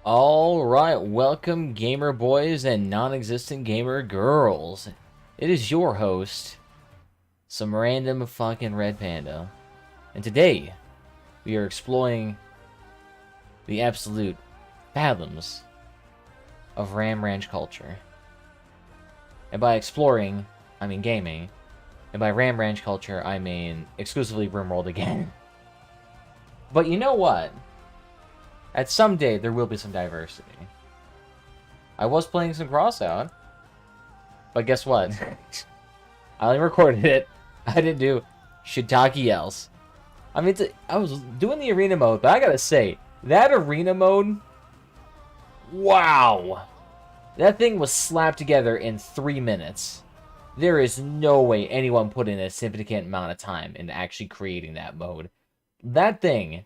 Alright, welcome gamer boys and non-existent gamer girls. It is your host, some random fucking red panda. And today, we are exploring the absolute fathoms of Ram Ranch culture. And by exploring, I mean gaming. And by Ram Ranch culture, I mean exclusively RimWorld again. But you know what? At some day, there will be some diversity. I was playing some crossout, but guess what? I only recorded it. I didn't do shiitake else. I mean, I was doing the arena mode, but I gotta say, that arena mode, wow! That thing was slapped together in 3 minutes. There is no way anyone put in a significant amount of time into actually creating that mode. That thing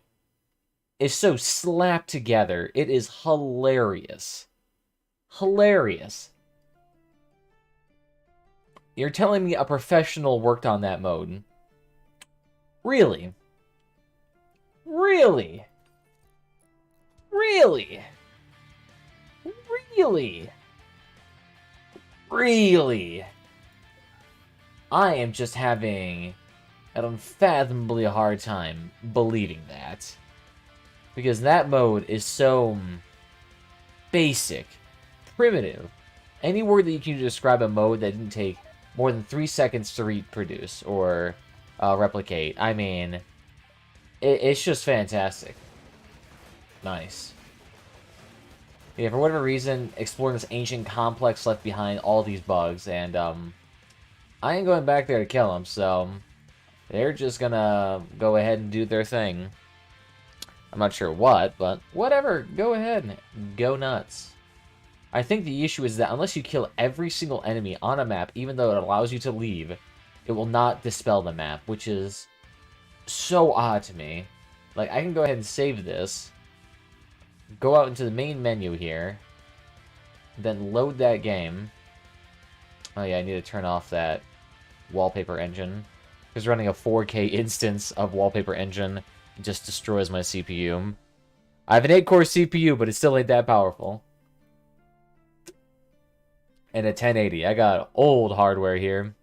is so slapped together. It is hilarious. Hilarious. You're telling me a professional worked on that mode? Really? Really? Really? Really? Really? I am just having an unfathomably hard time believing that. Because that mode is so basic, primitive. Any word that you can describe a mode that didn't take more than 3 seconds to reproduce or replicate, I mean, it's just fantastic. Nice. Yeah, for whatever reason, exploring this ancient complex left behind all these bugs, and I ain't going back there to kill them, so they're just gonna go ahead and do their thing. I'm not sure what, but whatever. Go ahead. Go nuts. I think the issue is that unless you kill every single enemy on a map, even though it allows you to leave, it will not dispel the map, which is so odd to me. Like, I can go ahead and save this, go out into the main menu here, then load that game. Oh yeah, I need to turn off that wallpaper engine, because running a 4K instance of wallpaper engine just destroys my CPU. I have an 8-core CPU, but it still ain't that powerful. And a 1080. I got old hardware here.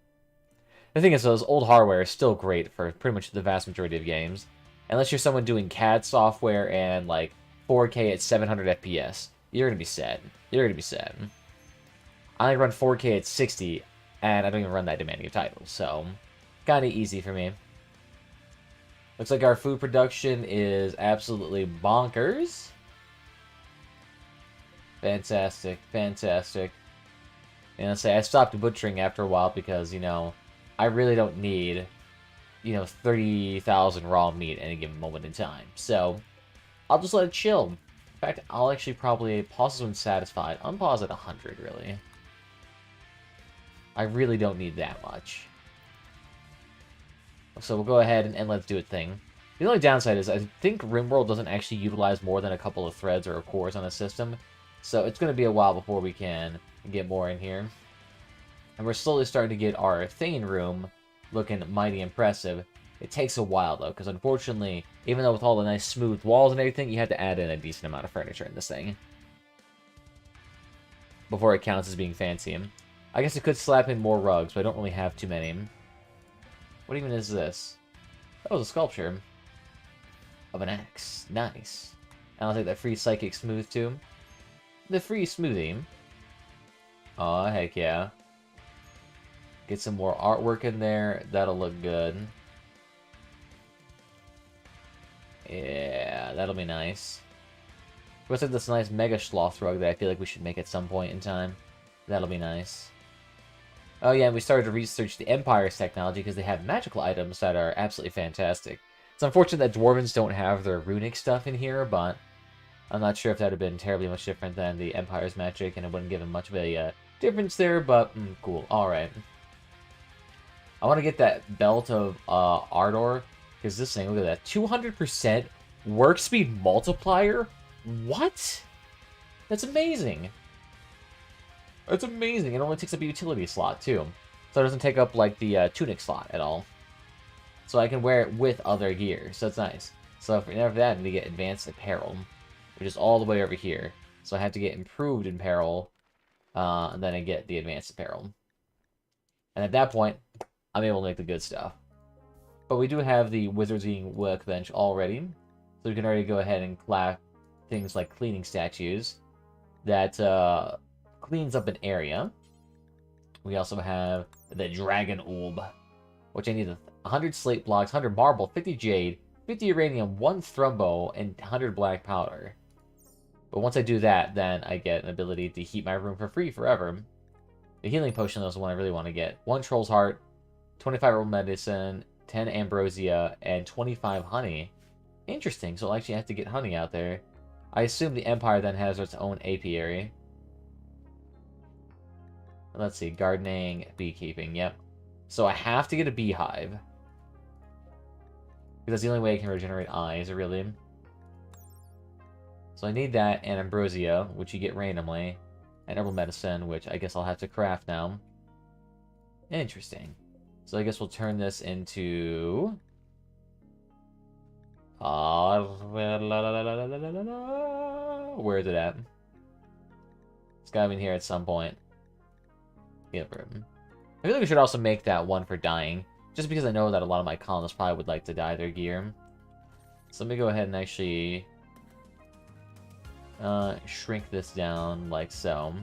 The thing is, those old hardware is still great for pretty much the vast majority of games. Unless you're someone doing CAD software and, like, 4K at 700 FPS. You're gonna be sad. You're gonna be sad. I only run 4K at 60, and I don't even run that demanding of titles, so kinda easy for me. Looks like our food production is absolutely bonkers. Fantastic, fantastic. And I'll say I stopped butchering after a while because, you know, I really don't need, 30,000 raw meat at any given moment in time. So, I'll just let it chill. In fact, I'll actually probably pause when satisfied. Unpause at 100, really. I really don't need that much. So we'll go ahead and let's do a thing. The only downside is I think RimWorld doesn't actually utilize more than a couple of threads or cores on a system. So it's going to be a while before we can get more in here. And we're slowly starting to get our Thane room looking mighty impressive. It takes a while though, because unfortunately, even though with all the nice smooth walls and everything, you have to add in a decent amount of furniture in this thing before it counts as being fancy. I guess I could slap in more rugs, but I don't really have too many. What even is this? That was a sculpture of an axe. Nice. And I'll take that free psychic smooth too. The free smoothie. Oh heck yeah. Get some more artwork in there. That'll look good. Yeah, that'll be nice. Looks like this nice Mega Sloth rug that I feel like we should make at some point in time. That'll be nice. Oh yeah, and we started to research the Empire's technology because they have magical items that are absolutely fantastic. It's unfortunate that Dwarvens don't have their runic stuff in here, but I'm not sure if that would have been terribly much different than the Empire's magic, and it wouldn't give them much of a difference there, but cool. Alright. I want to get that Belt of Ardor, because this thing, look at that. 200% work speed multiplier? What? That's amazing. That's amazing. It only takes up a utility slot, too. So it doesn't take up, like, the tunic slot at all. So I can wear it with other gear. So that's nice. So for that, I need to get advanced apparel, which is all the way over here. So I have to get improved in peril, and then I get the advanced in peril. And at that point, I'm able to make the good stuff. But we do have the wizarding workbench already, so we can already go ahead and clap things like cleaning statues that cleans up an area. We also have the Dragon Orb, which I need 100 slate blocks, 100 marble, 50 jade, 50 uranium, 1 thrumbo, and 100 black powder. But once I do that, then I get an ability to heat my room for free forever. The healing potion is the one I really want to get. 1 troll's heart, 25 herbal medicine, 10 ambrosia, and 25 honey. Interesting, so I'll actually have to get honey out there. I assume the Empire then has its own apiary. Let's see, gardening, beekeeping, yep. So I have to get a beehive. Because that's the only way I can regenerate eyes, really. So I need that, and ambrosia, which you get randomly, and herbal medicine, which I guess I'll have to craft now. Interesting. So I guess we'll turn this into... where is it at? It's gotta be in here at some point. Yep. I feel like we should also make that one for dying, just because I know that a lot of my colonists probably would like to dye their gear. So let me go ahead and actually shrink this down like so.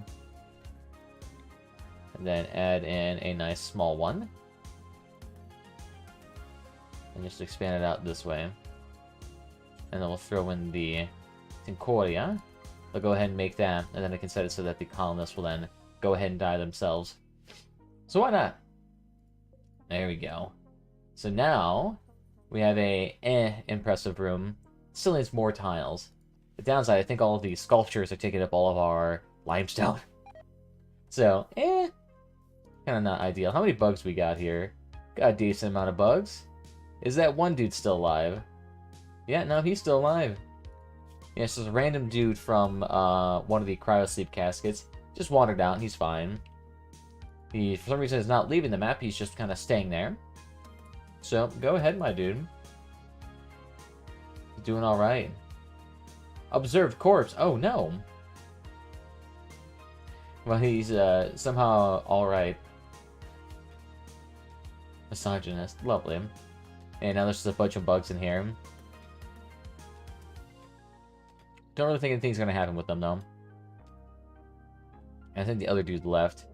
And then add in a nice small one. And just expand it out this way. And then we'll throw in the Tincoria. I'll go ahead and make that, and then I can set it so that the colonists will then go ahead and dye themselves. So why not? There we go. So now, we have a impressive room. Still needs more tiles. The downside, I think all of these sculptures are taking up all of our limestone. So, kind of not ideal. How many bugs we got here? Got a decent amount of bugs. Is that one dude still alive? Yeah, no, he's still alive. Yeah, so a random dude from one of the cryosleep caskets just wandered out, and he's fine. He, for some reason, is not leaving the map. He's just kind of staying there. So, go ahead, my dude. Doing all right. Observed corpse. Oh, no. Well, he's somehow all right. Misogynist. Lovely. And now there's just a bunch of bugs in here. Don't really think anything's going to happen with them, though. I think the other dude left.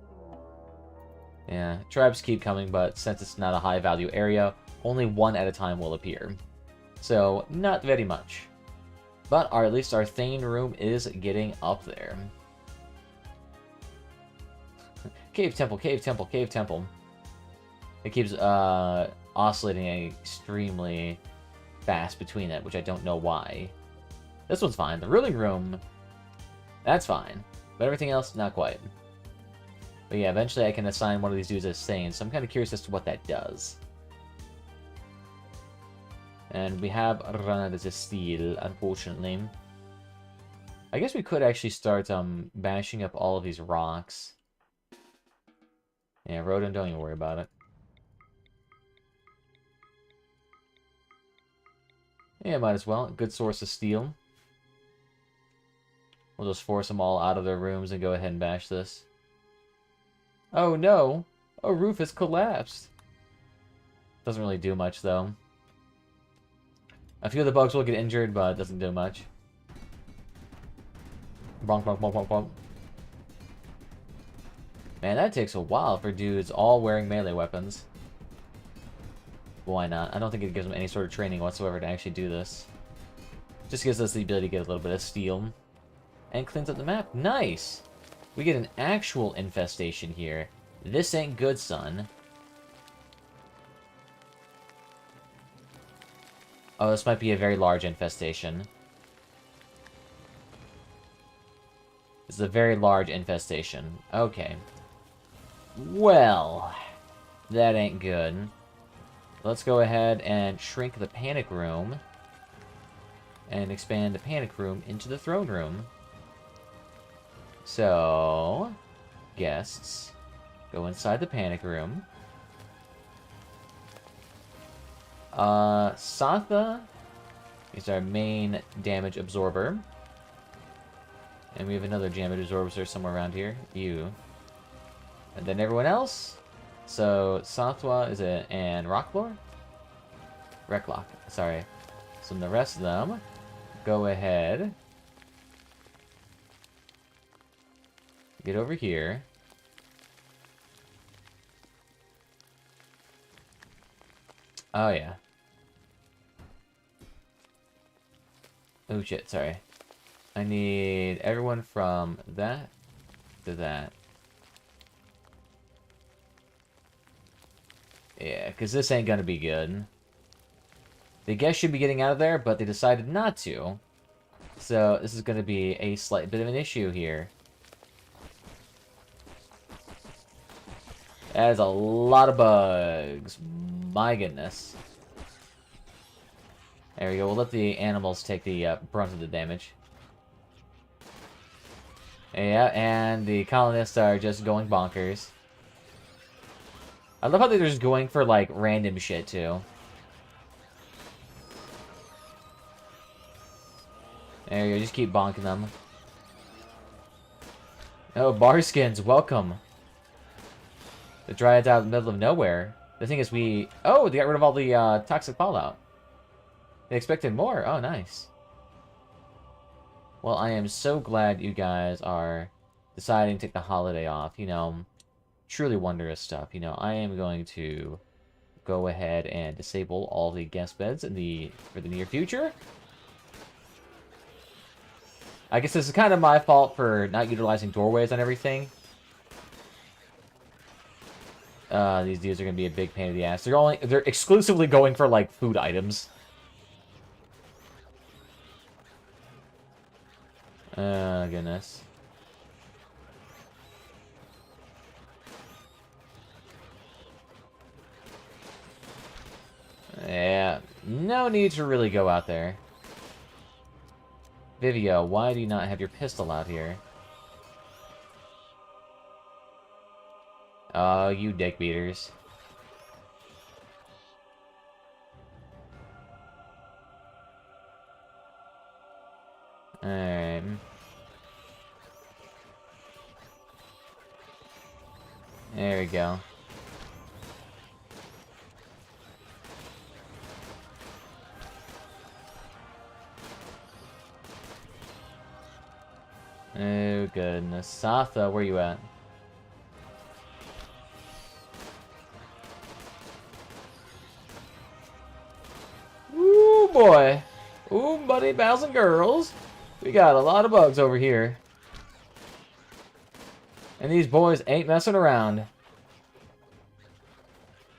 Yeah, tribes keep coming, but since it's not a high-value area, only one at a time will appear. So, not very much. But at least our Thane room is getting up there. Cave temple, cave temple, cave temple. It keeps oscillating extremely fast between it, which I don't know why. This one's fine. The ruling room, that's fine. But everything else, not quite. But yeah, eventually I can assign one of these dudes as Thane, so I'm kind of curious as to what that does. And we have run out of steel, unfortunately. I guess we could actually start bashing up all of these rocks. Yeah, Rodin, don't even worry about it. Yeah, might as well. Good source of steel. We'll just force them all out of their rooms and go ahead and bash this. Oh no! A roof has collapsed! Doesn't really do much, though. A few of the bugs will get injured, but it doesn't do much. Bonk, bonk, bonk, bonk, bonk. Man, that takes a while for dudes all wearing melee weapons. Why not? I don't think it gives them any sort of training whatsoever to actually do this. Just gives us the ability to get a little bit of steel. And cleans up the map. Nice! We get an actual infestation here. This ain't good, son. Oh, this might be a very large infestation. This is a very large infestation. Okay. Well, that ain't good. Let's go ahead and shrink the panic room. And expand the panic room into the throne room. So, guests, go inside the panic room. Satha is our main damage absorber. And we have another Jammed Absorber somewhere around here. You. And then everyone else. So, Satwa is it, and Rockfloor? Recklock, sorry. So the rest of them, go ahead. Get over here. Oh, yeah. Oh, shit, sorry. I need everyone from that to that. Yeah, because this ain't gonna be good. The guests should be getting out of there, but they decided not to. So, this is gonna be a slight bit of an issue here. That is a lot of bugs. My goodness. There we go. We'll let the animals take the brunt of the damage. Yeah, and the colonists are just going bonkers. I love how they're just going for, like, random shit, too. There you go, just keep bonking them. Oh, Barskins, welcome. The Dryads out in the middle of nowhere. The thing is, oh, they got rid of all the toxic fallout. They expected more. Oh, nice. Well, I am so glad you guys are deciding to take the holiday off. You know, truly wondrous stuff. You know, I am going to go ahead and disable all the guest beds for the near future. I guess this is kind of my fault for not utilizing doorways on everything. These dudes are gonna be a big pain in the ass. They're exclusively going for, like, food items. Goodness. Yeah, no need to really go out there. Vivio, why do you not have your pistol out here? Oh, you dick beaters. Alright. There we go. Oh, goodness. Satha, where you at? Ooh, boy. Ooh, buddy, pals and girls. We got a lot of bugs over here. And these boys ain't messing around.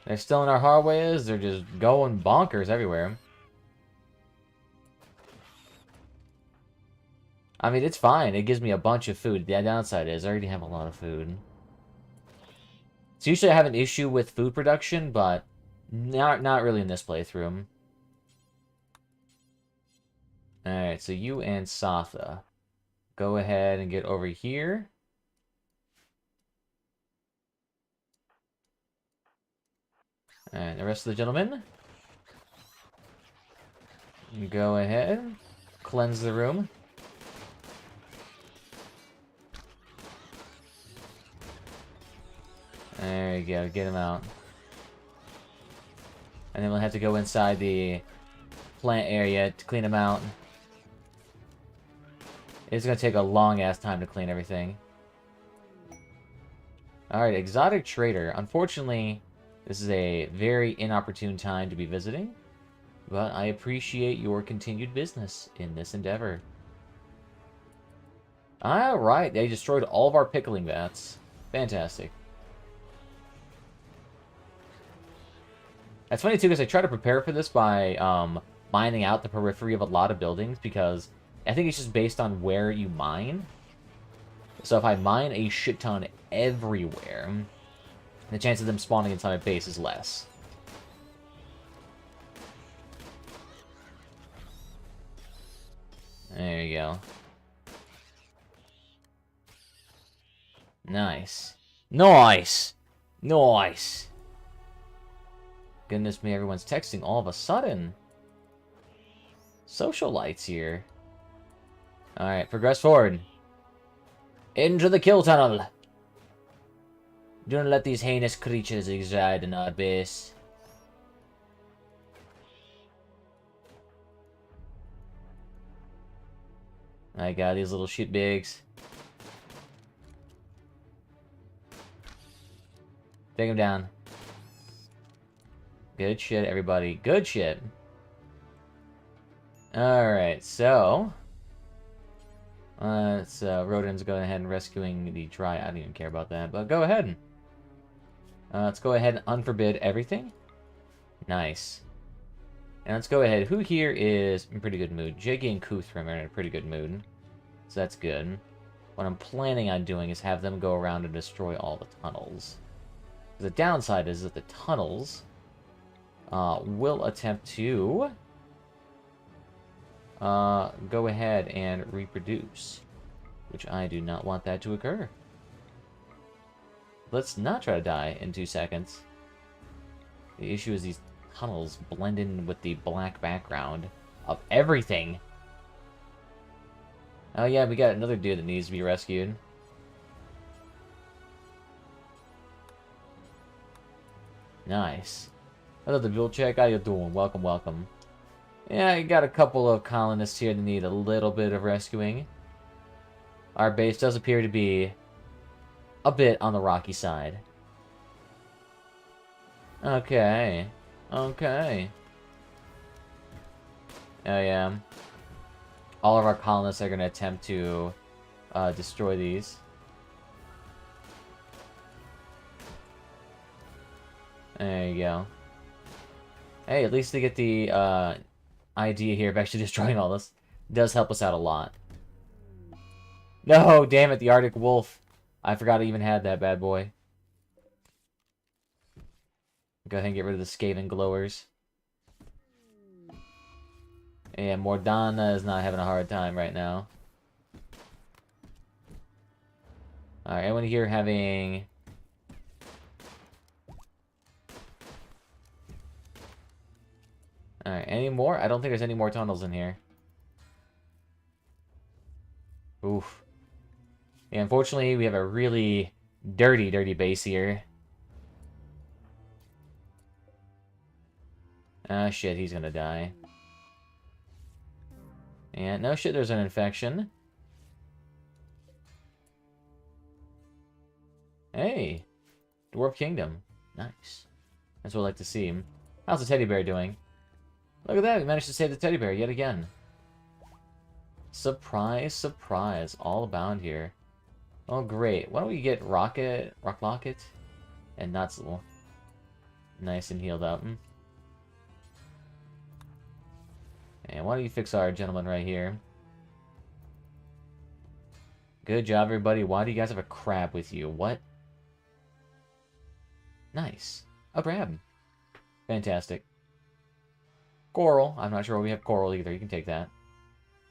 They're still in our hallways. They're just going bonkers everywhere. I mean, it's fine. It gives me a bunch of food. The downside is I already have a lot of food. So usually I have an issue with food production, but not really in this playthrough. Alright, so you and Satha. Go ahead and get over here. Alright, the rest of the gentlemen. Go ahead. Cleanse the room. There you go, get him out. And then we'll have to go inside the plant area to clean them out. It's gonna take a long-ass time to clean everything. Alright, Exotic Trader. Unfortunately, this is a very inopportune time to be visiting, but I appreciate your continued business in this endeavor. Alright, they destroyed all of our pickling vats. Fantastic. That's funny, too, because I try to prepare for this by mining out the periphery of a lot of buildings, because I think it's just based on where you mine. So if I mine a shit ton everywhere, the chance of them spawning inside my base is less. There you go. Nice. Nice! Nice! Goodness me, everyone's texting all of a sudden. Socialites here. Alright, progress forward. Into the kill tunnel! Do not let these heinous creatures reside in our base. I got these little shitbags. Take him down. Good shit, everybody. Good shit. Alright, so... let's, Rodin's going ahead and rescuing the dry. I don't even care about that, but go ahead. Let's go ahead and unforbid everything. Nice. And let's go ahead. Who here is in pretty good mood? Jiggy and Kuthrim are in a pretty good mood. So that's good. What I'm planning on doing is have them go around and destroy all the tunnels. The downside is that the tunnels will attempt to go ahead and reproduce, which I do not want that to occur. Let's not try to die in 2 seconds. The issue is these tunnels blend in with the black background of everything. Oh yeah, we got another dude that needs to be rescued. Nice. Hello, the Bull Check. How you doing? Welcome, welcome. Yeah, you got a couple of colonists here that need a little bit of rescuing. Our base does appear to be a bit on the rocky side. Okay. Okay. Oh, yeah. All of our colonists are going to attempt to destroy these. There you go. Hey, at least they get the idea here of actually destroying all this. It does help us out a lot. No, damn it, the Arctic Wolf. I forgot I even had that bad boy. Go ahead and get rid of the Skaven glowers. And Mordana is not having a hard time right now. Alright, anyone here having... Alright, any more? I don't think there's any more tunnels in here. Oof. Yeah, unfortunately, we have a really dirty, dirty base here. Ah, shit, he's gonna die. And no shit, there's an infection. Hey! Dwarf Kingdom. Nice. That's what I like to see. How's the teddy bear doing? Look at that, we managed to save the teddy bear yet again. Surprise, surprise, all abound here. Oh, great. Why don't we get Rock Locket and Nutzel nice and healed up. And why don't you fix our gentleman right here? Good job, everybody. Why do you guys have a crab with you? What? Nice. A crab. Fantastic. Coral. I'm not sure where we have coral either. You can take that.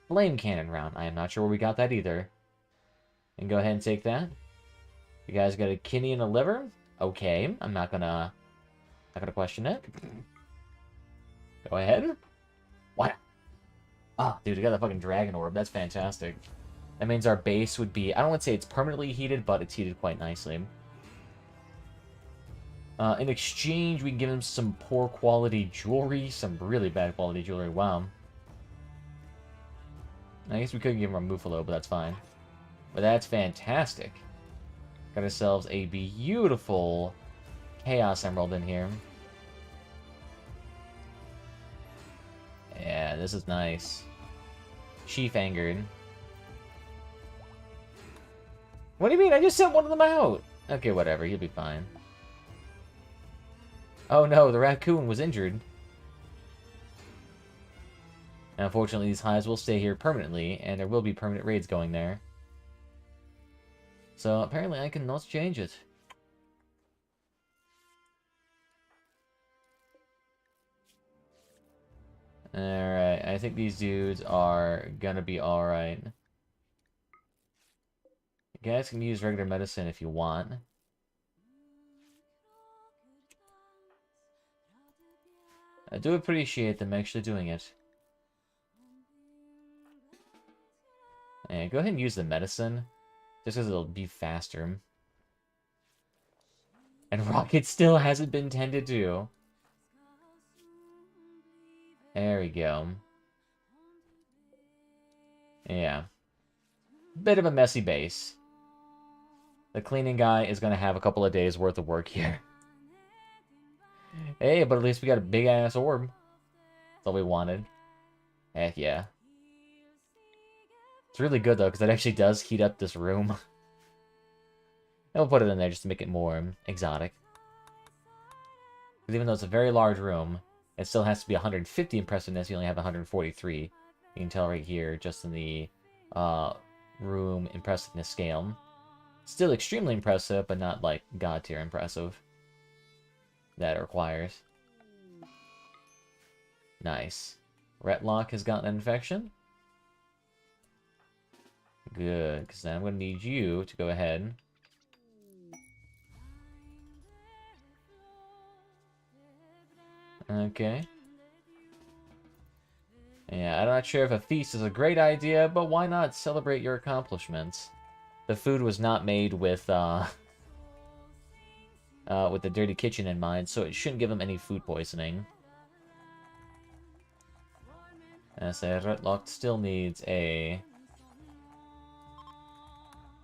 Flame cannon round. I am not sure where we got that either. And go ahead and take that. You guys got a kidney and a liver? Okay. I'm not gonna question it. Go ahead. What? Ah, dude, we got the fucking dragon orb. That's fantastic. That means our base would be... I don't want to say it's permanently heated, but it's heated quite nicely. In exchange, we can give him some poor quality jewelry. Some really bad quality jewelry. Wow. I guess we could give him a Muffalo, but that's fine. But that's fantastic. Got ourselves a beautiful Chaos Emerald in here. Yeah, this is nice. Chief angered. What do you mean? I just sent one of them out! Okay, whatever. He'll be fine. Oh no, the raccoon was injured. And unfortunately, these hives will stay here permanently, and there will be permanent raids going there. So, apparently I cannot change it. Alright, I think these dudes are gonna be alright. You guys can use regular medicine if you want. I do appreciate them actually doing it. And go ahead and use the medicine. Just because it'll be faster. And Rocket still hasn't been tended to. There we go. Yeah. Bit of a messy base. The cleaning guy is going to have a couple of days worth of work here. Hey, but at least we got a big-ass orb. That's all we wanted. Heck yeah. It's really good, though, because it actually does heat up this room. And we'll put it in there just to make it more exotic. Because even though it's a very large room, it still has to be 150 impressiveness. You only have 143. You can tell right here, just in the room impressiveness scale. Still extremely impressive, but not, like, god-tier impressive. That it requires. Nice. Retlock has gotten an infection. Good, because then I'm going to need you to go ahead. Okay. Yeah, I'm not sure if a feast is a great idea, but why not celebrate your accomplishments? The food was not made with the dirty kitchen in mind, so it shouldn't give him any food poisoning. And I say Retlock still needs a...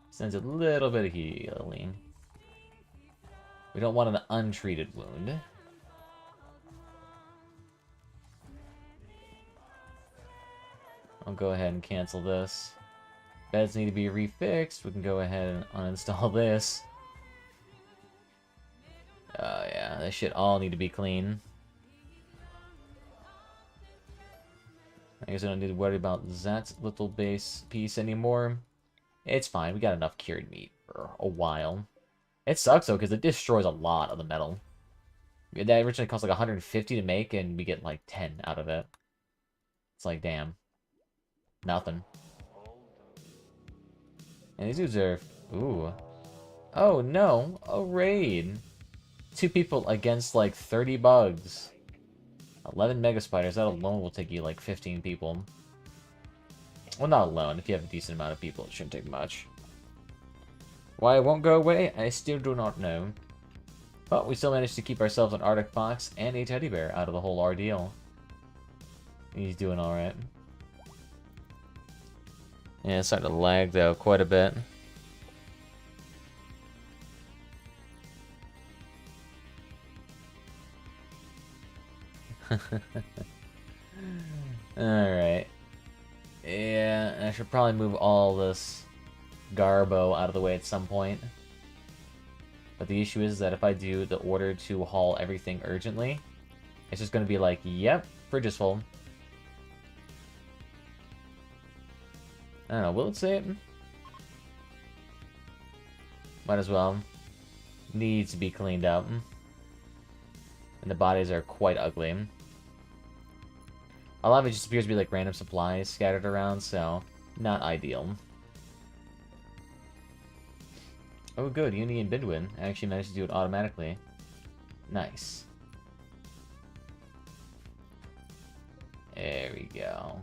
Sends a little bit of healing. We don't want an untreated wound. I'll go ahead and cancel this. Beds need to be refixed. We can go ahead and uninstall this. Oh yeah, they should all need to be clean. I guess I don't need to worry about that little base piece anymore. It's fine, we got enough cured meat for a while. It sucks though, because it destroys a lot of the metal. That originally cost like 150 to make, and we get like 10 out of it. It's like, damn. Nothing. And these dudes are... Ooh. Oh no, a raid. 2 people against like 30 bugs. 11 mega spiders, that alone will take you like 15 people. Well, not alone. If you have a decent amount of people, it shouldn't take much. Why it won't go away, I still do not know. But we still managed to keep ourselves an Arctic Fox and a teddy bear out of the whole ordeal. He's doing alright. Yeah, it's starting to lag though quite a bit. Alright. Yeah, I should probably move all this garbo out of the way at some point. But the issue is that if I do the order to haul everything urgently, it's just going to be like, yep, fridge is full. I don't know, will it say it? Might as well. Needs to be cleaned up. And the bodies are quite ugly. A lot of it just appears to be like random supplies scattered around, so not ideal. Oh good, Uni and Bidwin. I actually managed to do it automatically. Nice. There we go.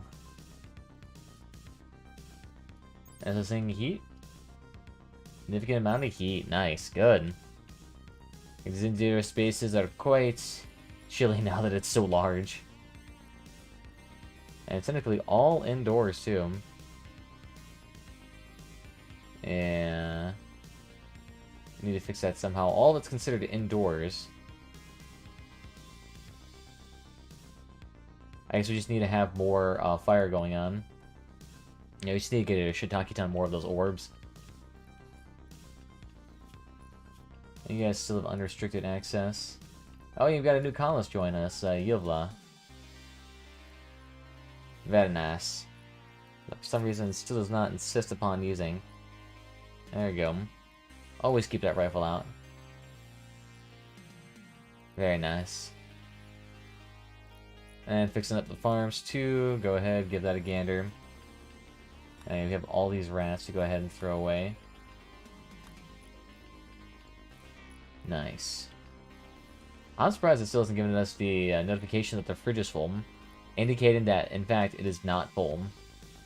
As I was saying, heat? Significant amount of heat. Nice, good. These interior spaces are quite chilly now that it's so large. And it's technically all indoors, too. Yeah. Need to fix that somehow. All that's considered indoors. I guess we just need to have more fire going on. Yeah, we just need to get a shiitake ton more of those orbs. You guys still have unrestricted access. Oh, you've got a new colonist join us, Yuvla. Very nice. But for some reason, it still does not insist upon using. There you go. Always keep that rifle out. Very nice. And fixing up the farms too. Go ahead, give that a gander. And we have all these rats to go ahead and throw away. Nice. I'm surprised it still hasn't given us the notification that the fridge is full, indicating that, in fact, it is not full.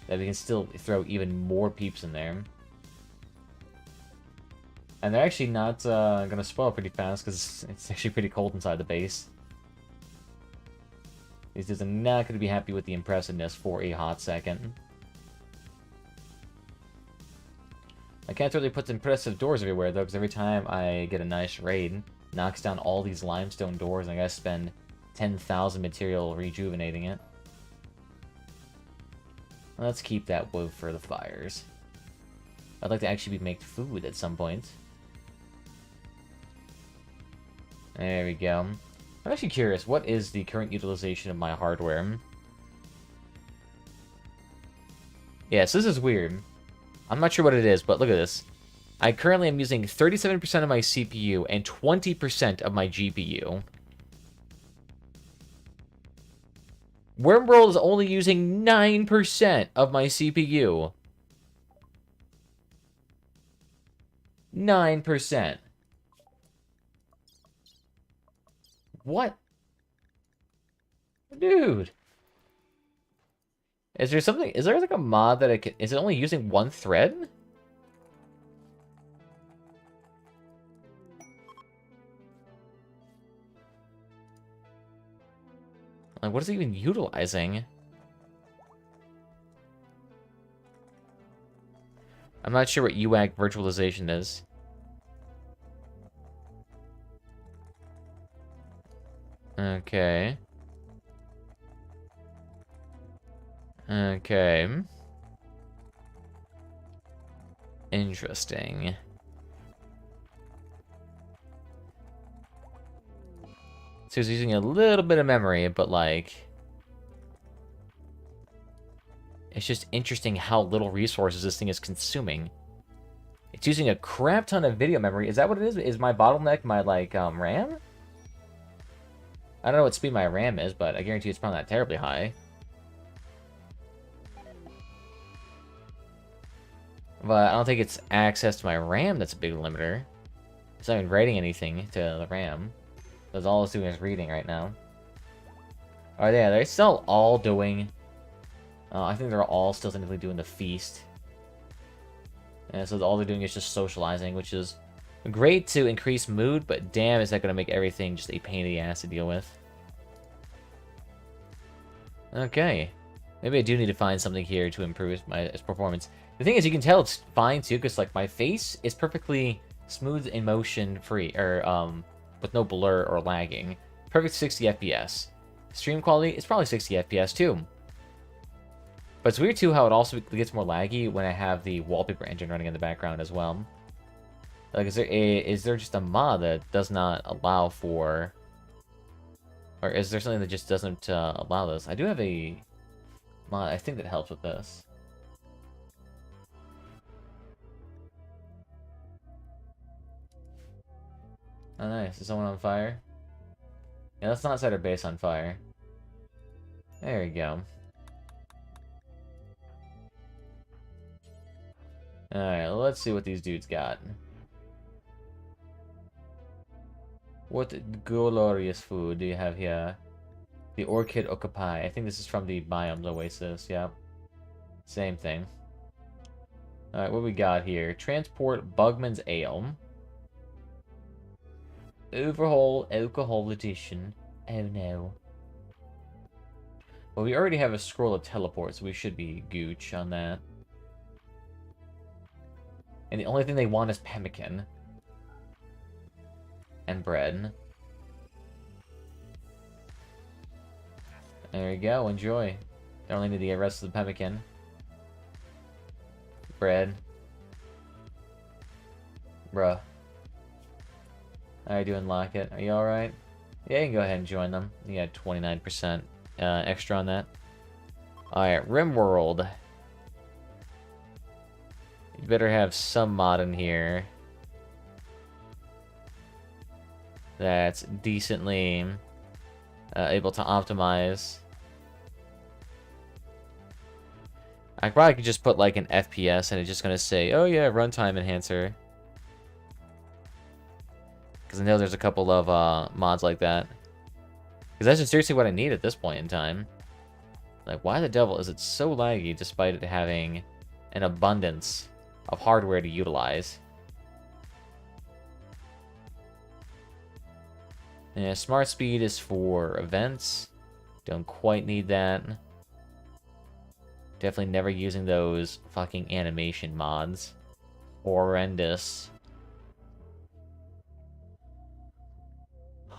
That we can still throw even more peeps in there. And they're actually not gonna spoil pretty fast, because it's actually pretty cold inside the base. These dudes are not gonna be happy with the impressiveness for a hot second. I can't really put impressive doors everywhere, though, because every time I get a nice raid, it knocks down all these limestone doors, and I gotta spend 10,000 material rejuvenating it. Let's keep that wood for the fires. I'd like to actually make food at some point. There we go. I'm actually curious, what is the current utilization of my hardware? Yes, this is weird. I'm not sure what it is, but look at this. I currently am using 37% of my CPU and 20% of my GPU. RimWorld is only using 9% of my CPU. 9%. What? Dude. Is there something... Is there like a mod that I can... Is it only using one thread? Like, what is it even utilizing? I'm not sure what UAC virtualization is. Okay. Okay. Interesting. So it's using a little bit of memory, but like... It's just interesting how little resources this thing is consuming. It's using a crap ton of video memory. Is that what it is? Is my bottleneck my, like, RAM? I don't know what speed my RAM is, but I guarantee it's probably not terribly high. But I don't think it's access to my RAM that's a big limiter. It's not even writing anything to the RAM. That's all it's doing is reading right now. Oh yeah, they're still all doing... I think they're all still technically doing the feast. And so all they're doing is just socializing, which is great to increase mood, but damn, is that going to make everything just a pain in the ass to deal with. Okay. Maybe I do need to find something here to improve my performance. The thing is, you can tell it's fine, too, because, like, my face is perfectly smooth and motion-free, or, with no blur or lagging. Perfect 60 FPS. Stream quality is probably 60 FPS, too. But it's weird, too, how it also gets more laggy when I have the wallpaper engine running in the background as well. Like, is there just a mod that does not allow for... Or is there something that just doesn't allow this? I do have a mod, I think, that helps with this. Oh, nice. Is someone on fire? Yeah, let's not set our base on fire. There we go. Alright, let's see what these dudes got. What glorious food do you have here? The Orchid Okapai. I think this is from the Biomes Oasis, yeah. Same thing. Alright, what we got here? Transport Bugman's Ale. Overhaul Alcohol Edition. Oh no. Well, we already have a Scroll of Teleport, so we should be gooch on that. And the only thing they want is pemmican. And bread. There you go, enjoy. They only need to get the rest of the pemmican. Bread. Bruh. How you doing, Lockett? Are you alright? Yeah, you can go ahead and join them. You got 29% extra on that. Alright, RimWorld. You better have some mod in here that's decently able to optimize. I probably could just put like an FPS and it's just gonna say, oh yeah, runtime enhancer. Because I know there's a couple of mods like that. Because that's just seriously what I need at this point in time. Like, why the devil is it so laggy despite it having an abundance of hardware to utilize? Yeah, smart speed is for events. Don't quite need that. Definitely never using those fucking animation mods. Horrendous.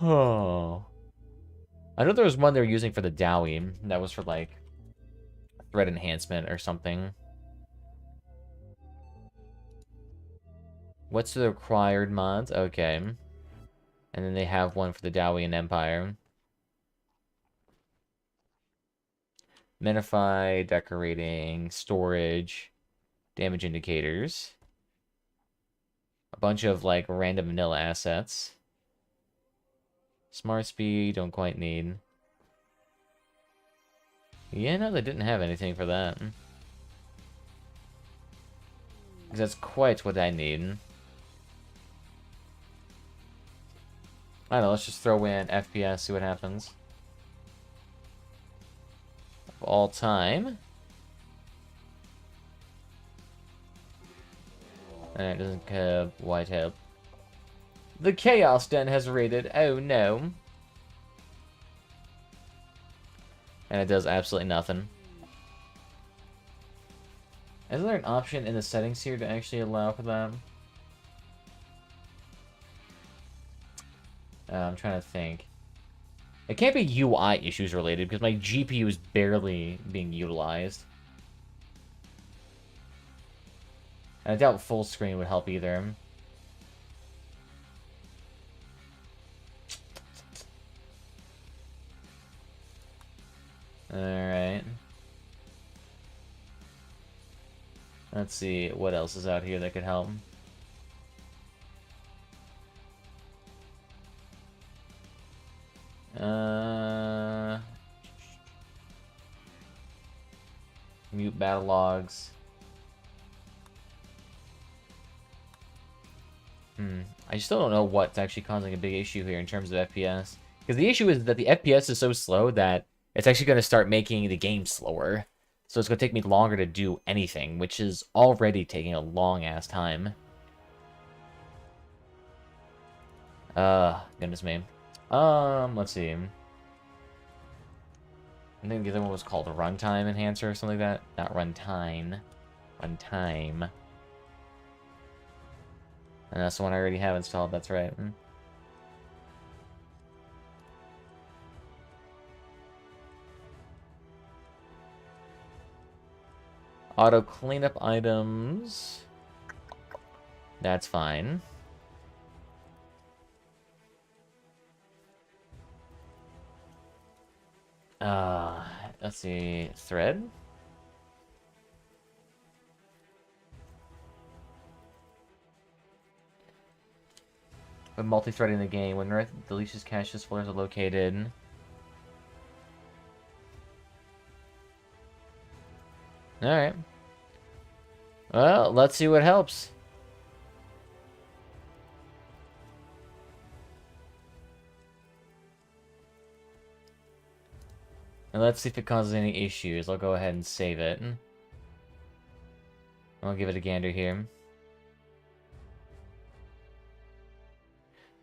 Oh. I know there was one they were using for the Dawi. That was for, like, thread enhancement or something. What's the required mods? Okay. And then they have one for the Dawi and Empire. Menify, decorating, storage, damage indicators. A bunch of, like, random vanilla assets. Smart speed, don't quite need. Yeah, no, they didn't have anything for that. Because that's quite what I need. I don't know, let's just throw in FPS, see what happens. Of all time. And it doesn't have white help. The Chaos Den has raided. Oh no. And it does absolutely nothing. Is there an option in the settings here to actually allow for that? I'm trying to think. It can't be UI issues related because my GPU is barely being utilized. And I doubt full screen would help either. Alright. Let's see what else is out here that could help. Mute battle logs. I still don't know what's actually causing a big issue here in terms of FPS. Because the issue is that the FPS is so slow that it's actually going to start making the game slower. So it's going to take me longer to do anything, which is already taking a long-ass time. Goodness me. Let's see. I think the other one was called a runtime enhancer or something like that. Not runtime. Runtime. And that's the one I already have installed, that's right. Auto cleanup items. That's fine. Let's see. Thread? When multi-threading the game, when Earth deletes caches, folders are located. Alright. Well, let's see what helps. And let's see if it causes any issues. I'll go ahead and save it. I'll give it a gander here.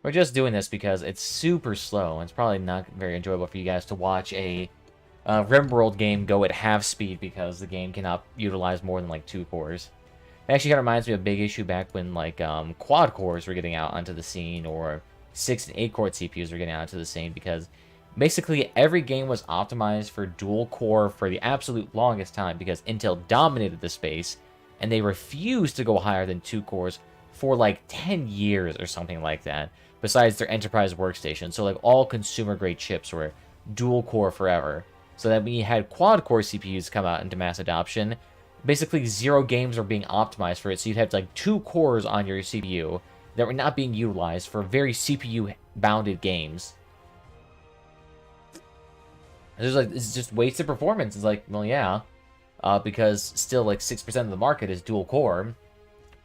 We're just doing this because it's super slow. It's probably not very enjoyable for you guys to watch a RimWorld game go at half speed because the game cannot utilize more than like 2 cores. It actually kind of reminds me of a big issue back when like quad cores were getting out onto the scene, or 6 and 8 core CPUs were getting out onto the scene, because basically every game was optimized for dual core for the absolute longest time because Intel dominated the space and they refused to go higher than 2 cores for like 10 years or something like that, besides their enterprise workstation. So like all consumer grade chips were dual core forever. So that when you had quad core CPUs come out into mass adoption, basically 0 games were being optimized for it. So you'd have like 2 cores on your CPU that were not being utilized for very CPU bounded games. It's like, it's just wasted performance. It's like, well, yeah, because still like 6% of the market is dual core,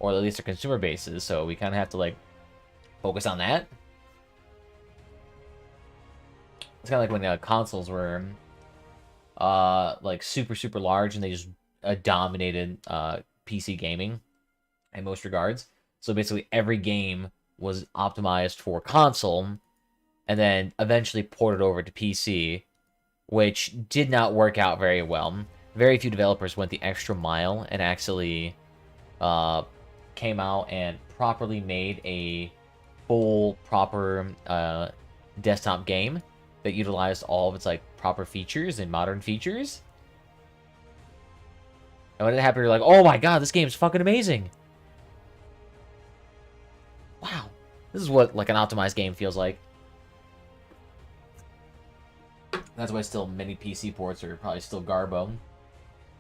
or at least their consumer bases. So we kind of have to like focus on that. It's kind of like when consoles were like super large and they just dominated PC gaming in most regards. So basically every game was optimized for console, and then eventually ported over to PC, which did not work out very well. Very few developers went the extra mile and actually came out and properly made a full, proper desktop game that utilized all of its like proper features and modern features. And when it happened, you're like, oh my god, this game's fucking amazing. Wow. This is what like an optimized game feels like. That's why still many PC ports are probably still garbo.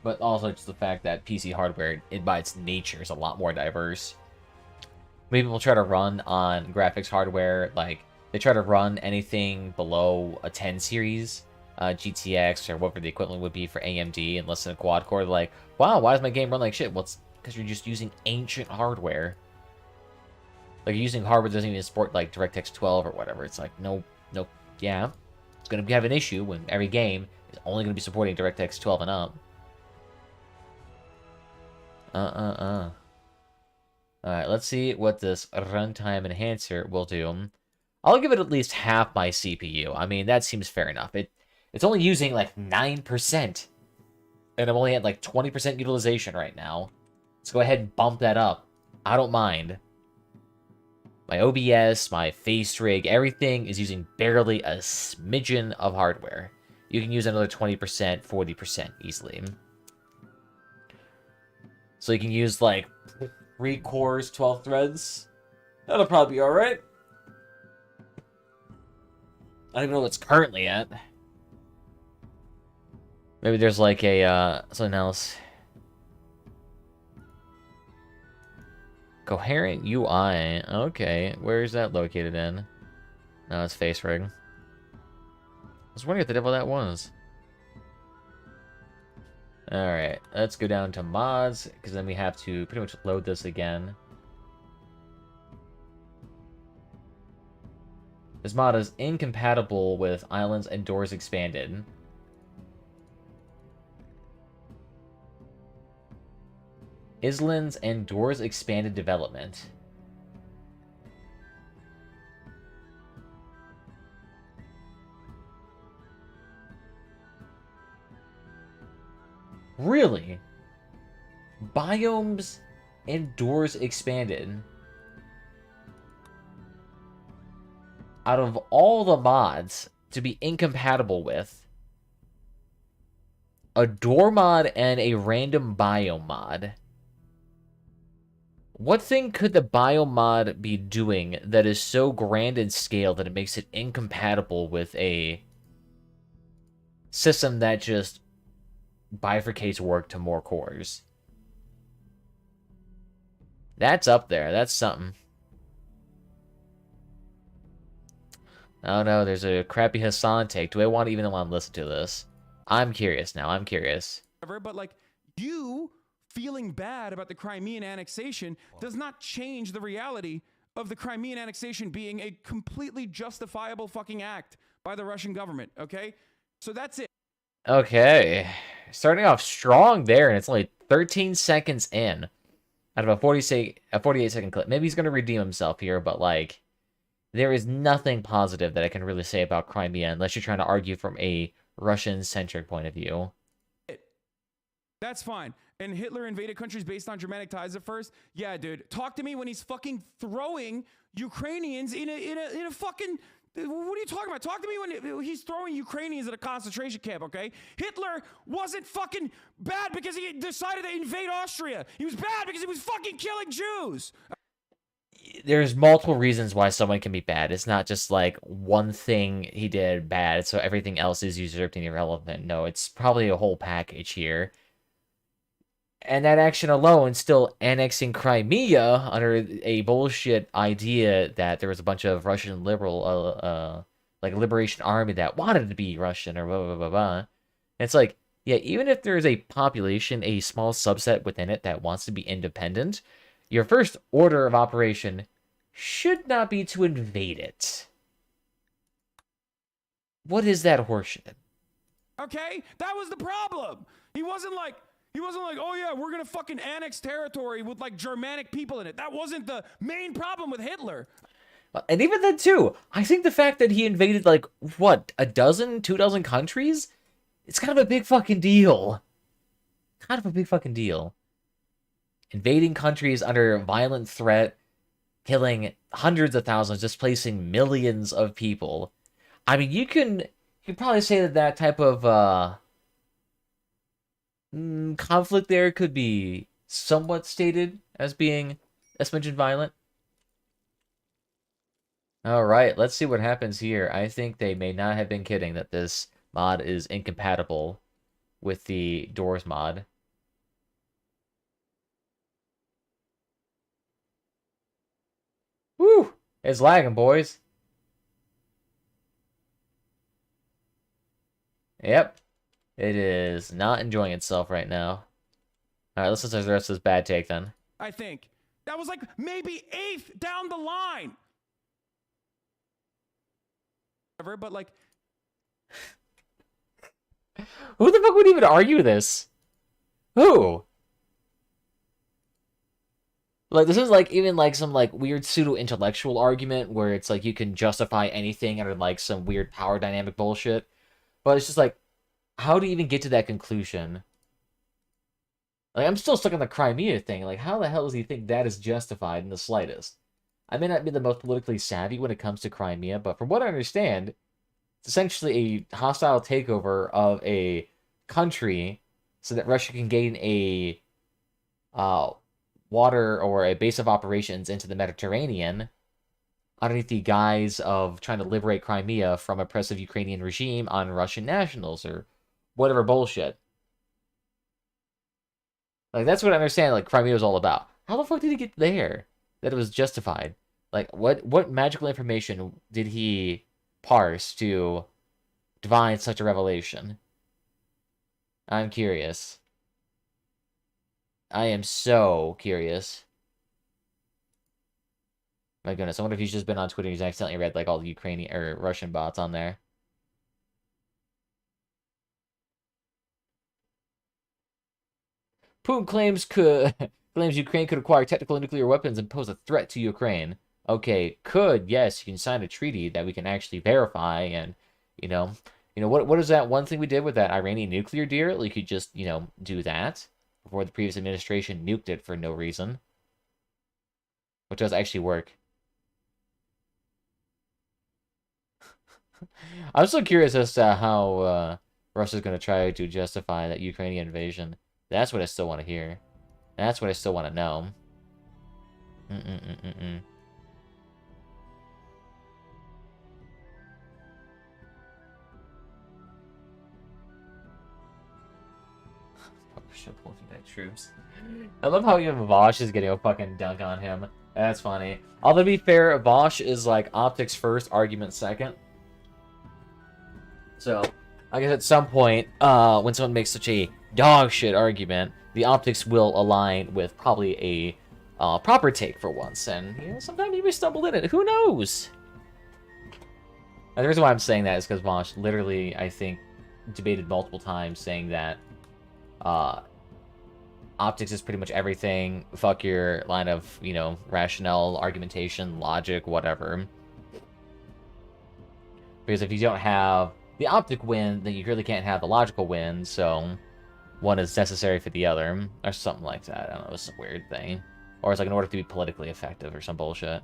But also just the fact that PC hardware, by its nature, is a lot more diverse. Maybe people try to run on graphics hardware, like, they try to run anything below a 10 series, GTX, or whatever the equivalent would be for AMD, and less than a quad-core. They're like, wow, why does my game run like shit? Well, it's because you're just using ancient hardware. Like, using hardware doesn't even support, like, DirectX 12 or whatever. It's like, no, yeah. It's going to have an issue when every game is only going to be supporting DirectX 12 and up. Alright, let's see what this runtime enhancer will do. I'll give it at least half my CPU. I mean, that seems fair enough. It's only using, like, 9%. And I'm only at, like, 20% utilization right now. Let's go ahead and bump that up. I don't mind. My OBS, my face rig, everything is using barely a smidgen of hardware. You can use another 20%, 40% easily. So you can use, like, 3 cores, 12 threads. That'll probably be alright. I don't even know what it's currently at. Maybe there's, like, a, something else. Coherent UI. Okay, where is that located in? No, it's face rig. I was wondering what the devil that was. Alright, let's go down to mods, because then we have to pretty much load this again. This mod is incompatible with Islands and Doors Expanded. Islands and Doors Expanded development. Really? Biomes and Doors Expanded. Out of all the mods to be incompatible with, a door mod and a random biome mod. What thing could the biome mod be doing that is so grand in scale that it makes it incompatible with a system that just bifurcates work to more cores? That's up there. That's something. Oh no, there's a crappy Hassan take. Do I want to even want to listen to this? I'm curious now. I'm curious. But like, you feeling bad about the Crimean annexation does not change the reality of the Crimean annexation being a completely justifiable fucking act by the Russian government, okay? So that's it. Okay. Starting off strong there, and it's only 13 seconds in out of a 48-second clip. Maybe he's going to redeem himself here, but, like, there is nothing positive that I can really say about Crimea unless you're trying to argue from a Russian-centric point of view. That's fine. And Hitler invaded countries based on Germanic ties at first? Yeah, dude. Talk to me when he's fucking throwing Ukrainians in a fucking... What are you talking about? Talk to me when he's throwing Ukrainians at a concentration camp, okay? Hitler wasn't fucking bad because he decided to invade Austria. He was bad because he was fucking killing Jews. There's multiple reasons why someone can be bad. It's not just like one thing he did bad, so everything else is usurped and irrelevant. No, it's probably a whole package here. And that action alone, still annexing Crimea under a bullshit idea that there was a bunch of Russian liberal, like liberation army that wanted to be Russian or blah, blah, blah, blah. And it's like, yeah, even if there's a population, a small subset within it that wants to be independent, your first order of operation should not be to invade it. What is that horseshit? Okay? That was the problem. He wasn't like, oh yeah, we're gonna fucking annex territory with like Germanic people in it. That wasn't the main problem with Hitler. And even then, too, I think the fact that he invaded, like, what, a dozen, 2 dozen countries? It's kind of a big fucking deal. Kind of a big fucking deal. Invading countries under violent threat, killing hundreds of thousands, displacing millions of people. I mean, you can probably say that that type of conflict there could be somewhat stated as being, as mentioned, violent. All right, let's see what happens here. I think they may not have been kidding that this mod is incompatible with the Doors mod. Woo! It's lagging, boys. Yep. It is not enjoying itself right now. All right, let's listen to the rest of this bad take then. I think. That was like maybe 8th down the line. But like... Who the fuck would even argue this? Who? Like, this is like even like some like weird pseudo-intellectual argument where it's like you can justify anything under like some weird power dynamic bullshit. But it's just like, how do you even get to that conclusion? Like, I'm still stuck on the Crimea thing. Like, how the hell does he think that is justified in the slightest? I may not be the most politically savvy when it comes to Crimea, but from what I understand, it's essentially a hostile takeover of a country so that Russia can gain a water or a base of operations into the Mediterranean underneath the guise of trying to liberate Crimea from oppressive Ukrainian regime on Russian nationals or whatever bullshit. Like, that's what I understand, like, Crimea was all about. How the fuck did he get there? That it was justified? Like, what magical information did he parse to divine such a revelation? I'm curious. I am so curious. My goodness, I wonder if he's just been on Twitter and he's accidentally read, like, all the Ukrainian or Russian bots on there. Putin claims Ukraine could acquire technical nuclear weapons and pose a threat to Ukraine. Okay, could, yes, you can sign a treaty that we can actually verify and, you know, what is that one thing we did with that Iranian nuclear deal? You could just, do that before the previous administration nuked it for no reason. Which does actually work. I'm so curious as to how Russia's going to try to justify that Ukrainian invasion. That's what I still want to hear. That's what I still want to know. Troops. I love how even Vosh is getting a fucking dunk on him. That's funny. Although to be fair, Vosh is like optics first, argument second. So, I guess at some point, when someone makes such a dog shit argument, the optics will align with probably a proper take for once, and sometimes you may stumble in it. Who knows? And the reason why I'm saying that is because Vosh literally, I think, debated multiple times saying that optics is pretty much everything. Fuck your line of, rationale, argumentation, logic, whatever. Because if you don't have the optic win, then you really can't have the logical win, so one is necessary for the other, or something like that. I don't know, it's a weird thing. Or it's like in order to be politically effective or some bullshit.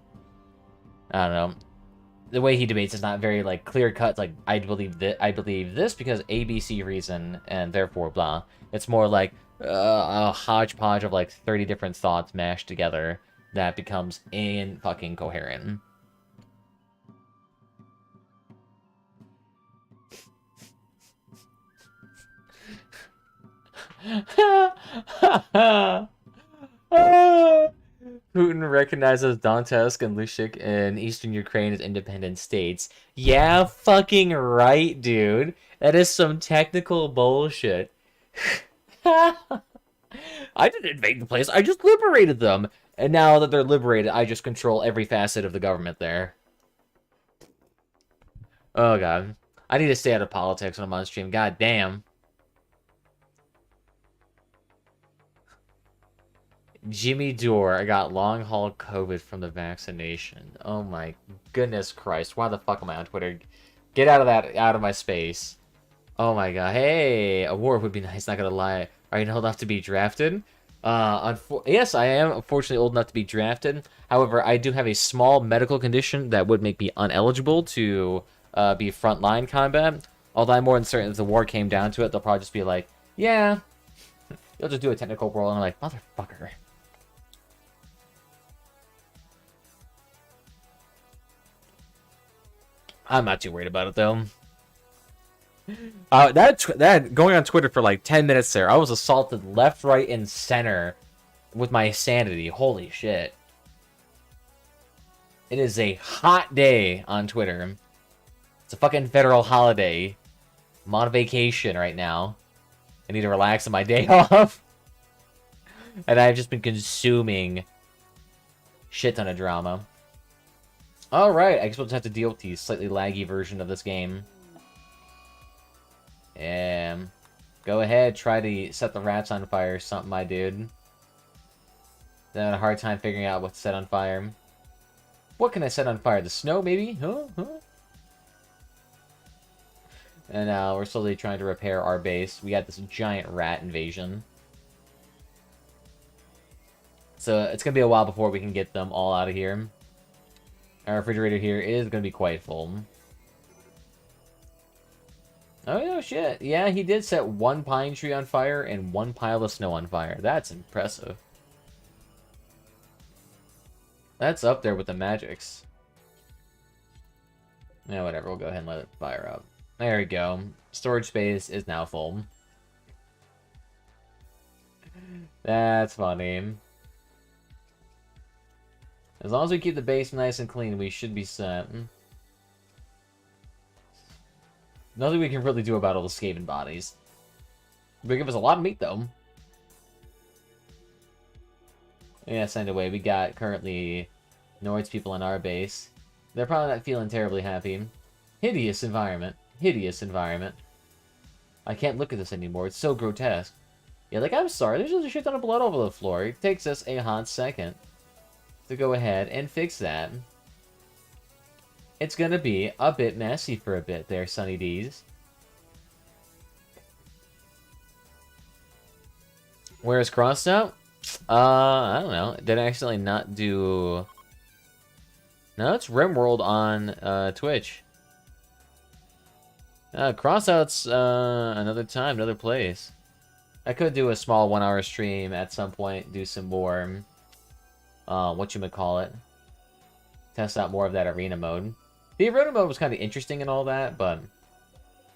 I don't know. The way he debates is not very, like, clear-cut, like, I believe this because ABC reason, and therefore blah. It's more like a hodgepodge of, like, 30 different thoughts mashed together that becomes fucking coherent. Putin recognizes Donetsk and Luhansk in eastern Ukraine as independent states. Yeah, fucking right, dude. That is some technical bullshit. I didn't invade the place. I just liberated them. And now that they're liberated, I just control every facet of the government there. Oh, God. I need to stay out of politics when I'm on stream. God damn. Jimmy Dore, I got long haul COVID from the vaccination. Oh my goodness Christ. Why the fuck am I on Twitter? Get out of that, out of my space. Oh my god. Hey, a war would be nice, not gonna lie. Are you old enough to be drafted? Yes, I am unfortunately old enough to be drafted. However, I do have a small medical condition that would make me uneligible to be frontline combat. Although I'm more than certain if the war came down to it, they'll probably just be like, yeah, you'll just do a technical roll. And I'm like, motherfucker. I'm not too worried about it, though. That going on Twitter for like 10 minutes there, I was assaulted left, right, and center with my sanity. Holy shit. It is a hot day on Twitter. It's a fucking federal holiday. I'm on vacation right now. I need to relax on my day off. And I've just been consuming shit ton of drama. Alright, I guess we'll just have to deal with the slightly laggy version of this game. Go ahead, try to set the rats on fire or something, my dude. Then I had a hard time figuring out what to set on fire. What can I set on fire? The snow, maybe? Huh? And now we're slowly trying to repair our base. We got this giant rat invasion. So it's going to be a while before we can get them all out of here. Our refrigerator here is going to be quite full. Oh, no shit. Yeah, he did set one pine tree on fire and one pile of snow on fire. That's impressive. That's up there with the magics. Yeah, whatever. We'll go ahead and let it fire up. There we go. Storage space is now full. That's funny. As long as we keep the base nice and clean, we should be set. Nothing we can really do about all the skaven bodies. They give us a lot of meat, though. Yeah, send away. We got currently Nord's people in our base. They're probably not feeling terribly happy. Hideous environment. Hideous environment. I can't look at this anymore. It's so grotesque. Yeah, like, I'm sorry. There's just a shit ton of blood over the floor. It takes us a hot second to go ahead and fix that. It's gonna be a bit messy for a bit there, Sunny D's. Where's crossout? I don't know. Did I accidentally not do... No, it's RimWorld on Twitch. Crossout's another time, another place. I could do a small 1-hour stream at some point, do some more, whatchamacallit, test out more of that arena mode. The arena mode was kind of interesting and all that, but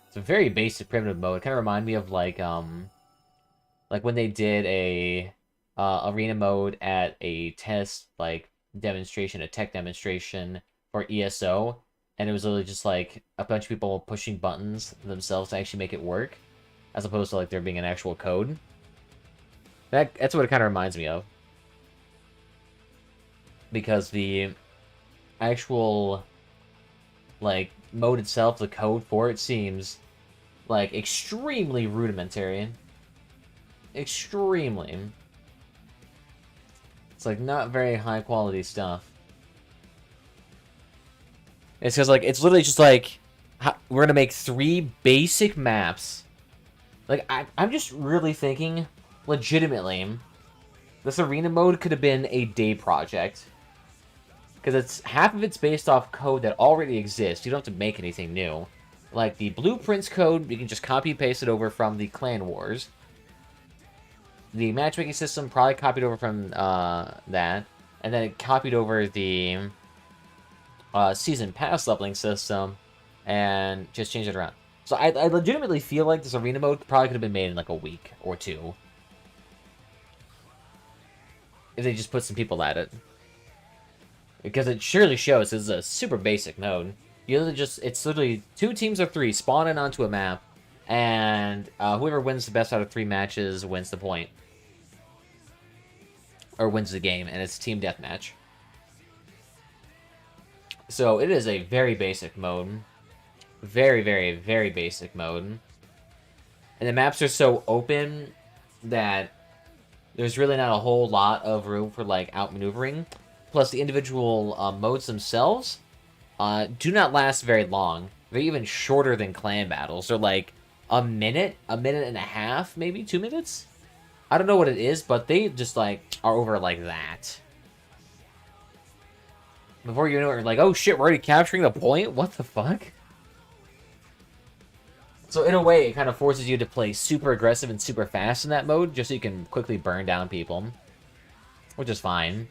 it's a very basic primitive mode. It kind of reminded me of like when they did a arena mode at a test like demonstration, a tech demonstration for ESO, and it was literally just like a bunch of people pushing buttons themselves to actually make it work, as opposed to like there being an actual code. That's what it kind of reminds me of, because the actual like mode itself, the code for it seems like extremely rudimentary. Extremely. It's like not very high quality stuff. It's because like it's literally just like we're gonna make 3 basic maps. Like I'm just really thinking, legitimately, this arena mode could have been a day project. Because it's half of it's based off code that already exists. You don't have to make anything new. Like the blueprints code, you can just copy paste it over from the Clan Wars. The matchmaking system probably copied over from that, and then it copied over the season pass leveling system, and just changed it around. So I legitimately feel like this arena mode probably could have been made in like a week or 2, if they just put some people at it. Because it surely shows this is a super basic mode. You literally it's literally 2 teams of 3 spawn in onto a map, and whoever wins the best out of 3 matches wins the point. Or wins the game, and it's team deathmatch. So it is a very basic mode. Very, very, very basic mode. And the maps are so open that there's really not a whole lot of room for, like, outmaneuvering. Plus, the individual modes themselves do not last very long. They're even shorter than clan battles. They're like a minute and a half, maybe 2 minutes. I don't know what it is, but they just like are over like that. Before you know it, you're like, oh shit, we're already capturing the point? What the fuck? So in a way, it kind of forces you to play super aggressive and super fast in that mode, just so you can quickly burn down people. Which is fine.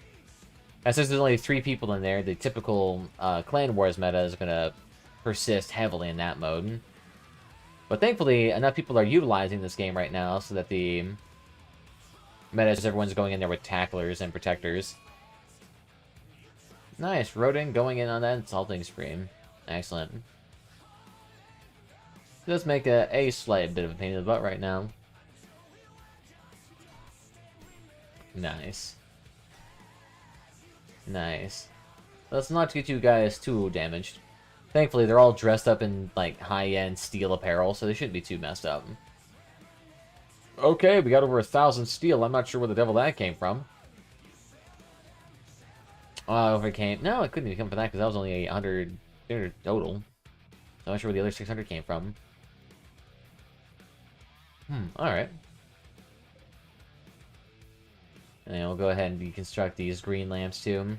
And since there's only 3 people in there, the typical Clan Wars meta is going to persist heavily in that mode. But thankfully, enough people are utilizing this game right now so that the meta is everyone's going in there with tacklers and protectors. Nice, Rodin going in on that insulting spree. Excellent. Does make a slight bit of a pain in the butt right now. Nice. Nice. Let's not get you guys too damaged. Thankfully, they're all dressed up in, like, high-end steel apparel, so they shouldn't be too messed up. Okay, we got over 1,000 steel. I'm not sure where the devil that came from. Oh, if it came... No, it couldn't even come from that, because that was only 800 total. So I'm not sure where the other 600 came from. Alright. And then we'll go ahead and deconstruct these green lamps, too.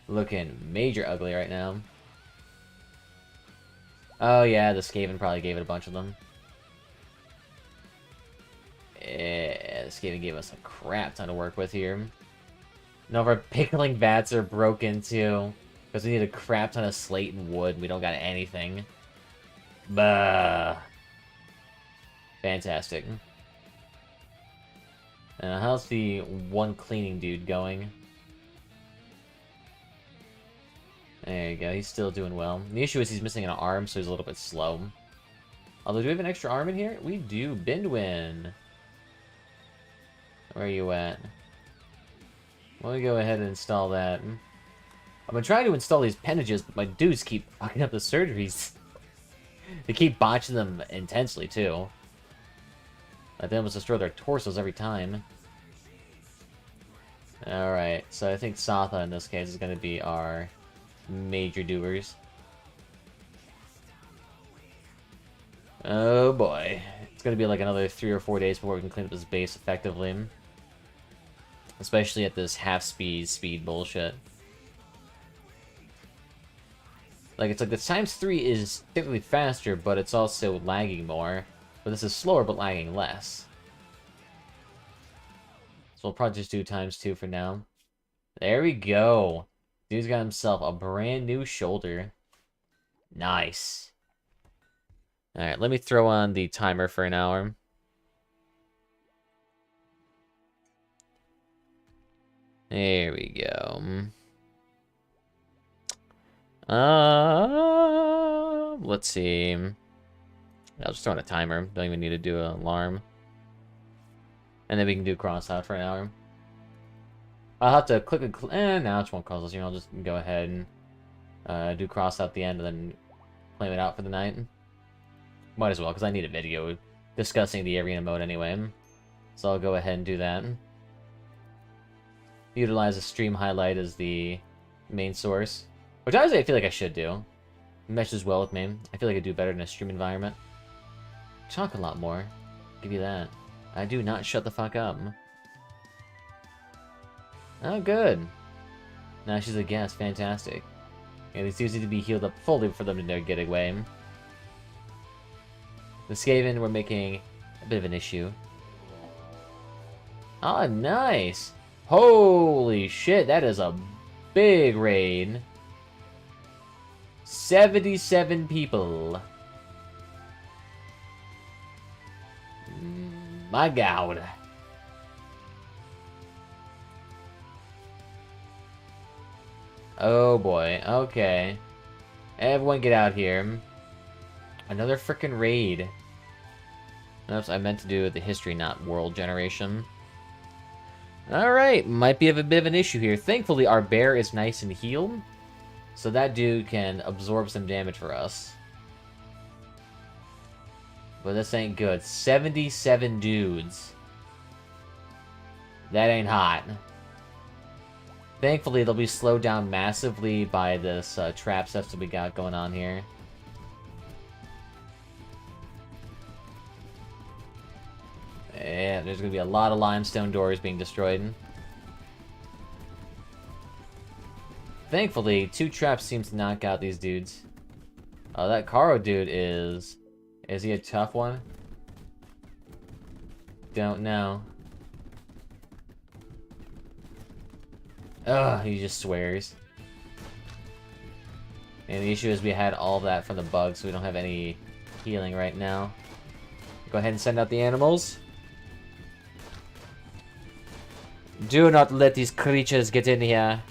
Looking major ugly right now. Oh, yeah, the Skaven probably gave it a bunch of them. Yeah, the Skaven gave us a crap ton to work with here. None of our pickling vats are broken, too. Because we need a crap ton of slate and wood. We don't got anything. Bah. Fantastic. How's the one cleaning dude going? There you go, he's still doing well. The issue is he's missing an arm, so he's a little bit slow. Although, do we have an extra arm in here? We do. Bindwin. Where are you at? Let me go ahead and install that. I've been trying to install these appendages, but my dudes keep fucking up the surgeries. They keep botching them intensely, too. Like, they almost destroy their torsos every time. Alright, so I think Satha in this case is going to be our major doers. Oh boy. It's going to be like another 3 or 4 days before we can clean up this base effectively. Especially at this half-speed bullshit. Like, it's like the ×3 is technically faster, but it's also lagging more. But this is slower, but lagging less. So we'll probably just do ×2 for now. There we go. Dude's got himself a brand new shoulder. Nice. Alright, let me throw on the timer for an hour. There we go. Let's see. I'll just throw on a timer. Don't even need to do an alarm. And then we can do crossout for an hour. I'll have to click a... now it won't cause us. I'll just go ahead and do crossout at the end and then claim it out for the night. Might as well, because I need a video discussing the arena mode anyway. So I'll go ahead and do that. Utilize a stream highlight as the main source. Which honestly I feel like I should do. It meshes well with me. I feel like I do better in a stream environment. Talk a lot more. Give you that. I do not shut the fuck up. Oh, good. Now she's a guest. Fantastic. Yeah, these dudes need to be healed up fully for them to get away. The Skaven were making a bit of an issue. Oh, nice. Holy shit, that is a big raid. 77 people. My god. Oh boy, okay. Everyone get out here. Another frickin' raid. Oops, I meant to do the history, not world generation. Alright, might be a bit of an issue here. Thankfully, our bear is nice and healed. So that dude can absorb some damage for us. But this ain't good. 77 dudes. That ain't hot. Thankfully, they'll be slowed down massively by this trap stuff that we got going on here. And there's going to be a lot of limestone doors being destroyed. Thankfully, 2 traps seem to knock out these dudes. Oh, that Karo dude is... Is he a tough one? Don't know. Ugh, he just swears. And the issue is we had all that from the bug, so we don't have any healing right now. Go ahead and send out the animals. Do not let these creatures get in here.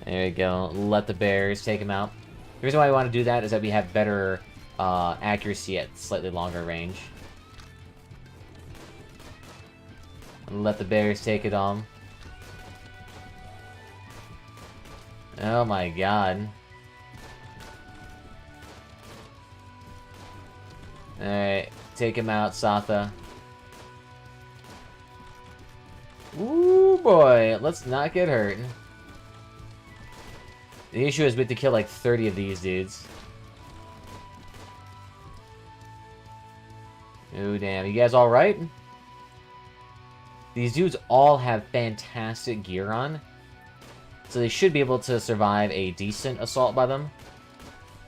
There we go. Let the bears take him out. The reason why we want to do that is that we have better accuracy at slightly longer range. Let the bears take it on. Oh my god. Alright, take him out, Satha. Ooh boy, let's not get hurt. The issue is we have to kill like 30 of these dudes. Ooh damn, you guys alright? These dudes all have fantastic gear on. So they should be able to survive a decent assault by them.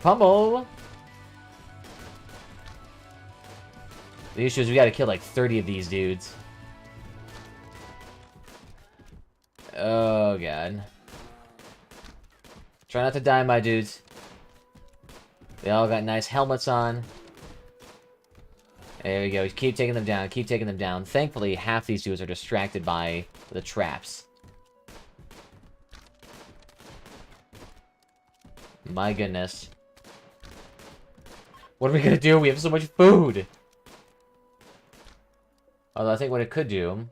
Pummel! The issue is we gotta kill like 30 of these dudes. Oh god. Try not to die, my dudes. They all got nice helmets on. There we go. Keep taking them down. Keep taking them down. Thankfully, half these dudes are distracted by the traps. My goodness. What are we gonna do? We have so much food! Although I think what it could do...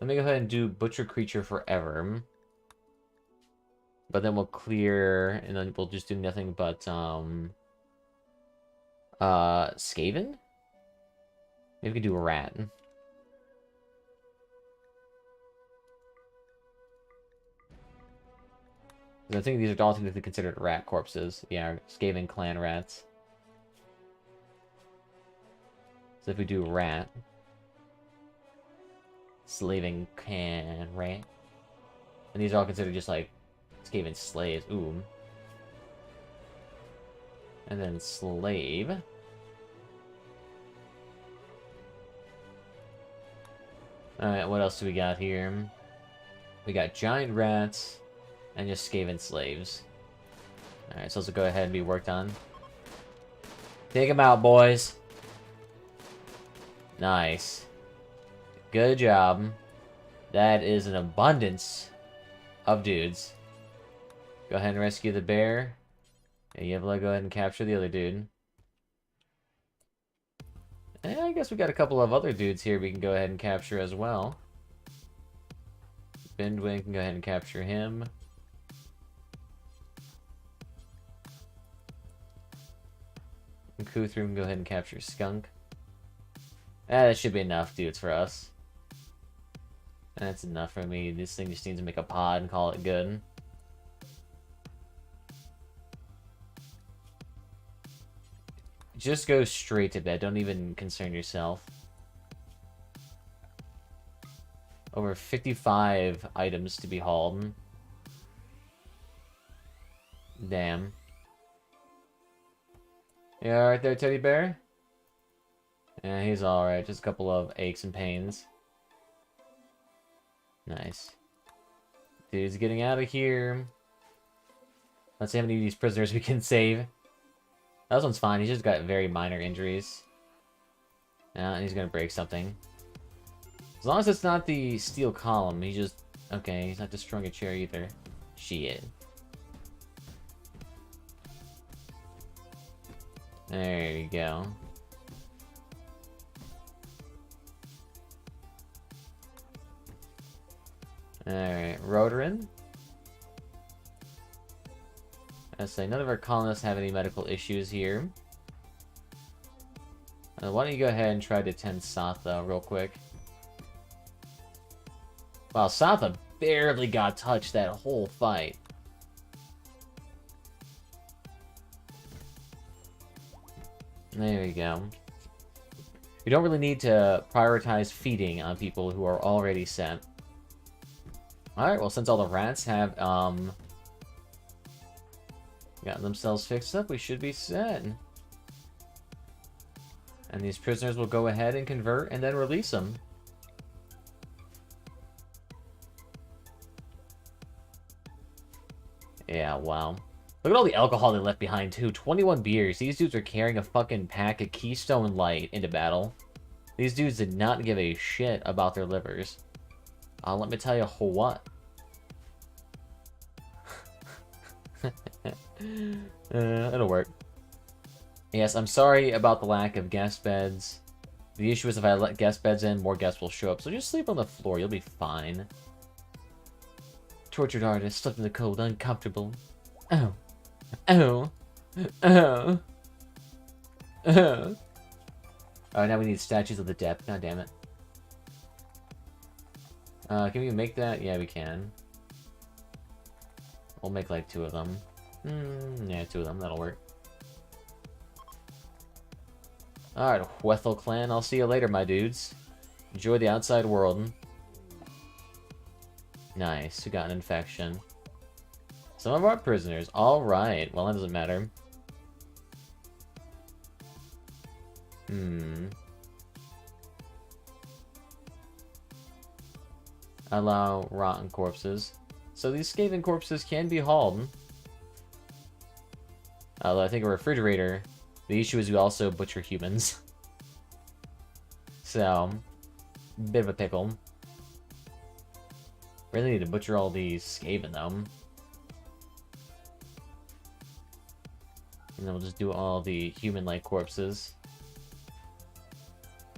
Let me go ahead and do Butcher Creature forever. But then we'll clear... And then we'll just do nothing but, Skaven? Maybe we could do Rat. I think these are all technically considered rat corpses. Yeah, Skaven clan rats. So if we do rat... Slaving clan rat. And these are all considered just like Skaven slaves. Ooh. And then slave. Alright, what else do we got here? We got giant rats. And just Skaven slaves. Alright, so let's go ahead and be worked on. Take them out, boys. Nice. Good job. That is an abundance of dudes. Go ahead and rescue the bear. And you have to go ahead and capture the other dude. And I guess we got a couple of other dudes here we can go ahead and capture as well. Bindwing can go ahead and capture him. And Kuthru can go ahead and capture Skunk. That should be enough dudes for us. That's enough for me. This thing just needs to make a pod and call it good. Just go straight to bed. Don't even concern yourself. Over 55 items to be hauled. Damn. You alright there, teddy bear? Yeah, he's alright. Just a couple of aches and pains. Nice. Dude's getting out of here. Let's see how many of these prisoners we can save. That one's fine. He's just got very minor injuries. Yeah, and he's gonna break something. As long as it's not the steel column, he just... Okay, he's not destroying a chair either. Shit. There you go. Alright, Rotorin. Let's say none of our colonists have any medical issues here. Why don't you go ahead and try to tend Satha real quick? Wow, Satha barely got touched that whole fight. There we go. We don't really need to prioritize feeding on people who are already set. Alright, well, since all the rats have, gotten themselves fixed up, we should be set. And these prisoners will go ahead and convert and then release them. Yeah, wow. Look at all the alcohol they left behind, too. 21 beers. These dudes are carrying a fucking pack of Keystone Light into battle. These dudes did not give a shit about their livers. Let me tell you what. It'll work. Yes, I'm sorry about the lack of guest beds. The issue is if I let guest beds in, more guests will show up. So just sleep on the floor. You'll be fine. Tortured artist, slept in the cold, uncomfortable. Oh. Oh. Oh. Oh. Alright, now we need statues of the depth. God damn it. Can we make that? Yeah, we can. We'll make like 2 of them. Yeah, 2 of them. That'll work. Alright, Wethel clan. I'll see you later, my dudes. Enjoy the outside world. Nice. We got an infection. Some of our prisoners. Alright. Well, that doesn't matter. Allow rotten corpses. So these scaven corpses can be hauled. Although I think a refrigerator, the issue is we also butcher humans. So, bit of a pickle. Really need to butcher all these Skaven, though. And then we'll just do all the human-like corpses.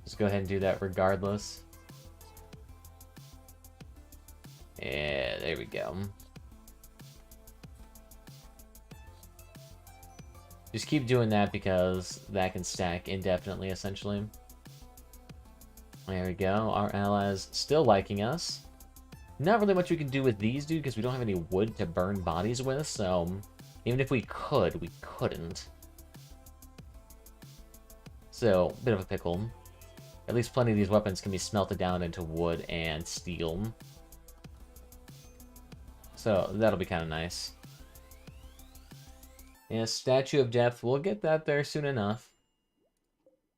Just go ahead and do that regardless. Yeah, there we go. Just keep doing that because that can stack indefinitely, essentially. There we go. Our allies still liking us. Not really much we can do with these, dude, because we don't have any wood to burn bodies with, so even if we could, we couldn't. So, bit of a pickle. At least plenty of these weapons can be smelted down into wood and steel. So, that'll be kind of nice. Yeah, Statue of Depth. We'll get that there soon enough.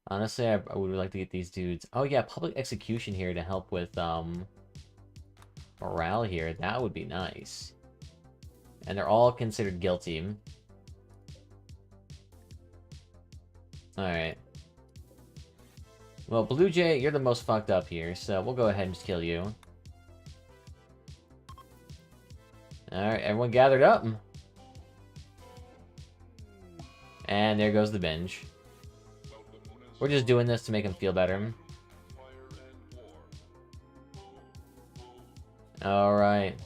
Honestly, I would like to get these dudes. Oh yeah, public execution here to help with morale here. That would be nice. And they're all considered guilty. Alright. Well, Blue Jay, you're the most fucked up here, so we'll go ahead and just kill you. Alright, everyone gathered up. And there goes the binge. We're just doing this to make him feel better. Alright.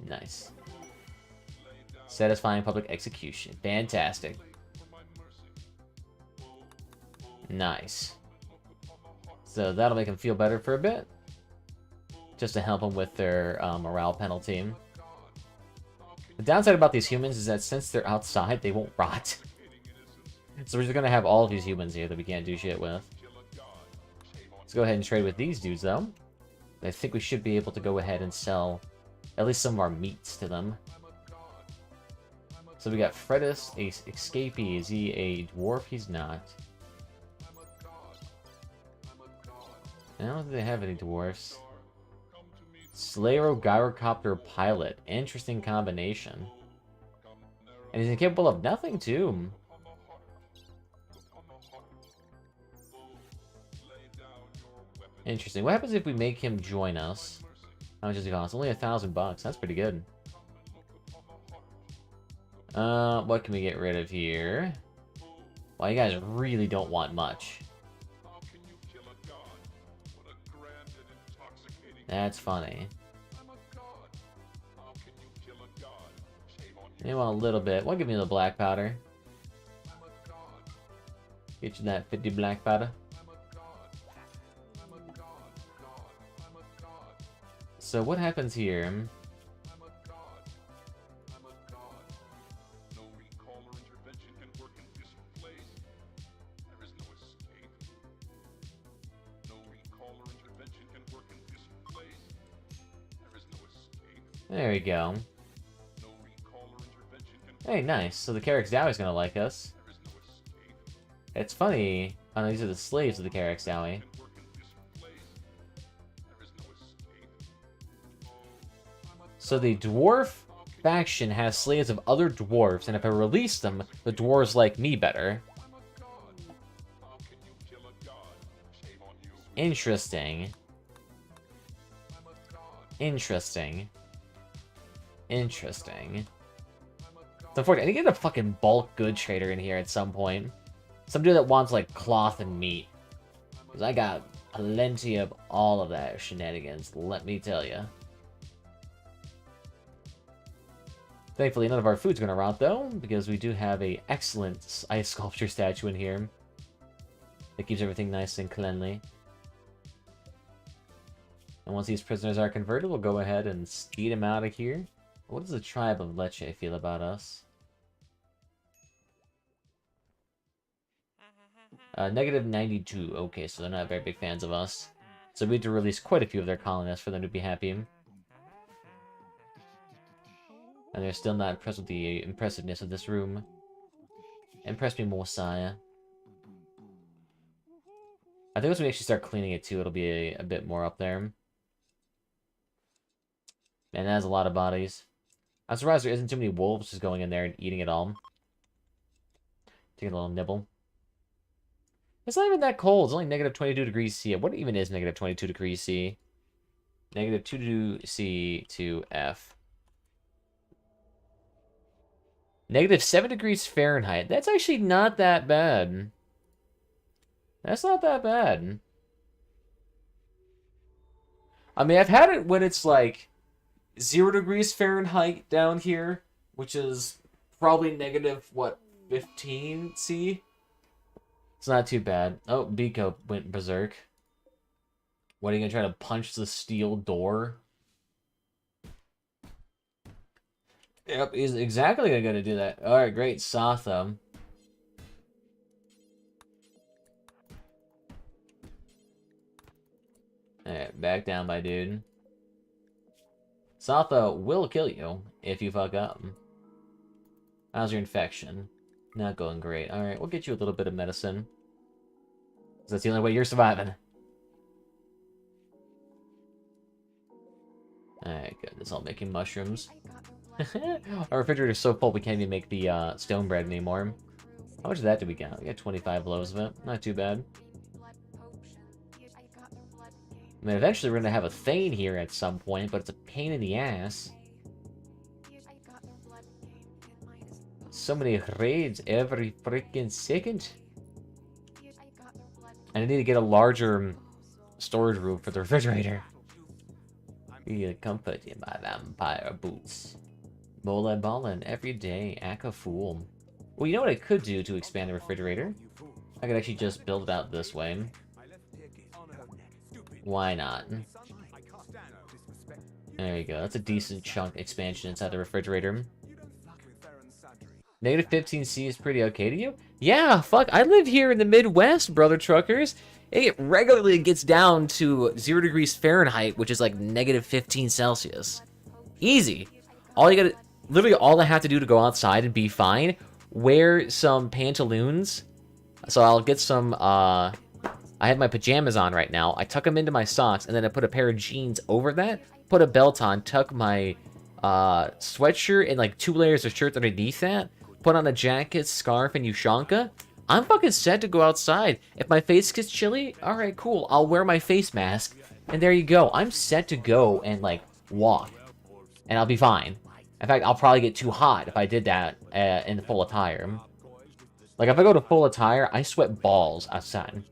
Nice. Satisfying public execution. Fantastic. Nice. So that'll make him feel better for a bit. Just to help them with their morale penalty. The downside about these humans is that since they're outside, they won't rot. So we're just gonna have all of these humans here that we can't do shit with. Let's go ahead and trade with these dudes, though. I think we should be able to go ahead and sell at least some of our meats to them. So we got Fredus, a escapee. Is he a dwarf? He's not. I don't think they have any dwarfs. Slayer Gyrocopter Pilot. Interesting combination. And he's incapable of nothing, too. Interesting. What happens if we make him join us? How much does it cost? Only $1,000. That's pretty good. What can we get rid of here? Well, you guys really don't want much. That's funny. You want a little bit. We'll give you the black powder. Get you that 50 black powder. So what happens here? I'm a god. I'm a god. No recall or intervention can work in this place. There is no escape. No recall or intervention can work in this place. There is no escape. There we go. No recall or intervention can work. Hey, nice. So the Carrick's Dowie's gonna like us. There is no escape. It's funny. Oh, no, these are the slaves of the Carrick's Dowie. Can work in this place. There is no escape. Oh, I'm a So the dwarf faction has slaves of other dwarves, and if I release them, the dwarves like me better. I'm a god. How can you kill a god? Shame on you. Interesting. I'm a god. Interesting. Interesting. I'm a god. It's unfortunate. I need to get a fucking bulk good trader in here at some point. Some dude that wants, like, cloth and meat. Because I got plenty of all of that shenanigans, let me tell you. Thankfully, none of our food's gonna rot, though, because we do have a excellent ice sculpture statue in here. That keeps everything nice and cleanly. And once these prisoners are converted, we'll go ahead and speed them out of here. What does the tribe of Lecce feel about us? Negative 92. Okay, so they're not very big fans of us. So we need to release quite a few of their colonists for them to be happy. And they're still not impressed with the impressiveness of this room. Impress me more, sire. I think once we actually start cleaning it too, it'll be a bit more up there. Man, that has a lot of bodies. I'm surprised there isn't too many wolves just going in there and eating it all. Taking a little nibble. It's not even that cold. It's only negative 22 degrees C. What even is negative 22 degrees C? Negative 2 C to F. Negative 7 degrees Fahrenheit. That's actually not that bad. That's not that bad. I mean, I've had it when it's like 0 degrees Fahrenheit down here, which is probably negative, what, 15 C? It's not too bad. Oh, Biko went berserk. What, are you gonna try to punch the steel door? Yep, he's exactly gonna do that. Alright, great. Sotham. Alright, back down, my dude. Sotha will kill you if you fuck up. How's your infection? Not going great. Alright, we'll get you a little bit of medicine. 'Cause that's the only way you're surviving. Alright, good. That's all making mushrooms. Our refrigerator's so full we can't even make the stone bread anymore. How much of that did we get? We got 25 loaves of it. Not too bad. I mean, eventually we're gonna have a Thane here at some point, but it's a pain in the ass. So many raids every freaking second. And I need to get a larger storage room for the refrigerator. Be comfort in my vampire boots. Bola ballin' every day, act a fool. Well, you know what I could do to expand the refrigerator? I could actually just build it out this way. Why not? There you go. That's a decent chunk expansion inside the refrigerator. Negative 15C is pretty okay to you? Yeah, fuck. I live here in the Midwest, brother truckers. It regularly gets down to 0 degrees Fahrenheit, which is like negative 15 Celsius. Easy. Literally all I have to do to go outside and be fine, wear some pantaloons. So I'll get some, I have my pajamas on right now. I tuck them into my socks, and then I put a pair of jeans over that, put a belt on, tuck my sweatshirt and like 2 layers of shirts underneath that, put on a jacket, scarf, and Ushanka. I'm fucking set to go outside. If my face gets chilly, alright, cool. I'll wear my face mask, and there you go. I'm set to go and, like, walk. And I'll be fine. In fact, I'll probably get too hot if I did that in full attire. Like, if I go to full attire, I sweat balls outside.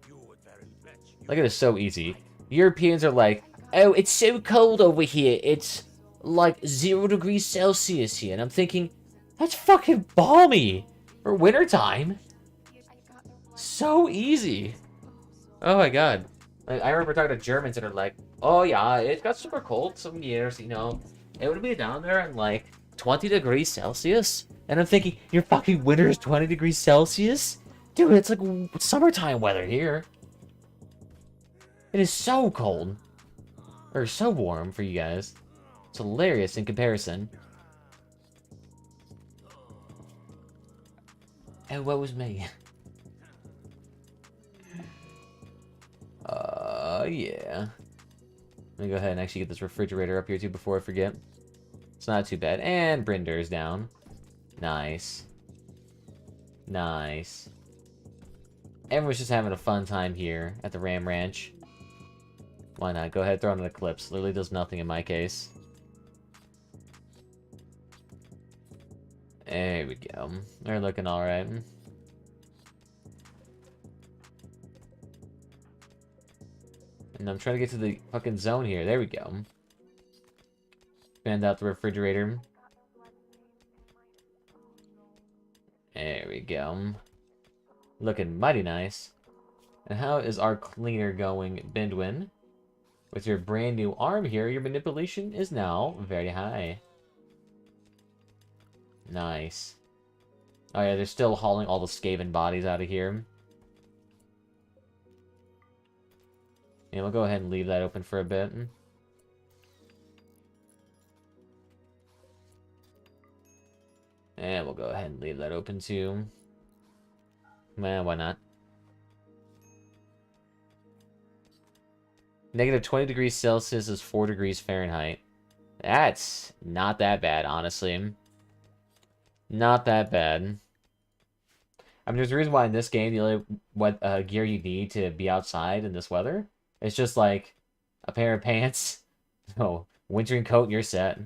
Like, it is so easy. Europeans are like, oh, it's so cold over here. It's, like, 0 degrees Celsius here. And I'm thinking, that's fucking balmy for wintertime. So easy. Oh my god. Like, I remember talking to Germans that are like, Oh yeah, it got super cold some years, you know. It would be down there in like 20 degrees Celsius. And I'm thinking, your fucking winter is 20 degrees Celsius? Dude, it's like summertime weather here. It is so cold. Or so warm for you guys. It's hilarious in comparison. And what was me? Yeah. Let me go ahead and actually get this refrigerator up here too before I forget. It's not too bad. And Brinder's down. Nice. Nice. Everyone's just having a fun time here at the Ram Ranch. Why not? Go ahead, throw in an Eclipse. Literally does nothing in my case. There we go. They're looking alright. And I'm trying to get to the fucking zone here. There we go. Expand out the refrigerator. There we go. Looking mighty nice. And how is our cleaner going, Bindwin? With your brand new arm here, your manipulation is now very high. Nice. Oh yeah, they're still hauling all the Skaven bodies out of here. Yeah, we'll go ahead and leave that open for a bit. And we'll go ahead and leave that open too. Man, why not? Negative 20 degrees Celsius is 4 degrees Fahrenheit. That's not that bad, honestly. Not that bad. I mean, there's a reason why in this game, the only gear you need to be outside in this weather, it's just like a pair of pants, wintering coat, and you're set.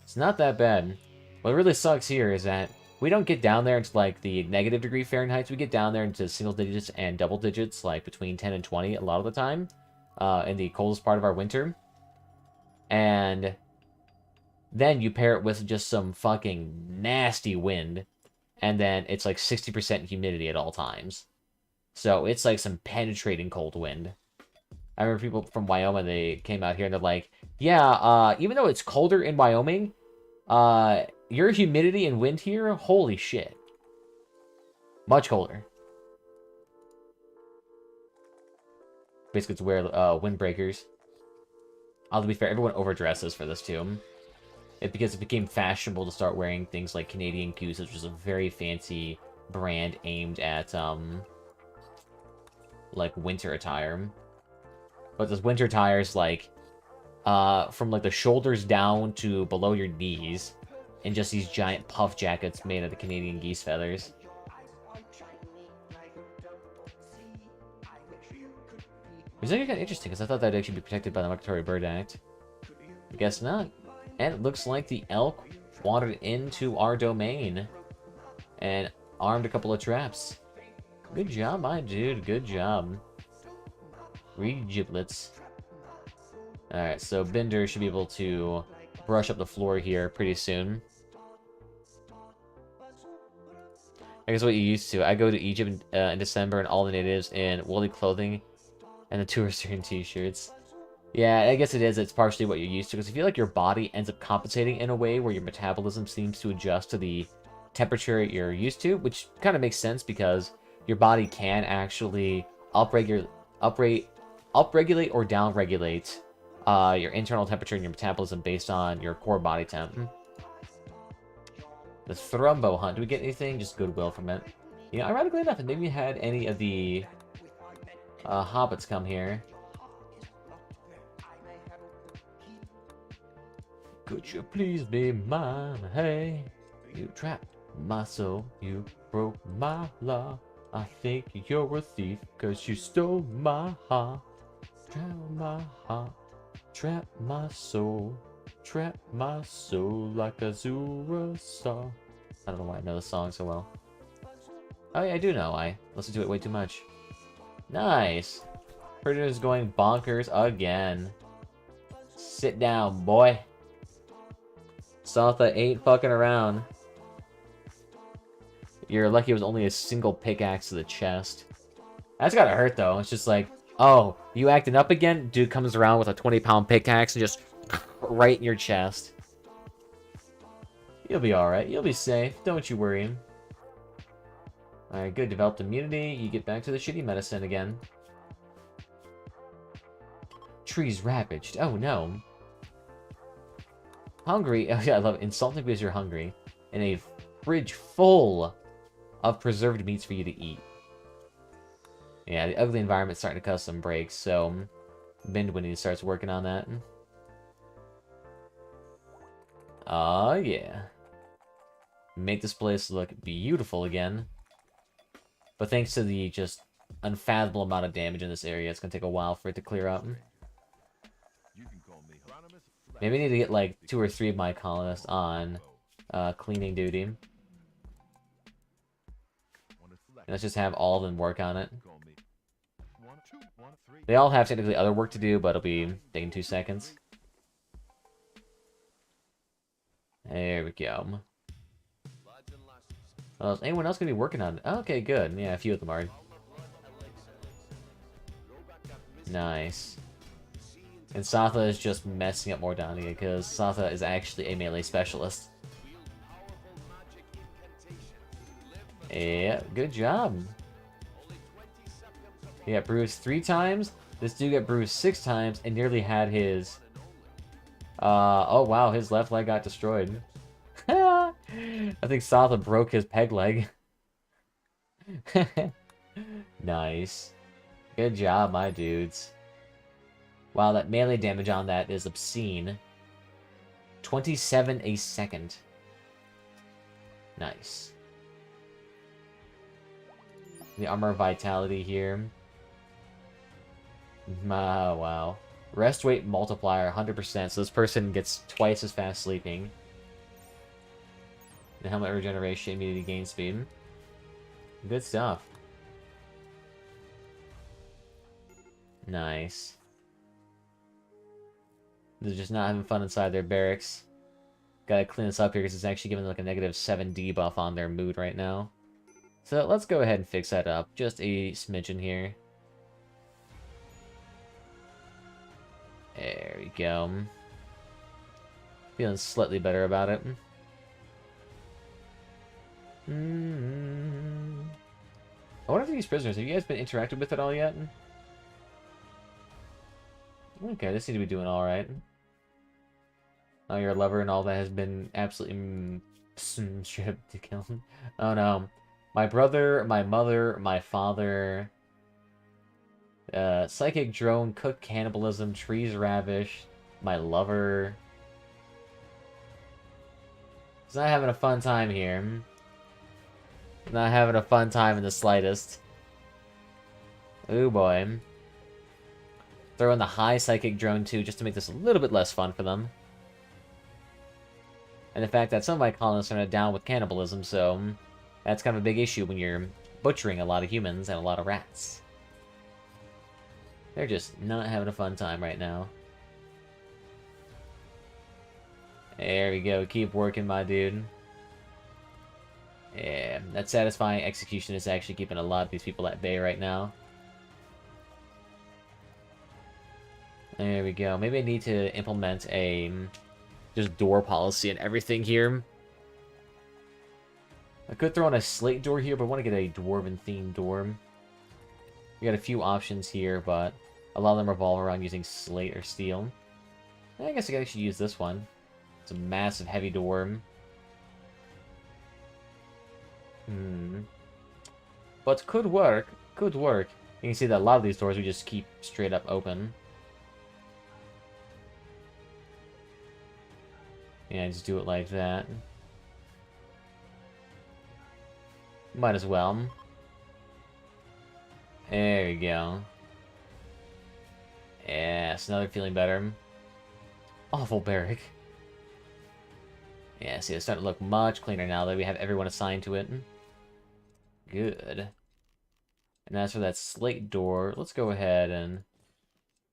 It's not that bad. What really sucks here is that we don't get down there into like the negative degree Fahrenheit. We get down there into single digits and double digits, like between 10 and 20 a lot of the time, in the coldest part of our winter. And then you pair it with just some fucking nasty wind, and then it's like 60% humidity at all times. So it's like some penetrating cold wind. I remember people from Wyoming, they came out here and they're like, yeah, even though it's colder in Wyoming, your humidity and wind here, holy shit. Much colder. Basically, to wear windbreakers. I'll be fair, everyone overdresses for this too. Because it became fashionable to start wearing things like Canadian Goose, which is a very fancy brand aimed at, like, winter attire. But this winter attire is, like, from, like, the shoulders down to below your knees, and just these giant puff jackets made of the Canadian geese feathers. It's actually kind of interesting, because I thought that'd actually be protected by the Migratory Bird Act. I guess not. And it looks like the elk wandered into our domain and armed a couple of traps. Good job, my dude. Good job. Re-giblets. Alright, so Bender should be able to brush up the floor here pretty soon. I guess what you used to. I go to Egypt in December and all the natives in woolly clothing and the tourists are in t-shirts. Yeah, I guess it is. It's partially what you're used to, because I feel like your body ends up compensating in a way where your metabolism seems to adjust to the temperature you're used to, which kind of makes sense because your body can actually upregulate or downregulate your internal temperature and your metabolism based on your core body temp. The Thrumbo Hunt. Do we get anything? Just goodwill from it. You know, ironically enough, I maybe had any of the hobbits come here. Could you please be mine? Hey, you trapped my soul, you broke my law. I think you're a thief, cause you stole my heart. Trap my heart, trap my soul like a Zura saw. I don't know why I know the song so well. Oh yeah, I do know. I listen to it way too much. Nice. Predator's going bonkers again. Sit down, boy. Saltha ain't fucking around. You're lucky it was only a single pickaxe to the chest. That's gotta hurt, though. It's just like, Oh, you acting up again? Dude comes around with a 20-pound pickaxe and just right in your chest. You'll be alright. You'll be safe. Don't you worry. Alright, good. Developed immunity. You get back to the shitty medicine again. Trees ravaged. Oh, no. Hungry. Oh, yeah, I love it. Insulting because you're hungry. And a fridge full of preserved meats for you to eat. Yeah, the ugly environment's starting to cause some breaks, so Bindwinny starts working on that. Oh, yeah. Make this place look beautiful again. But thanks to the just unfathomable amount of damage in this area, it's going to take a while for it to clear up. Maybe I need to get like 2 or 3 of my colonists on cleaning duty. And let's just have all of them work on it. They all have technically other work to do, but it'll be taking 2 seconds. There we go. Well, is anyone else going to be working on it? Okay, good. Yeah, a few of them are. Nice. And Satha is just messing up Mordonia, because Satha is actually a melee specialist. Yeah, good job. He got bruised 3 times. This dude got bruised 6 times and nearly had his... oh wow, his left leg got destroyed. I think Satha broke his peg leg. Nice. Good job, my dudes. Wow, that melee damage on that is obscene. 27 a second. Nice. The armor vitality here. Oh, wow. Rest weight multiplier, 100%, so this person gets twice as fast sleeping. The helmet regeneration, immunity gain speed. Good stuff. Nice. They're just not having fun inside their barracks. Gotta clean this up here because it's actually giving like a negative 7 debuff on their mood right now. So let's go ahead and fix that up. Just a smidgen here. There we go. Feeling slightly better about it. I wonder if these prisoners, have you guys been interacted with at all yet? Okay, they seem to be doing alright. Oh, your lover and all that has been absolutely straight up killed. Oh no. My brother, my mother, my father... psychic drone, cook cannibalism, trees ravish, my lover... He's not having a fun time here. Not having a fun time in the slightest. Ooh boy. Throw in the high psychic drone too, just to make this a little bit less fun for them. And the fact that some of my colonists are down with cannibalism, so that's kind of a big issue when you're butchering a lot of humans and a lot of rats. They're just not having a fun time right now. There we go. Keep working, my dude. Yeah, that satisfying execution is actually keeping a lot of these people at bay right now. There we go. Maybe I need to implement a just door policy and everything here. I could throw in a slate door here, but I want to get a dwarven-themed door. We got a few options here, but a lot of them revolve around using slate or steel. I guess I could actually use this one. It's a massive, heavy door. But could work. Could work. You can see that a lot of these doors we just keep straight up open. Yeah, just do it like that. Might as well. There we go. Yes, now they're feeling better. Awful barrack. Yeah, see, it's starting to look much cleaner now that we have everyone assigned to it. Good. And as for that slate door, let's go ahead and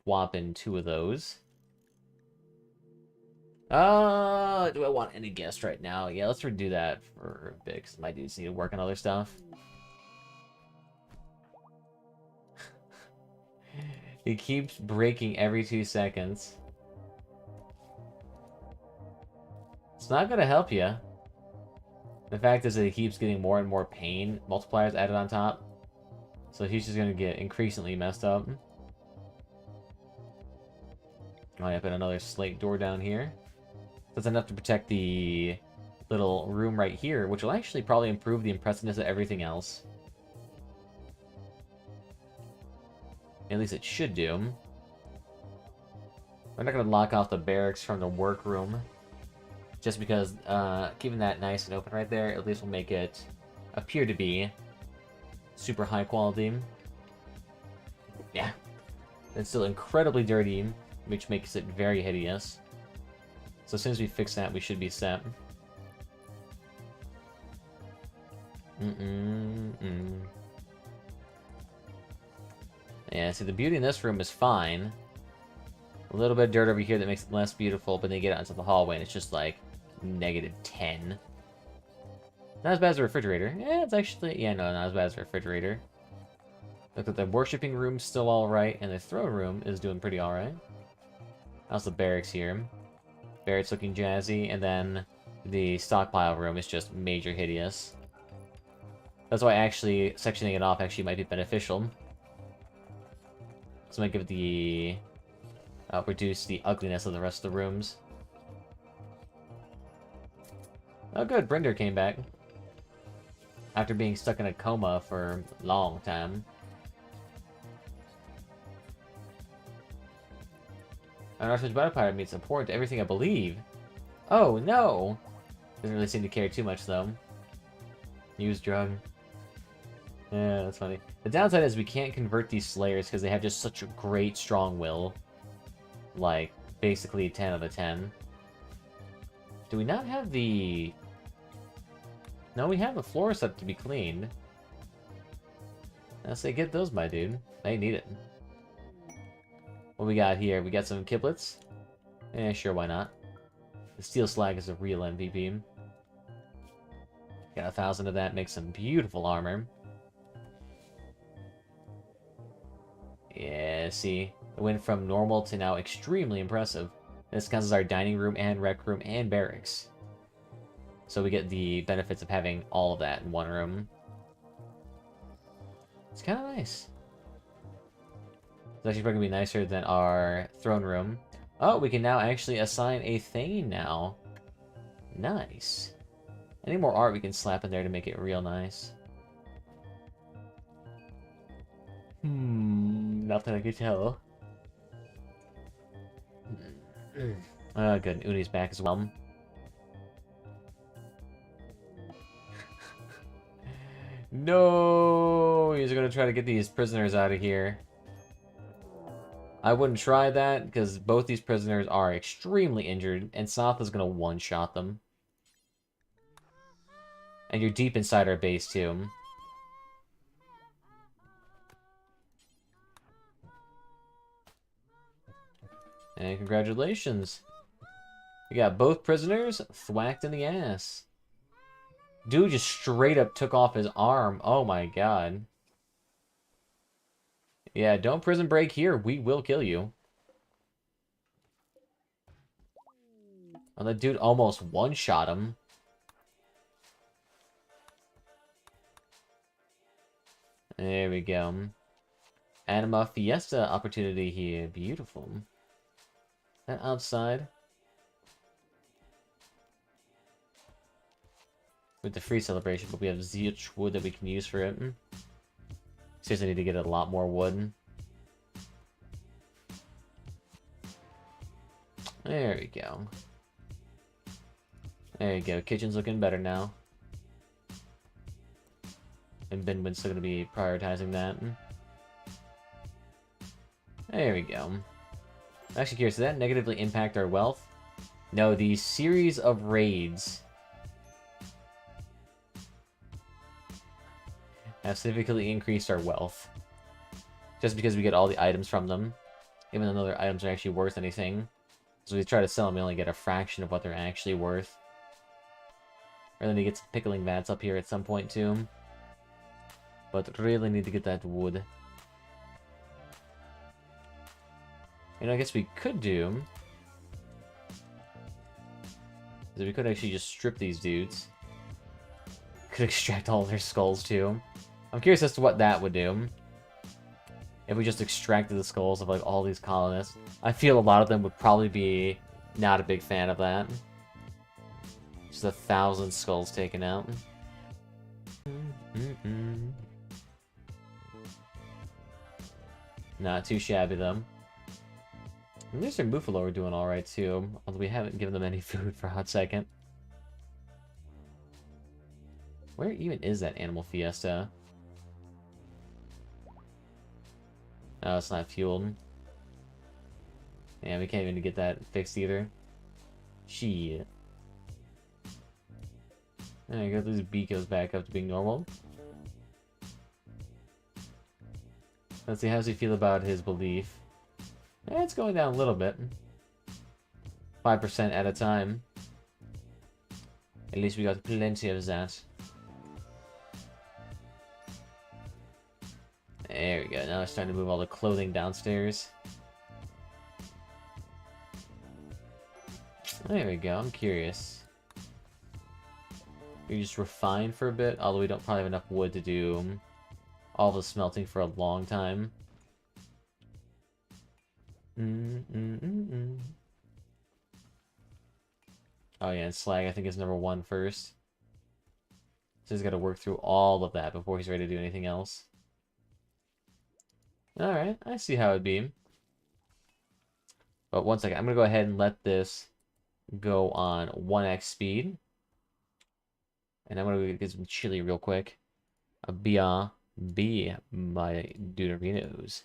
swap in 2 of those. Do I want any guests right now? Yeah, let's redo that for a bit, because my dudes need to work on other stuff. He keeps breaking every 2 seconds. It's not gonna help you. The fact is that he keeps getting more and more pain multipliers added on top. So he's just gonna get increasingly messed up. Oh, yeah, put another slate door down here. That's enough to protect the little room right here, which will actually probably improve the impressiveness of everything else. At least it should do. We're not going to lock off the barracks from the workroom. Just because keeping that nice and open right there at least will make it appear to be super high quality. Yeah. It's still incredibly dirty, which makes it very hideous. So as soon as we fix that, we should be set. Yeah, see, the beauty in this room is fine. A little bit of dirt over here that makes it less beautiful, but then you get out into the hallway and it's just like -10. Not as bad as a refrigerator. Yeah, it's actually... Yeah, no, not as bad as a refrigerator. Look at the worshipping room's still alright, and the throne room is doing pretty alright. How's the barracks here? Barracks looking jazzy, and then the stockpile room is just major hideous. That's why actually sectioning it off actually might be beneficial. So might give it the... reduce the ugliness of the rest of the rooms. Oh good, Brinder came back. After being stuck in a coma for a long time. An Archwitch Battle Pirate means important to everything I believe. Oh no! Doesn't really seem to care too much though. Use drug. Yeah, that's funny. The downside is we can't convert these Slayers because they have just such a great strong will. Like, basically 10 out of 10. Do we not have the... No, we have the floors up to be cleaned. I say get those, my dude. They need it. What we got here? We got some Kiblets. Eh, sure, why not? The Steel Slag is a real MVP. Got 1,000 of that, makes some beautiful armor. Yeah, see? It went from normal to now extremely impressive. This counts as our dining room and rec room and barracks. So we get the benefits of having all of that in one room. It's kind of nice. It's actually probably going to be nicer than our throne room. Oh, we can now actually assign a Thane now. Nice. Any more art we can slap in there to make it real nice? Nothing I can tell. Oh, good. Uni's back as well. No! He's gonna try to get these prisoners out of here. I wouldn't try that, because both these prisoners are extremely injured, and Soth is gonna one-shot them. And you're deep inside our base, too. And congratulations. We got both prisoners thwacked in the ass. Dude just straight up took off his arm. Oh my god. Yeah, don't prison break here. We will kill you. Oh, that dude almost one-shot him. There we go. Anima Fiesta opportunity here. Beautiful. That outside. With the free celebration, but we have Zeech wood that we can use for it. Seriously, need to get a lot more wood. There we go. There you go. Kitchen's looking better now. And Binwin's still going to be prioritizing that. There we go. I'm actually curious, did that negatively impact our wealth? No, the series of raids have significantly increased our wealth. Just because we get all the items from them. Even though other items are actually worth anything. So we try to sell them, we only get a fraction of what they're actually worth. Or then we get some pickling vats up here at some point too. But really need to get that wood. And I guess we could do is we could actually just strip these dudes. Could extract all their skulls too. I'm curious as to what that would do. If we just extracted the skulls of like all these colonists. I feel a lot of them would probably be not a big fan of that. Just 1,000 skulls taken out. Not too shabby though. And there's their Buffalo are doing alright too, although we haven't given them any food for a hot second. Where even is that Animal Fiesta? Oh, it's not fueled. Yeah, we can't even get that fixed either. Shit. There you go, this beak goes back up to being normal. Let's see, how does he feel about his belief? It's going down a little bit. 5% at a time. At least we got plenty of that. There we go, now it's time to move all the clothing downstairs. There we go, I'm curious. We just refine for a bit, although we don't probably have enough wood to do all the smelting for a long time. Oh yeah, and slag I think is number 1 first. So he's got to work through all of that before he's ready to do anything else. Alright, I see how it'd be. But one second, I'm going to go ahead and let this go on 1x speed. And I'm going to get some chili real quick. Be my Deuterinos.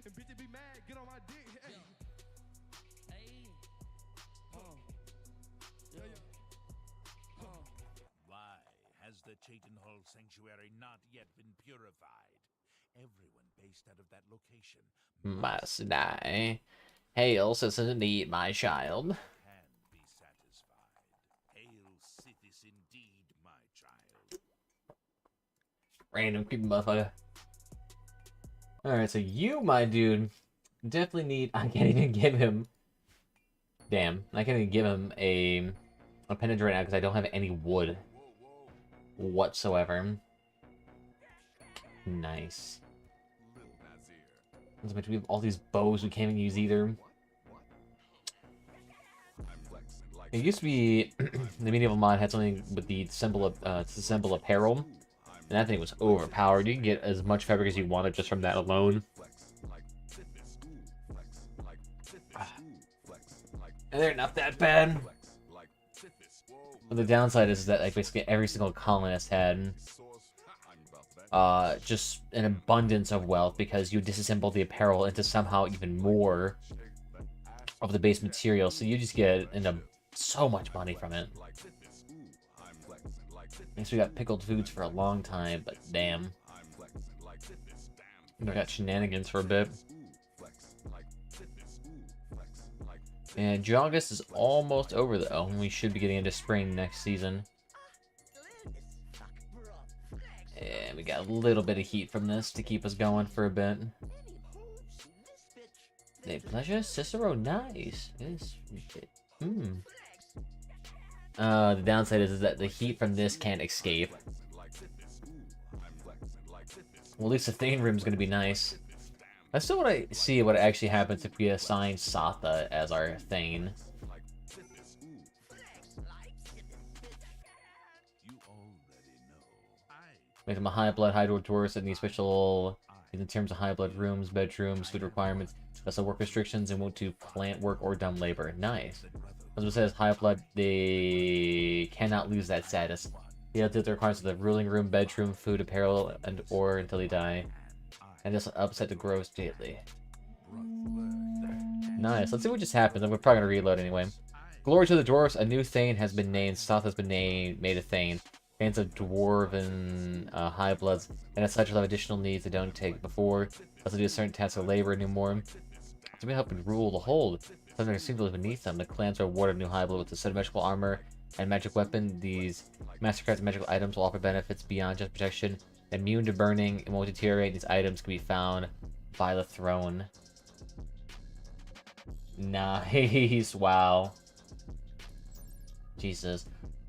And bitch, be mad, get on my dick. Hey. Why has the Chaitin Hall Sanctuary not yet been purified? Everyone based out of that location Must die. Hail, citizen, to eat my child. can be satisfied. Hail Sithis indeed, my child. Random creepy motherfucker. Alright, so you, my dude, definitely need... I can't even give him... Damn, I can't even give him a appendage right now because I don't have any wood whatsoever. Nice. Not to mention we have all these bows we can't even use either. It used to be the medieval mod had something with the symbol of disassemble apparel, and that thing was overpowered. You can get as much fabric as you wanted just from that alone. And they're not that bad. But the downside is that like basically every single colonist had just an abundance of wealth because you disassemble the apparel into somehow even more of the base material, so you just get so much money from it. Guess we got pickled foods for a long time, but damn. We got shenanigans for a bit. And August is almost over though, and we should be getting into spring next season. And we got a little bit of heat from this to keep us going for a bit. They pleasure Cicero, nice. The downside is that the heat from this can't escape. Well, at least the Thane room is going to be nice. I still want to see what actually happens if we assign Satha as our Thane. Make them a high blood hydro tourist and the special in terms of high blood rooms, bedrooms, food requirements, special work restrictions, and won't do plant work or dumb labor. Nice. As it says, high blood, they cannot lose that status. They have to do the requirements of the ruling room, bedroom, food, apparel, and or until they die. And this will upset the gross daily. Nice. Let's see what just happened. We're probably gonna reload anyway. Glory to the dwarves. A new Thane has been named. Soth has been made a Thane. Thanes of dwarven high bloods, and as such will have additional needs they don't take before. Also do a certain task of labor anymore. To be helping rule the hold. Something seems to live beneath them. The clans are awarded new high blood with a set of magical armor and magic weapon. These mastercrafted magical items will offer benefits beyond just protection. Immune to burning and won't deteriorate. These items can be found by the throne. Nice. Wow. Jesus.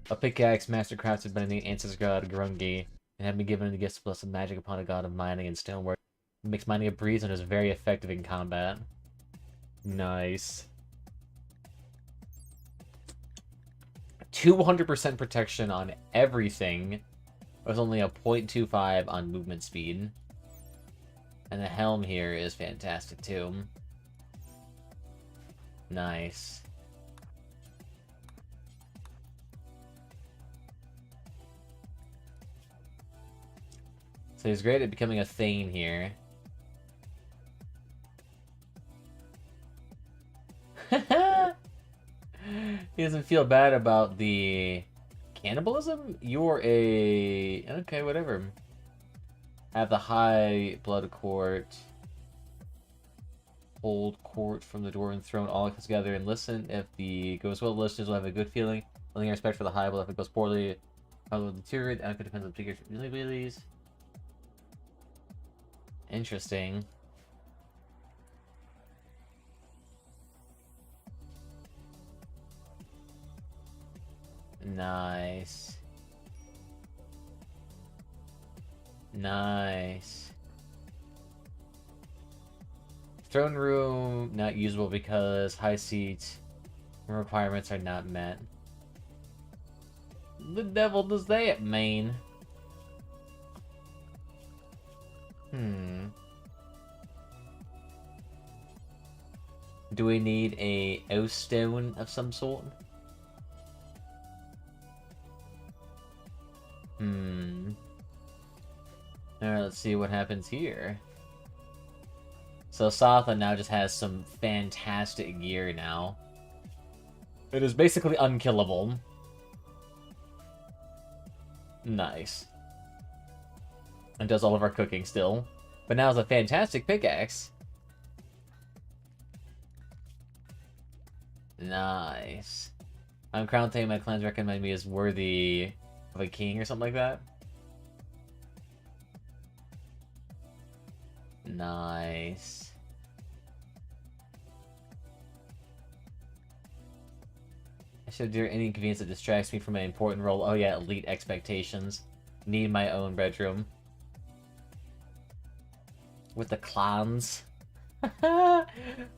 A pickaxe mastercrafted by the ancestor god Grungi and have been given the gift to bless magic upon a god of mining and stonework. It makes mining a breeze and is very effective in combat. Nice. 200% protection on everything. There's only a 0.25 on movement speed. And the helm here is fantastic too. Nice. So he's great at becoming a Thane here. He doesn't feel bad about the cannibalism? You're a... Okay, whatever. Have the high blood court. Hold court from the dwarven throne all together and listen. If the goes well, the listeners will have a good feeling. Feeling respect for the high blood. If it goes poorly, how will deteriorate. That could depend on the particular abilities. Interesting. Nice. Nice. Throne room not usable because high seat requirements are not met. The devil does that mean? Do we need a O stone of some sort? Alright, let's see what happens here. So Satha now just has some fantastic gear now. It is basically unkillable. Nice. And does all of our cooking still. But now it's a fantastic pickaxe. Nice. I'm crown thing my clans recommend me as worthy of a king or something like that. Nice. I should do any inconvenience that distracts me from my important role. Oh yeah, elite expectations. Need my own bedroom. With the clans. Oh,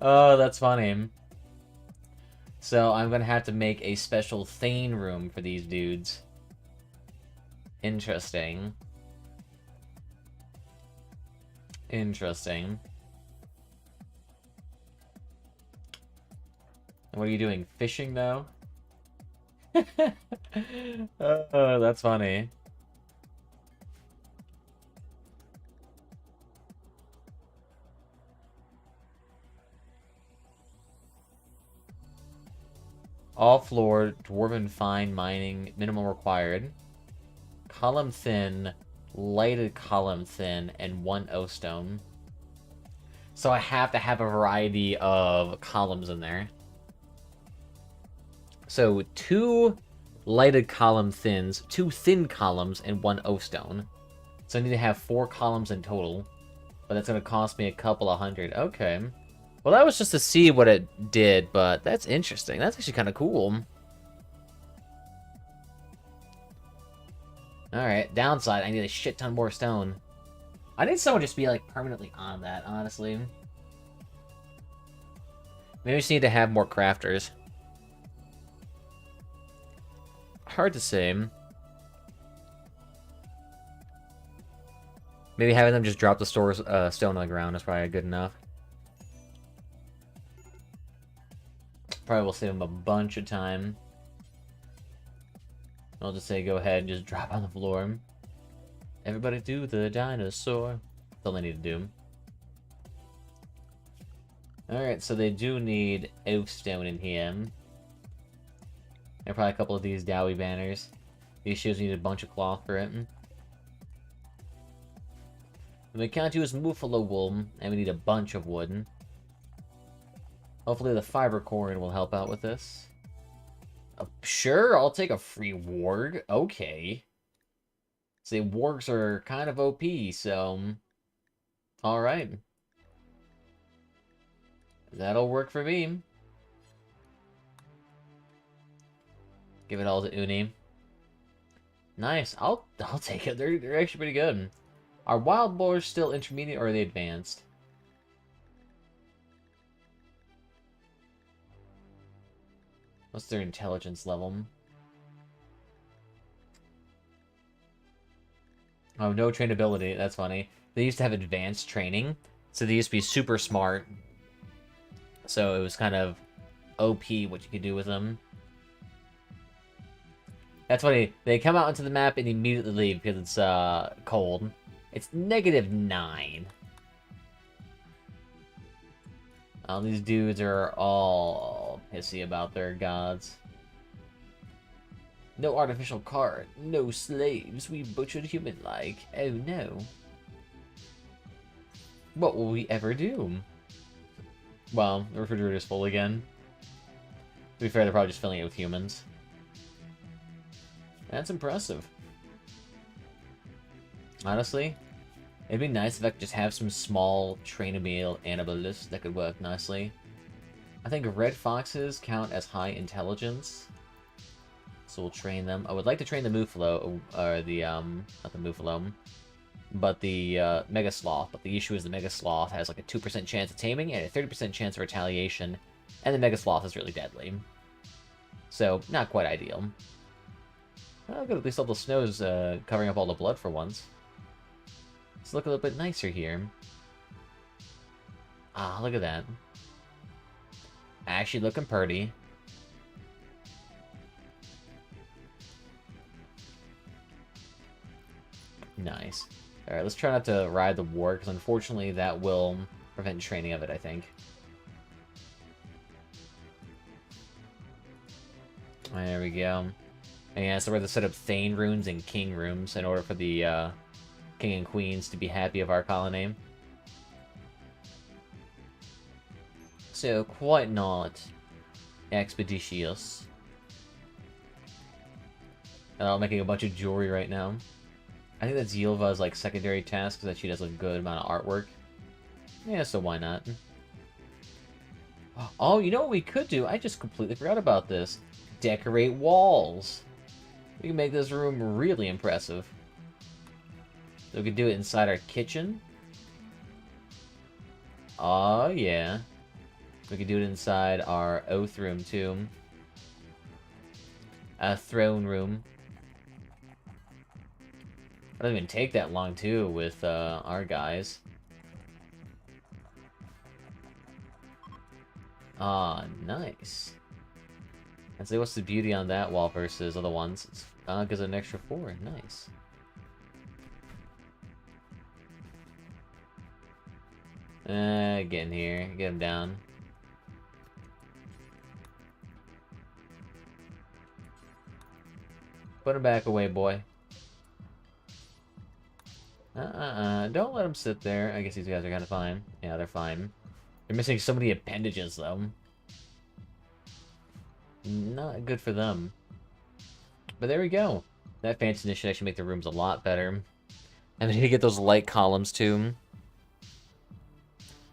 that's funny. So I'm gonna have to make a special Thane room for these dudes. Interesting. Interesting. And what are you doing? Fishing, though? Oh, that's funny. All floor, dwarven fine mining, minimum required. Column thin, lighted column thin, and 1 O stone. So I have to have a variety of columns in there. So 2 lighted column thins, 2 thin columns, and 1 O stone. So I need to have 4 columns in total. But that's going to cost me a couple of hundred. Okay. Well, that was just to see what it did, but that's interesting. That's actually kind of cool. Alright, downside, I need a shit ton more stone. I need someone just to be, like, permanently on that, honestly. Maybe we just need to have more crafters. Hard to say. Maybe having them just drop the stone on the ground is probably good enough. Probably will save them a bunch of time. I'll just say go ahead and just drop on the floor. Everybody do the dinosaur. That's all they need to do. Alright, so they do need oak stone in here. And probably a couple of these Dawi banners. These shoes need a bunch of cloth for it. And we can't use muffalo wool, and we need a bunch of wood. Hopefully the fiber cord will help out with this. Sure, I'll take a free warg. Okay. See, wargs are kind of OP, so... Alright. That'll work for me. Give it all to Uni. Nice. I'll take it. They're actually pretty good. Are wild boars still intermediate or are they advanced? What's their intelligence level? Oh, no trainability. That's funny. They used to have advanced training, so they used to be super smart. So it was kind of OP what you could do with them. That's funny. They come out into the map and immediately leave because it's cold. It's -9. All these dudes are all pissy about their gods. No artificial cart, no slaves, we butchered human-like. Oh no. What will we ever do? Well, the refrigerator's full again. To be fair, they're probably just filling it with humans. That's impressive. Honestly, it'd be nice if I could just have some small trainable animals that could work nicely. I think red foxes count as high intelligence. So we'll train them. I would like to train the Muffalo, or the, not the Muffalo, but the Mega Sloth. But the issue is the Mega Sloth has like a 2% chance of taming and a 30% chance of retaliation, and the Mega Sloth is really deadly. So, not quite ideal. Well, good, at least all the snow's covering up all the blood for once. Let's look a little bit nicer here. Ah, look at that. Actually looking pretty. Nice. Alright, let's try not to ride the war, because unfortunately that will prevent training of it, I think. There we go. And yeah, so we're going to set up Thane rooms and King rooms in order for the King and Queens to be happy of our colony. So, quite not expeditious. I'm making a bunch of jewelry right now. I think that's Yilva's like secondary task, because that she does a good amount of artwork. Yeah, so why not? Oh, you know what we could do? I just completely forgot about this. Decorate walls. We can make this room really impressive. So we could do it inside our kitchen. Oh, yeah. We could do it inside our oath room, too. A throne room. It doesn't even take that long, too, with our guys. Ah, nice. And so what's the beauty on that wall versus other ones? It's gives it an extra 4. Nice. Get in here. Get him down. Put him back away, boy. Don't let him sit there. I guess these guys are kind of fine. Yeah, they're fine. They're missing so many appendages, though. Not good for them. But there we go. That fancy should actually make the rooms a lot better. And we need to get those light columns, too.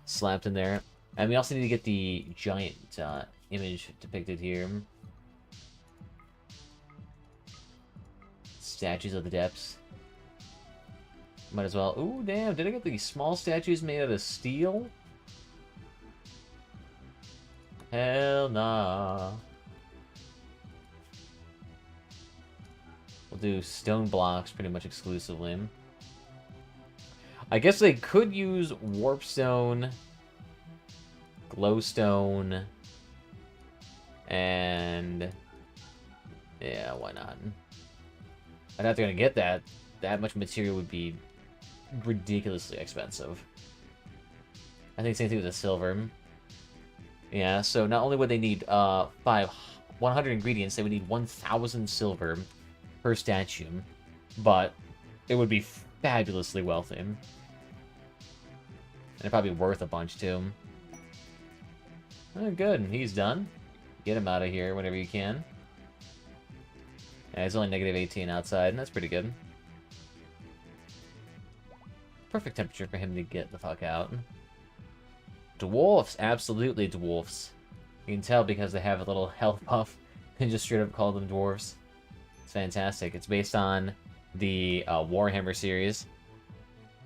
Slapped in there. And we also need to get the giant image depicted here. Statues of the depths. Might as well. Ooh, damn. Did I get these small statues made out of steel? Hell nah. We'll do stone blocks pretty much exclusively. I guess they could use warpstone, glowstone, and yeah, why not? I'm not gonna get that. That much material would be ridiculously expensive. I think same thing with the silver. Yeah, so not only would they need 100 ingredients, they would need 1,000 silver per statue, but it would be fabulously wealthy. And it's probably worth a bunch, too. Oh, good. He's done. Get him out of here whenever you can. Yeah, he's only negative 18 outside, and that's pretty good. Perfect temperature for him to get the fuck out. Dwarfs. Absolutely dwarfs. You can tell because they have a little health buff. And just straight up call them dwarfs. It's fantastic. It's based on the Warhammer series.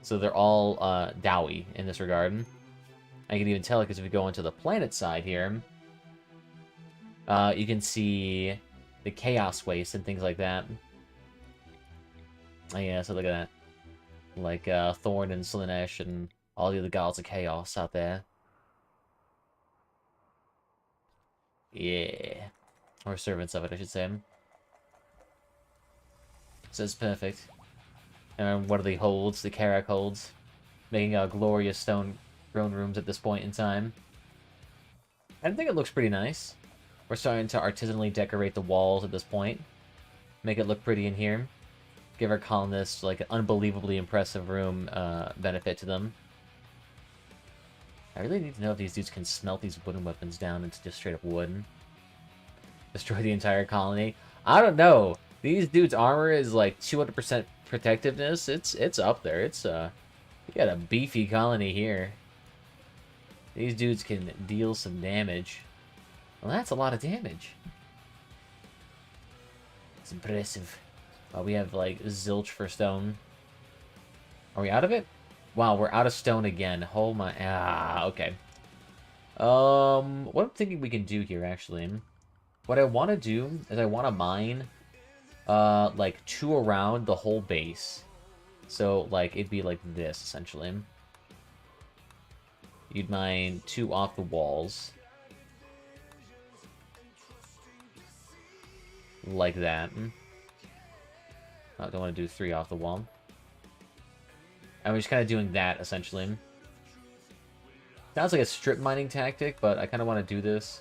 So they're all Dawi in this regard. I can even tell because if we go into the planet side here, you can see the Chaos Waste and things like that. Oh yeah, so look at that. Like Thorn and Slaanesh and all the other gods of chaos out there. Yeah. Or servants of it, I should say. So it's perfect. And what are the holds? The Karak holds. Making glorious stone throne rooms at this point in time. I think it looks pretty nice. We're starting to artisanally decorate the walls at this point. Make it look pretty in here. Give our colonists like an unbelievably impressive room benefit to them. I really need to know if these dudes can smelt these wooden weapons down into just straight up wood. Destroy the entire colony. I don't know. These dudes' armor is like 200% protectiveness. It's up there. It's you got a beefy colony here. These dudes can deal some damage. Well, that's a lot of damage. It's impressive. We have like zilch for stone. Are we out of it? Wow, we're out of stone again. Oh my, okay. What I'm thinking we can do here, actually. What I want to do is I want to mine, like 2 around the whole base. So, like, it'd be like this, essentially. You'd mine 2 off the walls. Like that. I don't want to do 3 off the wall. And we're just kind of doing that, essentially. Sounds like a strip mining tactic, but I kind of want to do this.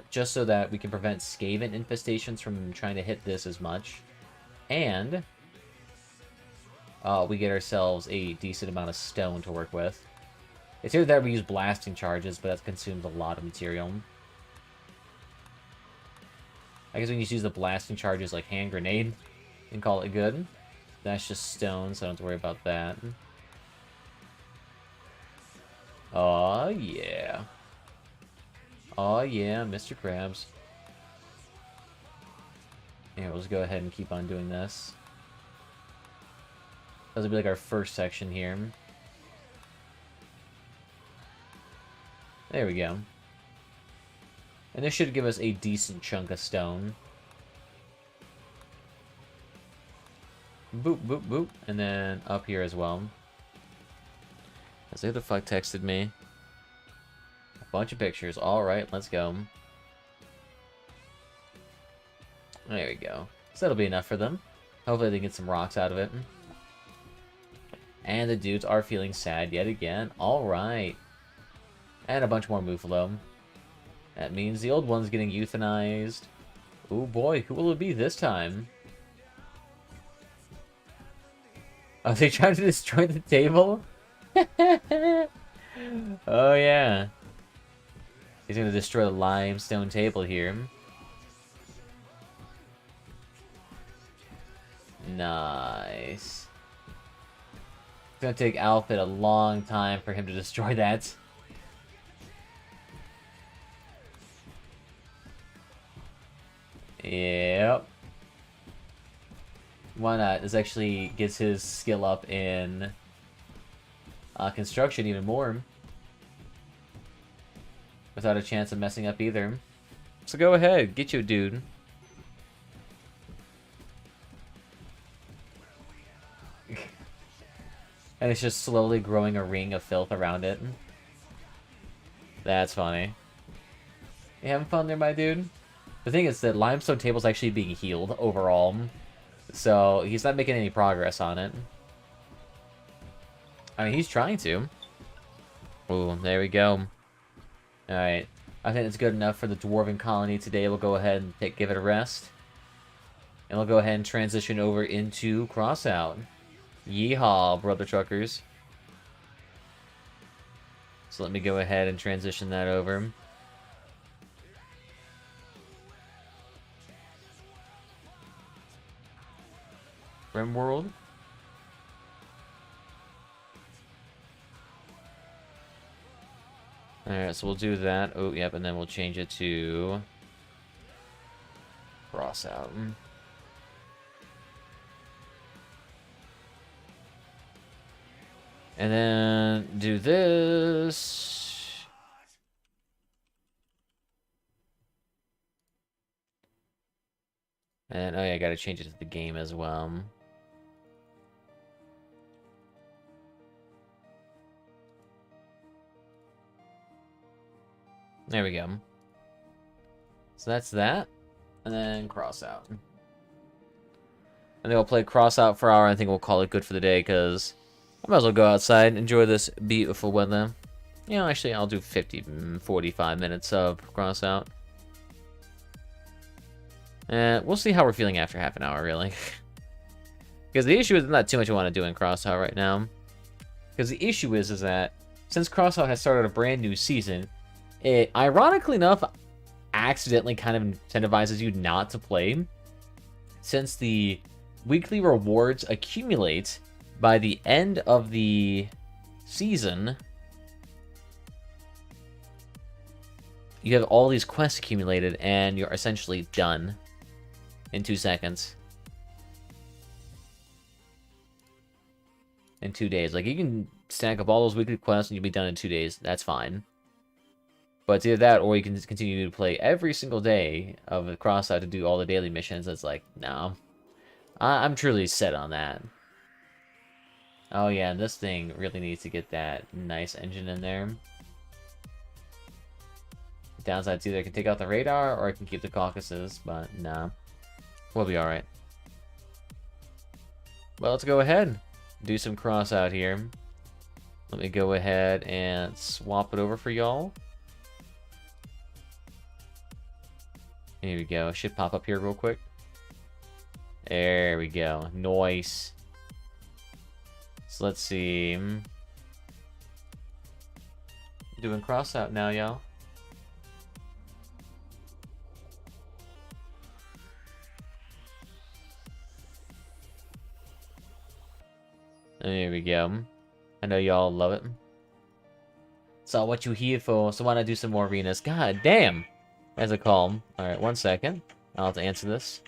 Just so that we can prevent Skaven infestations from trying to hit this as much. And we get ourselves a decent amount of stone to work with. It's either that we use blasting charges, but that consumes a lot of material. I guess we can just use the blasting charges like hand grenade and call it good. That's just stone, so I don't have to worry about that. Oh, yeah. Oh, yeah, Mr. Krabs. Here, we'll just go ahead and keep on doing this. This will be like our first section here. There we go. And this should give us a decent chunk of stone. Boop, boop, boop. And then up here as well. Let's see who the fuck texted me. A bunch of pictures. Alright, let's go. There we go. So that'll be enough for them. Hopefully they get some rocks out of it. And the dudes are feeling sad yet again. Alright. And a bunch more Muffalo. That means the old one's getting euthanized. Oh boy, who will it be this time? Are they trying to destroy the table? Oh yeah. He's gonna destroy the limestone table here. Nice. It's gonna take Alfred a long time for him to destroy that. Yep. Why not? This actually gets his skill up in construction even more. Without a chance of messing up either. So go ahead, get you a dude. And it's just slowly growing a ring of filth around it. That's funny. You having fun there, my dude? The thing is that limestone table's actually being healed overall. So he's not making any progress on it. I mean, he's trying to. Ooh, there we go. Alright. I think it's good enough for the dwarven colony today. We'll go ahead and give it a rest. And we'll go ahead and transition over into crossout. Yeehaw, brother truckers. So let me go ahead and transition that over. RimWorld. Alright, so we'll do that. Oh, yep, and then we'll change it to crossout. And then do this. And, oh yeah, I gotta change it to the game as well. There we go. So that's that. And then crossout. And then we'll play crossout for an hour. I think we'll call it good for the day because I might as well go outside and enjoy this beautiful weather. You know, actually, I'll do 45 minutes of crossout. And we'll see how we're feeling after half an hour, really. Because the issue is not too much I want to do in crossout right now. Because the issue is that since crossout has started a brand new season, it, ironically enough, accidentally kind of incentivizes you not to play. Since the weekly rewards accumulate by the end of the season, you have all these quests accumulated and you're essentially done in 2 seconds. In 2 days. Like, you can stack up all those weekly quests and you'll be done in 2 days. That's fine. But it's either that or you can just continue to play every single day of the crossout to do all the daily missions. It's like, no. I'm truly set on that. Oh yeah, this thing really needs to get that nice engine in there. Downside is either I can take out the radar or I can keep the Caucasus, but nah. We'll be alright. Well, let's go ahead. Do some crossout here. Let me go ahead and swap it over for y'all. Here we go. It should pop up here real quick. There we go. Nice. So let's see. Doing crossout now, y'all. There we go. I know y'all love it. So what you here for? So why not do some more arenas? God damn! As a calm. Alright, 1 second. I'll have to answer this.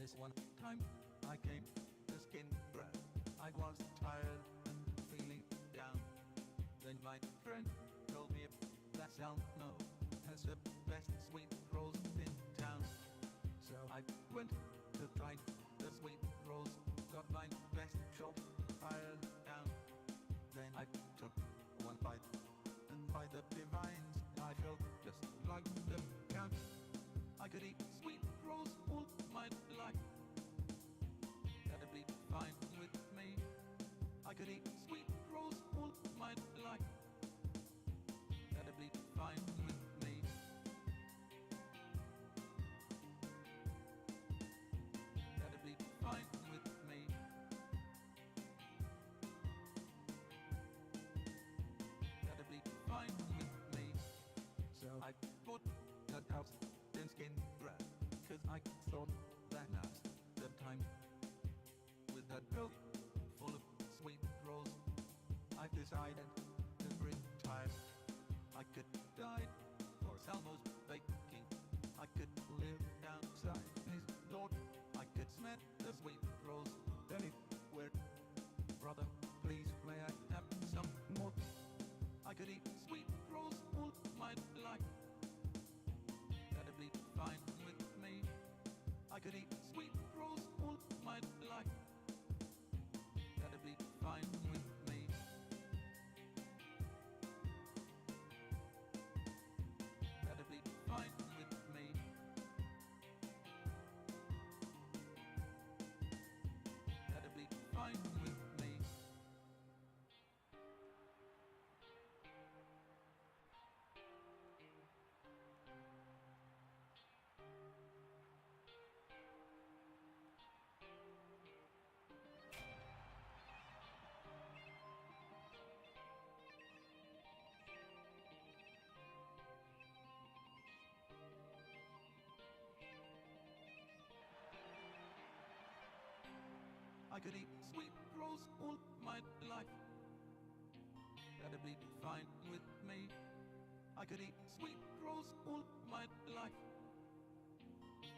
This one time I came to skin grab. I was tired and feeling down. Then my friend told me that Salmo has the best sweet rolls in town. So I went to try the sweet rolls, got my best shot fired down. Then I took one bite, and by the divines I felt just like the count. I could eat sweet rolls all my life. That'd be fine with me. I could eat sweet rolls all my life. That'd be fine with me. That'd be fine with me. That'd be fine with me. So I put that house in skin grab, 'cause I thought that now's the time. With that bill full of sweet rolls, I decided to retire. I could die for Salmo's baking. I could live outside his door. I could smell the sweet rolls anywhere. Brother, please may I have some more? I could eat sweet rolls all my life. That'd be fine with me. I could eat sweet rolls all my life. That'd be fine with me. could eat sweet rolls all my life. That'd be fine with me. I could eat sweet rolls all my life.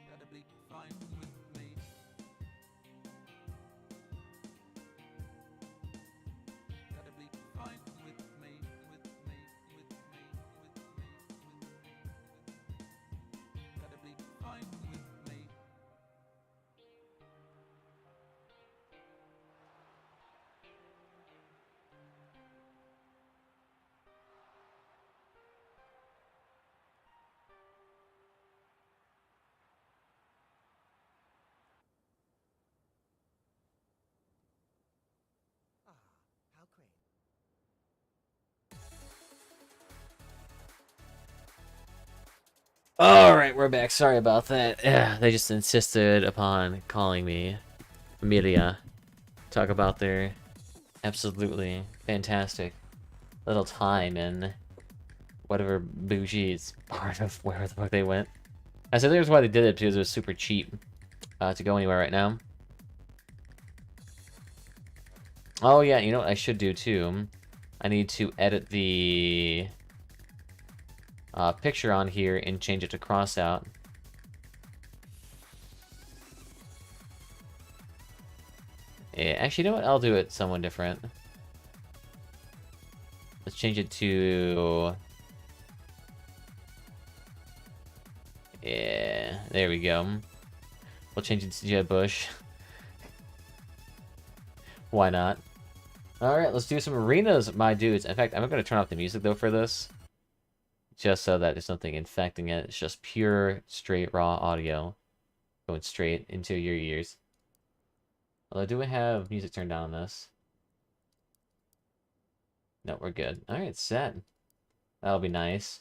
That'd be fine with me. That'd be fine with me, with me, with me, with me, with me, with me. That'd be fine with me. How great. Alright, we're back. Sorry about that. Yeah, they just insisted upon calling me Amelia. Talk about their absolutely fantastic little time in whatever bougie is part of where the fuck they went. I said there's why they did it, because it was super cheap to go anywhere right now. Oh yeah, you know what I should do too? I need to edit the picture on here and change it to crossout. Yeah, actually, you know what? I'll do it someone different. Let's change it to... Yeah, there we go. We'll change it to Jeb Bush. Why not? Alright, let's do some arenas, my dudes. In fact, I'm going to turn off the music, though, for this. Just so that there's nothing infecting it. It's just pure, straight, raw audio. Going straight into your ears. Although, do we have music turned down on this? No, we're good. Alright, set. That'll be nice.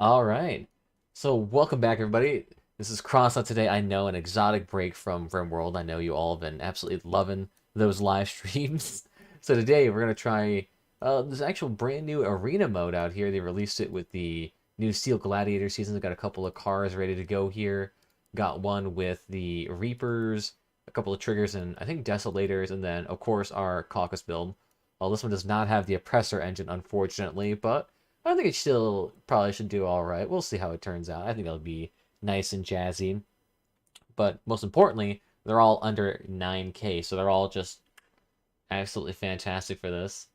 Alright. So, welcome back, everybody. This is Crossout today. I know, an exotic break from RimWorld. I know you all have been absolutely loving those live streams. So today, we're going to try this actual brand new arena mode out here. They released it with the new Steel Gladiator season. They've got a couple of cars ready to go here. Got one with the Reapers, a couple of Triggers, and I think Desolators, and then, of course, our Caucus build. Well, this one does not have the Oppressor engine, unfortunately, but I think it still probably should do alright. We'll see how it turns out. I think it'll be nice and jazzy. But most importantly, they're all under 9K, so they're all just absolutely fantastic for this.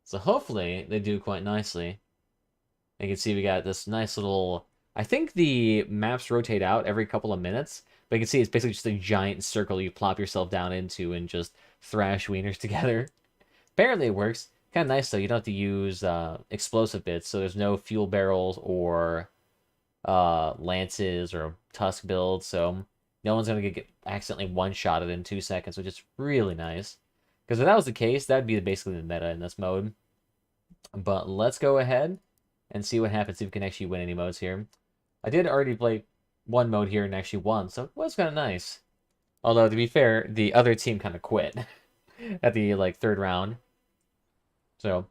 So hopefully they do quite nicely. You can see we got this nice little... I think the maps rotate out every couple of minutes, but you can see it's basically just a giant circle you plop yourself down into and just thrash wieners together. Apparently it works. Kind of nice though, you don't have to use explosive bits, so there's no fuel barrels or lances or tusk builds, so no one's going to get accidentally one-shotted in 2 seconds, which is really nice. Because if that was the case, that would be basically the meta in this mode. But let's go ahead and see what happens, see if we can actually win any modes here. I did already play one mode here and actually won, so it was kind of nice. Although, to be fair, the other team kind of quit at the, like, 3rd round. So,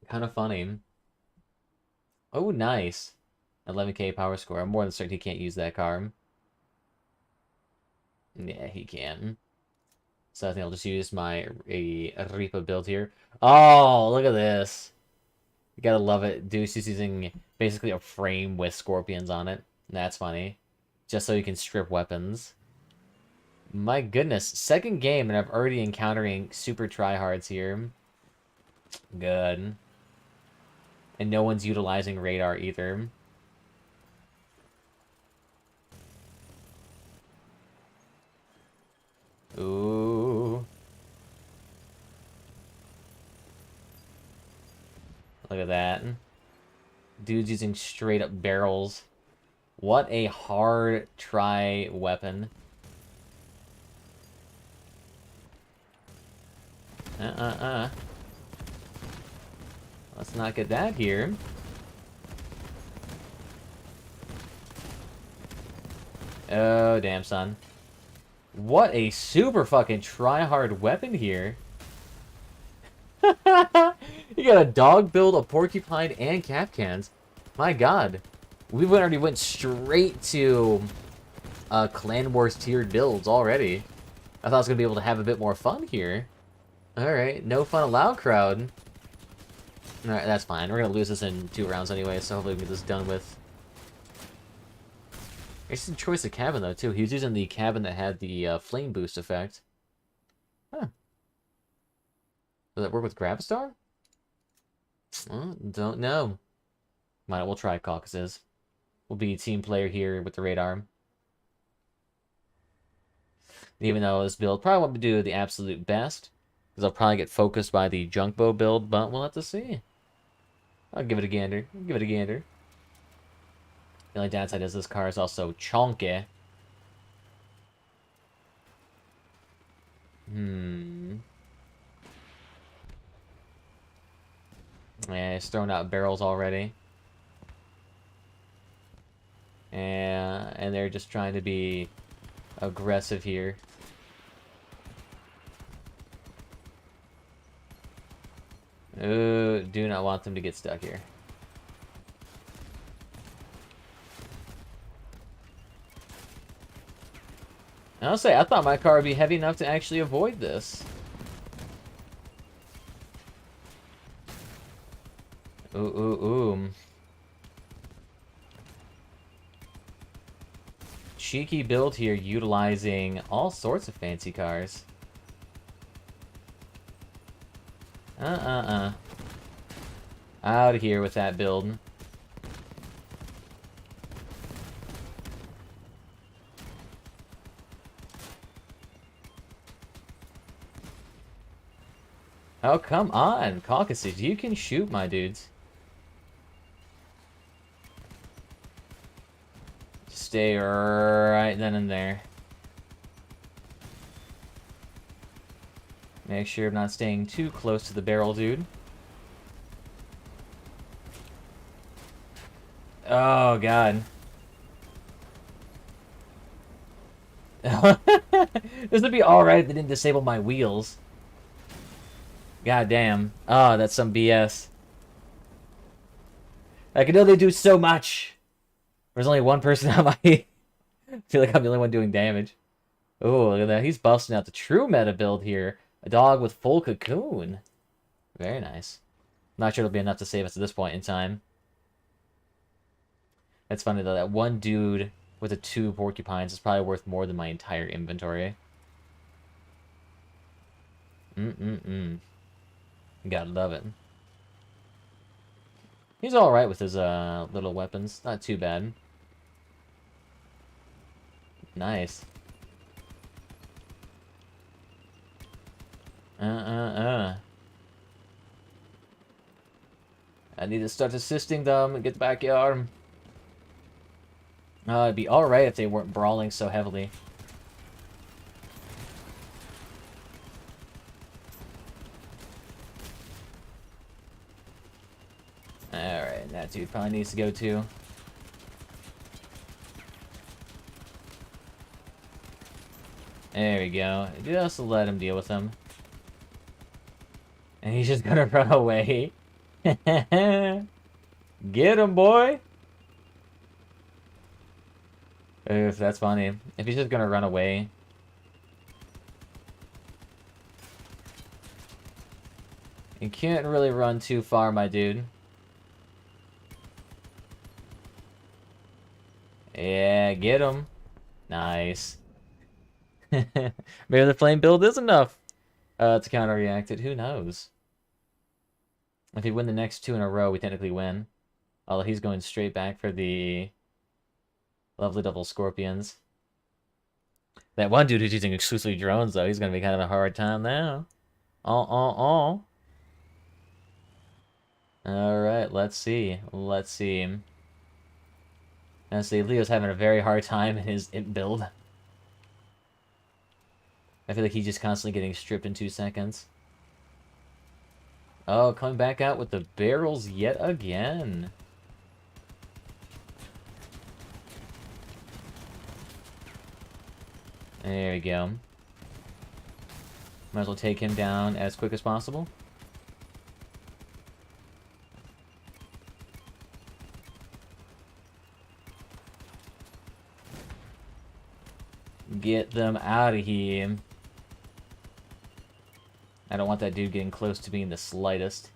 kind of funny. Oh, nice. 11K power score. I'm more than certain he can't use that car. Yeah, he can. So I think I'll just use my Reaper build here. Oh, look at this. You gotta love it. Deuce is using basically a frame with scorpions on it. That's funny. Just so you can strip weapons. My goodness. 2nd game and I'm already encountering super tryhards here. Good. And no one's utilizing radar either. Ooh. Look at that. Dude's using straight up barrels. What a hard try weapon. Let's not get that here. Oh, damn, son. What a super fucking try-hard weapon here. You got a dog build, a porcupine, and cap cans. My god. We already went straight to Clan Wars tiered builds already. I thought I was going to be able to have a bit more fun here. Alright, no fun allowed, crowd. Alright, that's fine. We're going to lose this in 2 rounds anyway, so hopefully we can get this done with. Interesting choice of cabin, though, too. He was using the cabin that had the flame boost effect. Huh. Does that work with Gravistar? Don't know. Might we'll try Caucasus. We'll be a team player here with the radar. Even though this build probably won't do the absolute best, because I'll probably get focused by the junk bow build, but we'll have to see. I'll give it a gander. Give it a gander. The only downside is this car is also chonky. Yeah, he's throwing out barrels already. And they're just trying to be aggressive here. Ooh, do not want them to get stuck here. I'll say, I thought my car would be heavy enough to actually avoid this. Ooh. Cheeky build here, utilizing all sorts of fancy cars. Out of here with that build. Oh, come on, Caucasus. You can shoot, my dudes. Stay right then and there. Make sure I'm not staying too close to the barrel, dude. Oh, God. This would be alright if they didn't disable my wheels. God damn. Oh, that's some BS. I can know they do so much. There's only one person on my... I feel like I'm the only one doing damage. Oh, look at that. He's busting out the true meta build here. A dog with full cocoon. Very nice. Not sure it'll be enough to save us at this point in time. That's funny, though. That one dude with the 2 porcupines is probably worth more than my entire inventory. Gotta love it. He's alright with his little weapons. Not too bad. Nice. I need to start assisting them and get the backyard. It'd be alright if they weren't brawling so heavily. Alright, that dude probably needs to go too. There we go. Just let him deal with him. And he's just gonna run away. Get him, boy! Oof, that's funny. If he's just gonna run away. You can't really run too far, my dude. Yeah, get him. Nice. Maybe the flame build is enough to counter-react it. Who knows? If we win the next 2 in a row, we technically win. Although he's going straight back for the lovely double scorpions. That one dude who's using exclusively drones, though, he's going to be kind of a hard time now. Alright, let's see. Let's see. Leo's having a very hard time in his imp build. I feel like he's just constantly getting stripped in 2 seconds. Oh, coming back out with the barrels yet again. There we go. Might as well take him down as quick as possible. Get them out of here. I don't want that dude getting close to me in the slightest.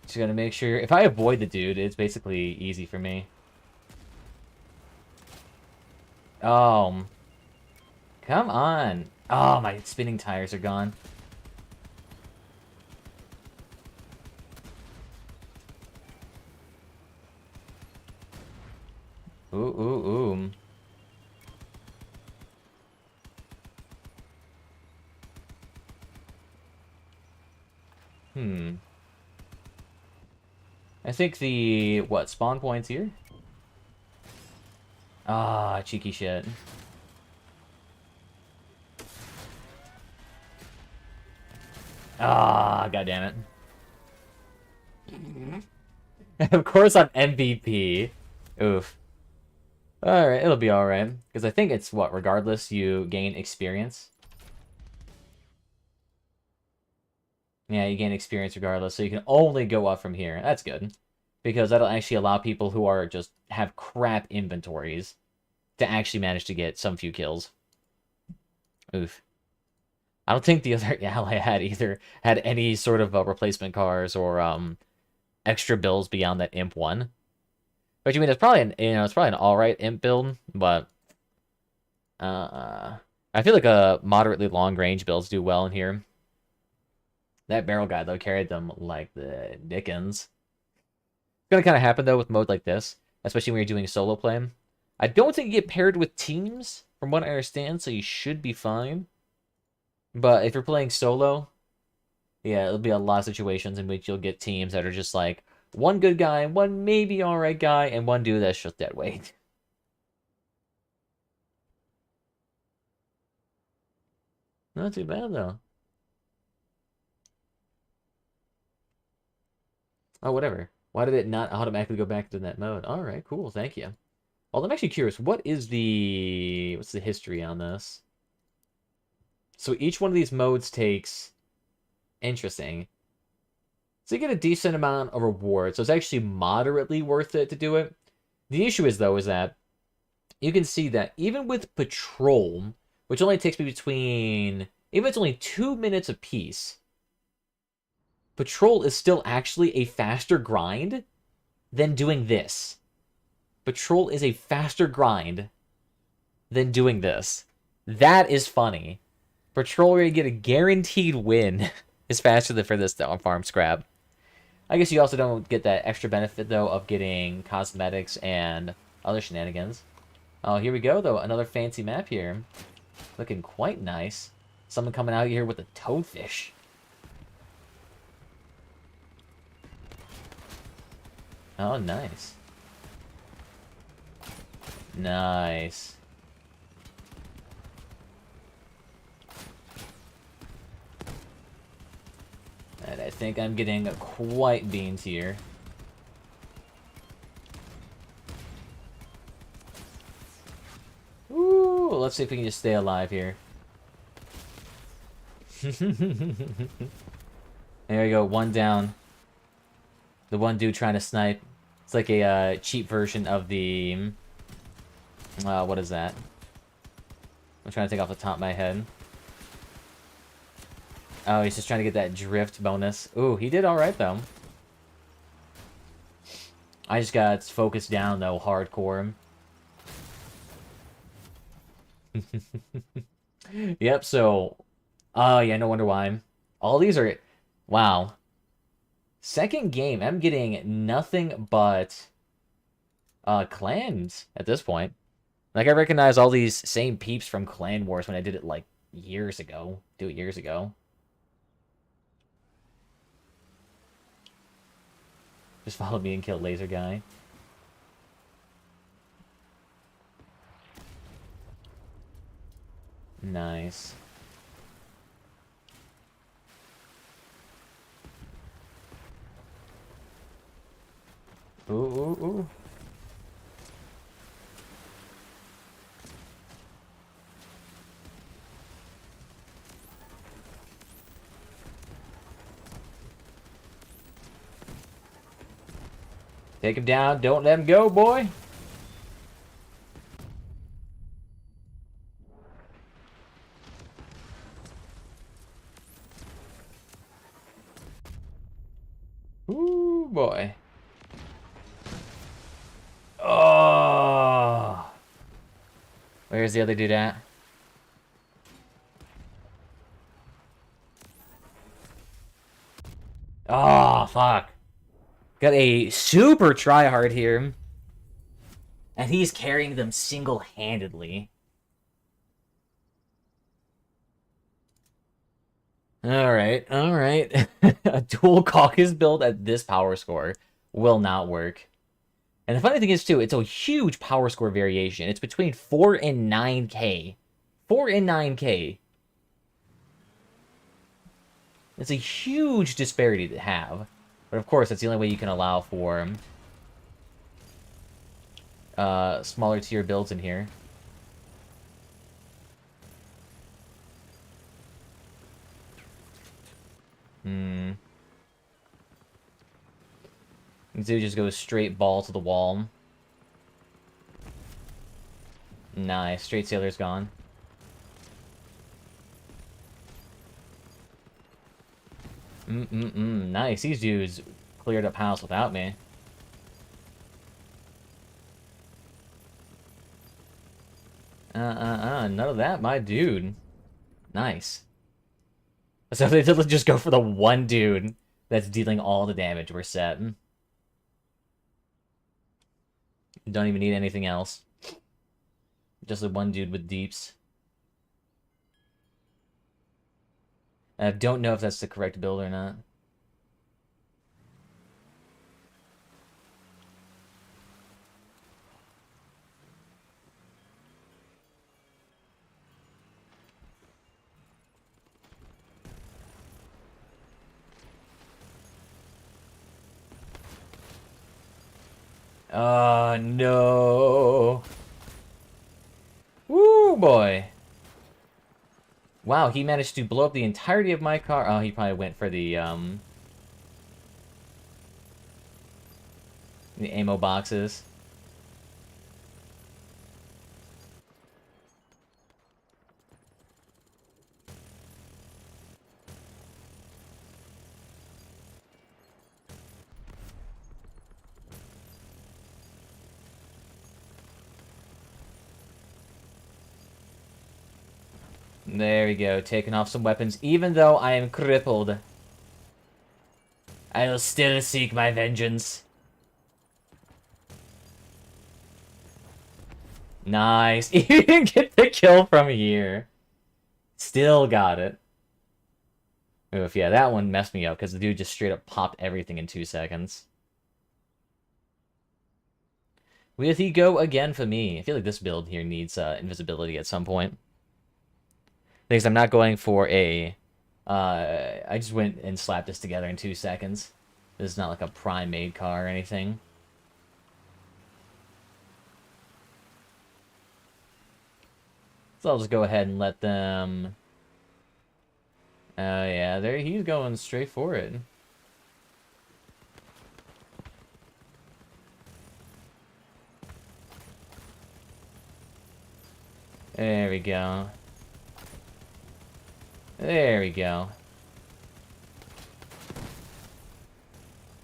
Just gotta make sure... If I avoid the dude, it's basically easy for me. Oh. Come on. Oh, my spinning tires are gone. Ooh, ooh, ooh. I think the, what, spawn point's here? Ah, cheeky shit. Ah, goddammit. Of course I'm MVP. Oof. Alright, it'll be alright. Because I think it's, what, regardless, you gain experience. Yeah, you gain experience regardless, so you can only go up from here. That's good. Because that'll actually allow people who are just have crap inventories to actually manage to get some few kills. Oof. I don't think the other ally had any sort of replacement cars or extra builds beyond that imp one. But you mean it's probably an alright imp build, but I feel like a moderately long range builds do well in here. That barrel guy though carried them like the Dickens. It's gonna kind of happen though with mode like this, especially when you're doing solo play. I don't think you get paired with teams, from what I understand, so you should be fine. But if you're playing solo, yeah, it'll be a lot of situations in which you'll get teams that are just like one good guy, one maybe alright guy, and one dude that's just dead weight. Not too bad though. Oh, whatever. Why did it not automatically go back to that mode? Alright, cool, thank you. Well, I'm actually curious, what's the history on this? So each one of these modes takes... Interesting. So you get a decent amount of reward, so it's actually moderately worth it to do it. The issue is, though, is that you can see that even with Patrol, which only takes me between... Even if it's only 2 minutes apiece, Patrol is still actually a faster grind than doing this. Patrol is a faster grind than doing this. That is funny. Patrol where you get a guaranteed win is faster than for this though on farm scrap. I guess you also don't get that extra benefit though of getting cosmetics and other shenanigans. Oh, here we go though. Another fancy map here. Looking quite nice. Someone coming out here with a toadfish. Oh, nice. Nice. And I think I'm getting quite beans here. Ooh, let's see if we can just stay alive here. There we go, one down. The one dude trying to snipe. It's like a cheap version of the... what is that? I'm trying to think off the top of my head. Oh, he's just trying to get that drift bonus. Ooh, he did alright, though. I just got focused down, though, hardcore. Yep, so... Oh, yeah, no wonder why. All these are... Wow. Second game, I'm getting nothing but... clans at this point. Like, I recognize all these same peeps from Clan Wars when I did it, like, years ago. Years ago. Just follow me and kill Laser Guy. Nice. Ooh, ooh, ooh. Take him down. Don't let him go, boy. Ooh, boy. Oh! Where's the other dude at? Oh, fuck. Got a super tryhard here. And he's carrying them single-handedly. Alright, alright. A dual caucus build at this power score will not work. And the funny thing is, too, it's a huge power score variation. It's between 4 and 9k. 4 and 9k. It's a huge disparity to have. But of course, that's the only way you can allow for smaller tier builds in here. Dude just goes straight ball to the wall. Nice. Straight Sailor's gone. Nice. These dudes cleared up house without me. None of that, my dude. Nice. So they did just go for the one dude that's dealing all the damage. We're set. Don't even need anything else. Just the one dude with deeps. I don't know if that's the correct build or not. No. Woo, boy. Wow, he managed to blow up the entirety of my car. Oh, he probably went for the ammo boxes. There we go, taking off some weapons. Even though I am crippled, I will still seek my vengeance. Nice. You didn't get the kill from here. Still got it. Oof, yeah, that one messed me up because the dude just straight up popped everything in 2 seconds. Will he go again for me? I feel like this build here needs invisibility at some point. Because I'm not going for a... I just went and slapped this together in 2 seconds. This is not like a prime made car or anything. So I'll just go ahead and let them... Oh yeah, there he's going straight for it. There we go. There we go.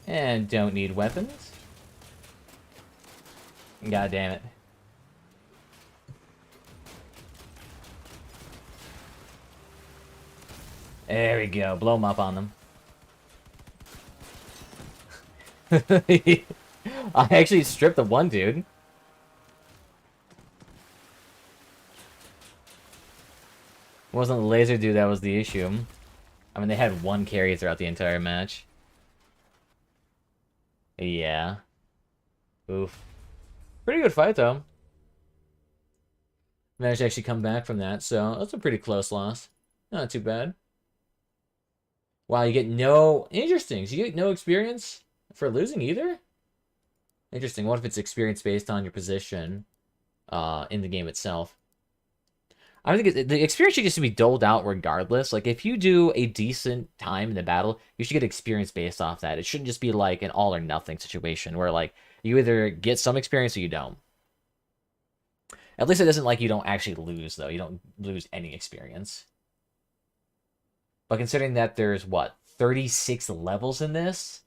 And don't need weapons. God damn it. There we go. Blow them up on them. I actually stripped the one dude. It wasn't the laser dude that was the issue. I mean, they had one carry throughout the entire match. Yeah. Oof. Pretty good fight, though. Managed to actually come back from that, so that's a pretty close loss. Not too bad. Wow, you get no... Interesting. So you get no experience for losing either? Interesting. What if it's experience based on your position in the game itself? I think the experience should just be doled out regardless. Like, if you do a decent time in the battle, you should get experience based off that. It shouldn't just be like an all or nothing situation where, like, you either get some experience or you don't. At least it isn't like you don't actually lose, though. You don't lose any experience. But considering that there's, what, 36 levels in this?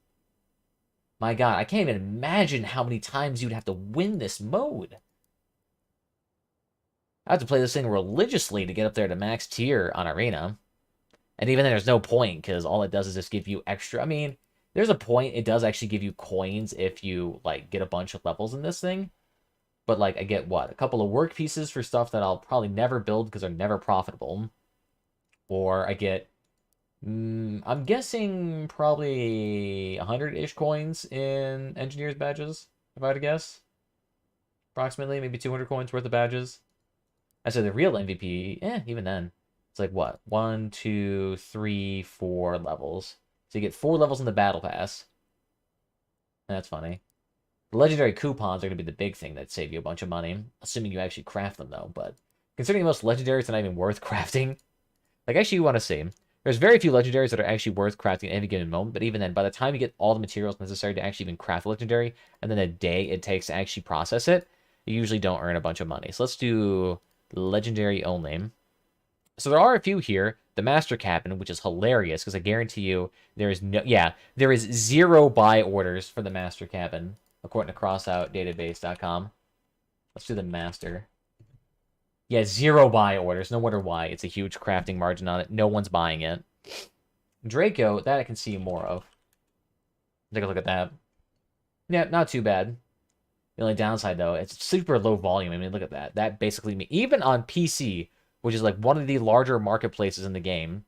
My god, I can't even imagine how many times you'd have to win this mode. I have to play this thing religiously to get up there to max tier on Arena. And even then, there's no point, because all it does is just give you extra. I mean, there's a point. It does actually give you coins if you, like, get a bunch of levels in this thing. But, like, I get, what? A couple of work pieces for stuff that I'll probably never build because they're never profitable. Or I get, I'm guessing probably 100-ish coins in Engineer's badges, if I had to guess. Approximately, maybe 200 coins worth of badges. I said the real MVP, even then. It's like, what? 1, 2, 3, 4 levels. So you get 4 levels in the Battle Pass. That's funny. The legendary coupons are going to be the big thing that save you a bunch of money. Assuming you actually craft them, though. But considering most legendaries are not even worth crafting. Like, actually, you want to see. There's very few legendaries that are actually worth crafting at any given moment. But even then, by the time you get all the materials necessary to actually even craft a legendary, and then the day it takes to actually process it, you usually don't earn a bunch of money. So let's do legendary only. So there are a few here. The Master Cabin, which is hilarious, because I guarantee you there is no... Yeah, there is 0 buy orders for the Master Cabin, according to crossoutdatabase.com. Let's do the Master. Yeah, 0 buy orders. No wonder why. It's a huge crafting margin on it. No one's buying it. Draco, that I can see more of. Take a look at that. Yeah, not too bad. The only downside, though, it's super low volume. I mean, look at that. That basically... Even on PC... which is like one of the larger marketplaces in the game,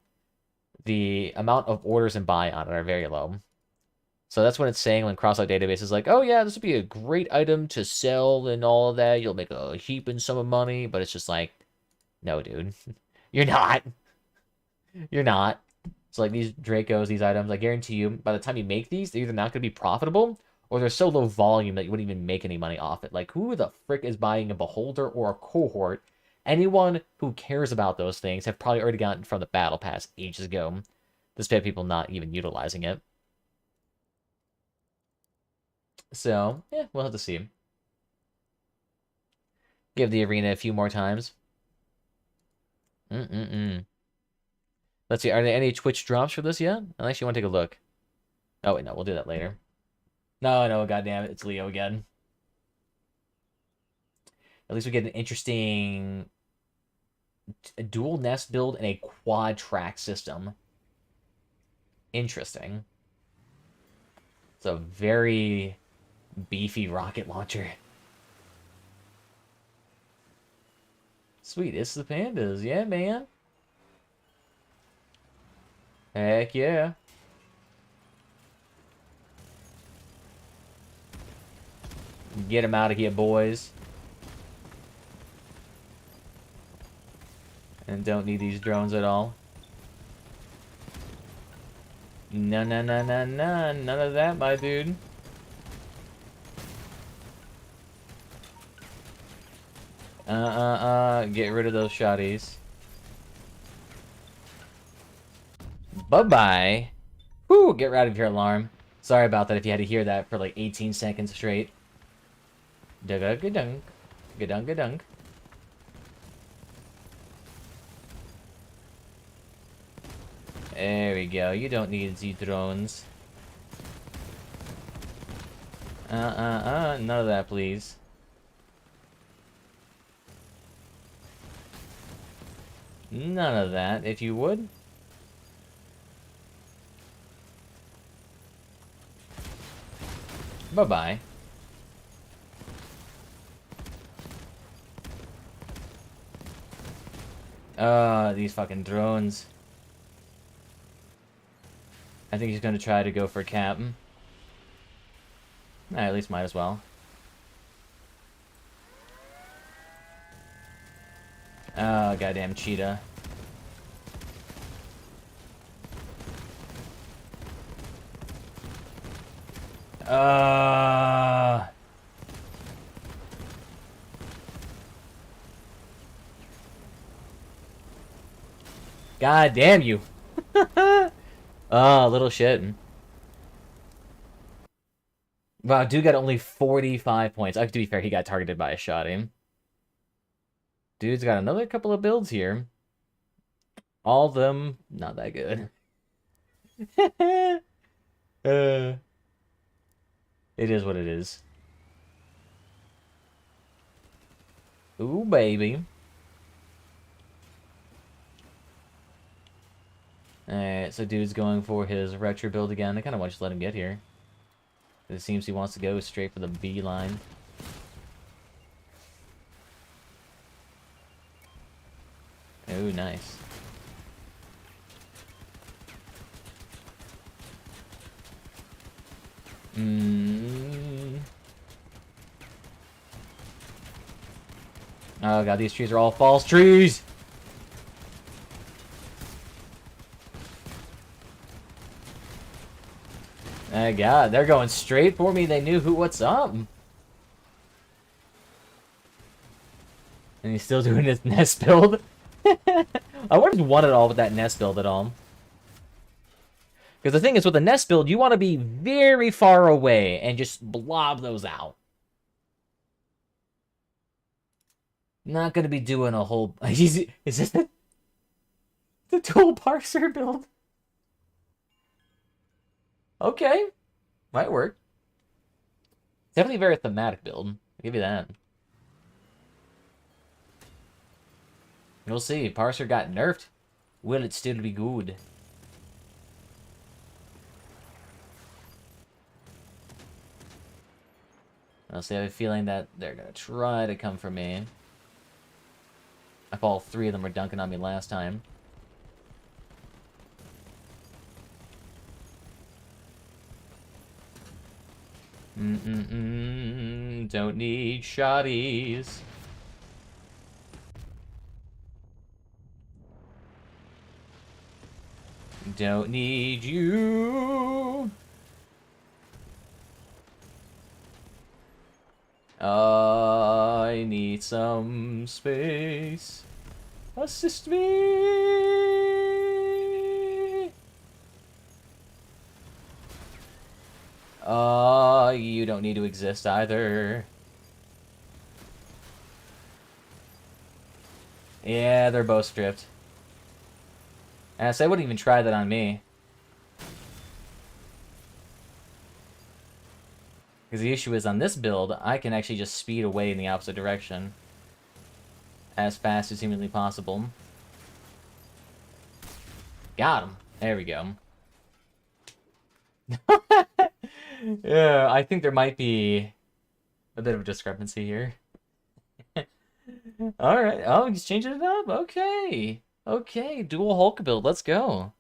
the amount of orders and buy on it are very low. So that's what it's saying when Crossout Database is like, oh yeah, this would be a great item to sell and all of that. You'll make a heaping sum of money, but it's just like, no, dude. You're not. You're not. So like these Dracos, these items, I guarantee you, by the time you make these, they're either not going to be profitable, or they're so low volume that you wouldn't even make any money off it. Like, who the frick is buying a Beholder or a Cohort? Anyone who cares about those things have probably already gotten from the Battle Pass ages ago, despite people not even utilizing it. So, yeah, we'll have to see. Give the arena a few more times. Let's see, are there any Twitch drops for this yet? I actually want to take a look. Oh, wait, no, we'll do that later. No, goddamn it, it's Leo again. At least we get an interesting dual nest build and a quad track system. Interesting. It's a very beefy rocket launcher. Sweet, it's the pandas. Yeah, man. Heck yeah. Get them out of here, boys. And don't need these drones at all. No, none of that, my dude. Get rid of those shotties. Bye-bye. Whoo, get right out of your alarm. Sorry about that if you had to hear that for like 18 seconds straight. Dug-a-ga-dunk. Ga-dunk-ga-dunk. There we go. You don't need the drones. None of that, please. None of that, if you would. Bye-bye. These fucking drones. I think he's gonna try to go for Captain. At least might as well. Oh, goddamn cheetah. God damn you. Oh, little shit. Wow, dude got only 45 points. To be fair, he got targeted by a shotty. Dude's got another couple of builds here. All of them, not that good. It is what it is. Ooh, baby. Alright, so dude's going for his retro build again. I kind of want to just let him get here. It seems he wants to go straight for the B line. Oh, nice. Oh god, these trees are all false trees! Oh god, they're going straight for me. They knew what's up. And he's still doing his nest build. I wouldn't want it all with that nest build at all. Because the thing is, with a nest build, you want to be very far away and just blob those out. Not going to be doing a whole... Is this the tool parser build? Okay. Might work. Definitely a very thematic build. I'll give you that. We'll see. Parser got nerfed. Will it still be good? I'll say I have a feeling that they're going to try to come for me. If all three of them were dunking on me last time. Don't need shotties. Don't need you. I need some space. Assist me. You don't need to exist either. Yeah, they're both stripped. And so I wouldn't even try that on me. Because the issue is, on this build, I can actually just speed away in the opposite direction. As fast as humanly possible. Got him. There we go. Yeah, I think there might be a bit of a discrepancy here. Alright. Oh, he's changing it up. Okay. Okay, dual Hulk build. Let's go.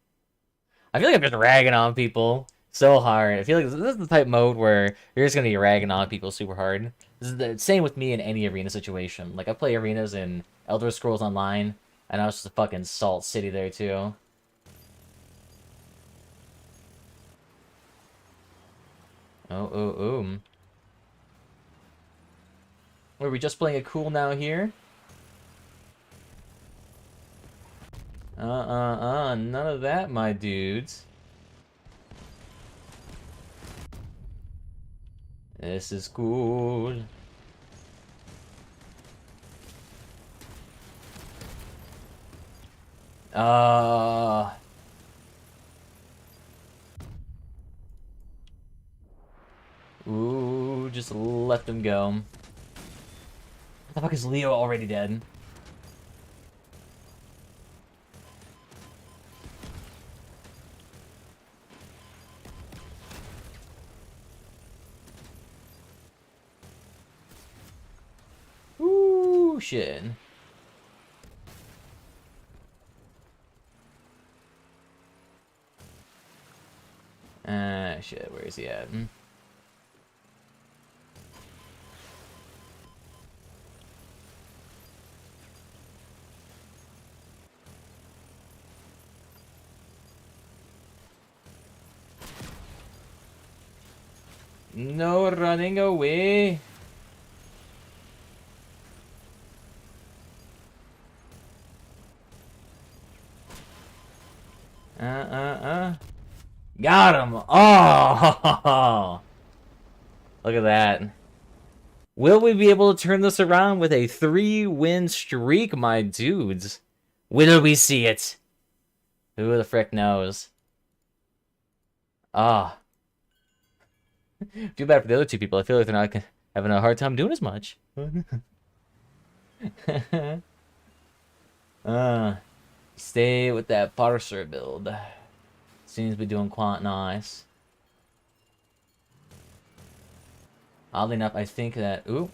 I feel like I'm just ragging on people so hard. I feel like this is the type of mode where you're just going to be ragging on people super hard. This is the same with me in any arena situation. Like, I play arenas in Elder Scrolls Online, and I was just a fucking Salt City there, too. Oh. Were we just playing it cool now here? None of that, my dudes. This is cool. Ooh, just let them go. What the fuck is Leo already dead? Ooh, shit. Shit, where is he at? No running away. Got him! Oh! Look at that. Will we be able to turn this around with a 3-win streak, my dudes? Will we see it? Who the frick knows? Ah. Feel bad for the other two people. I feel like they're not having a hard time doing as much. Stay with that parser build. Seems to be doing quite nice. Oddly enough, I think that... Ooh.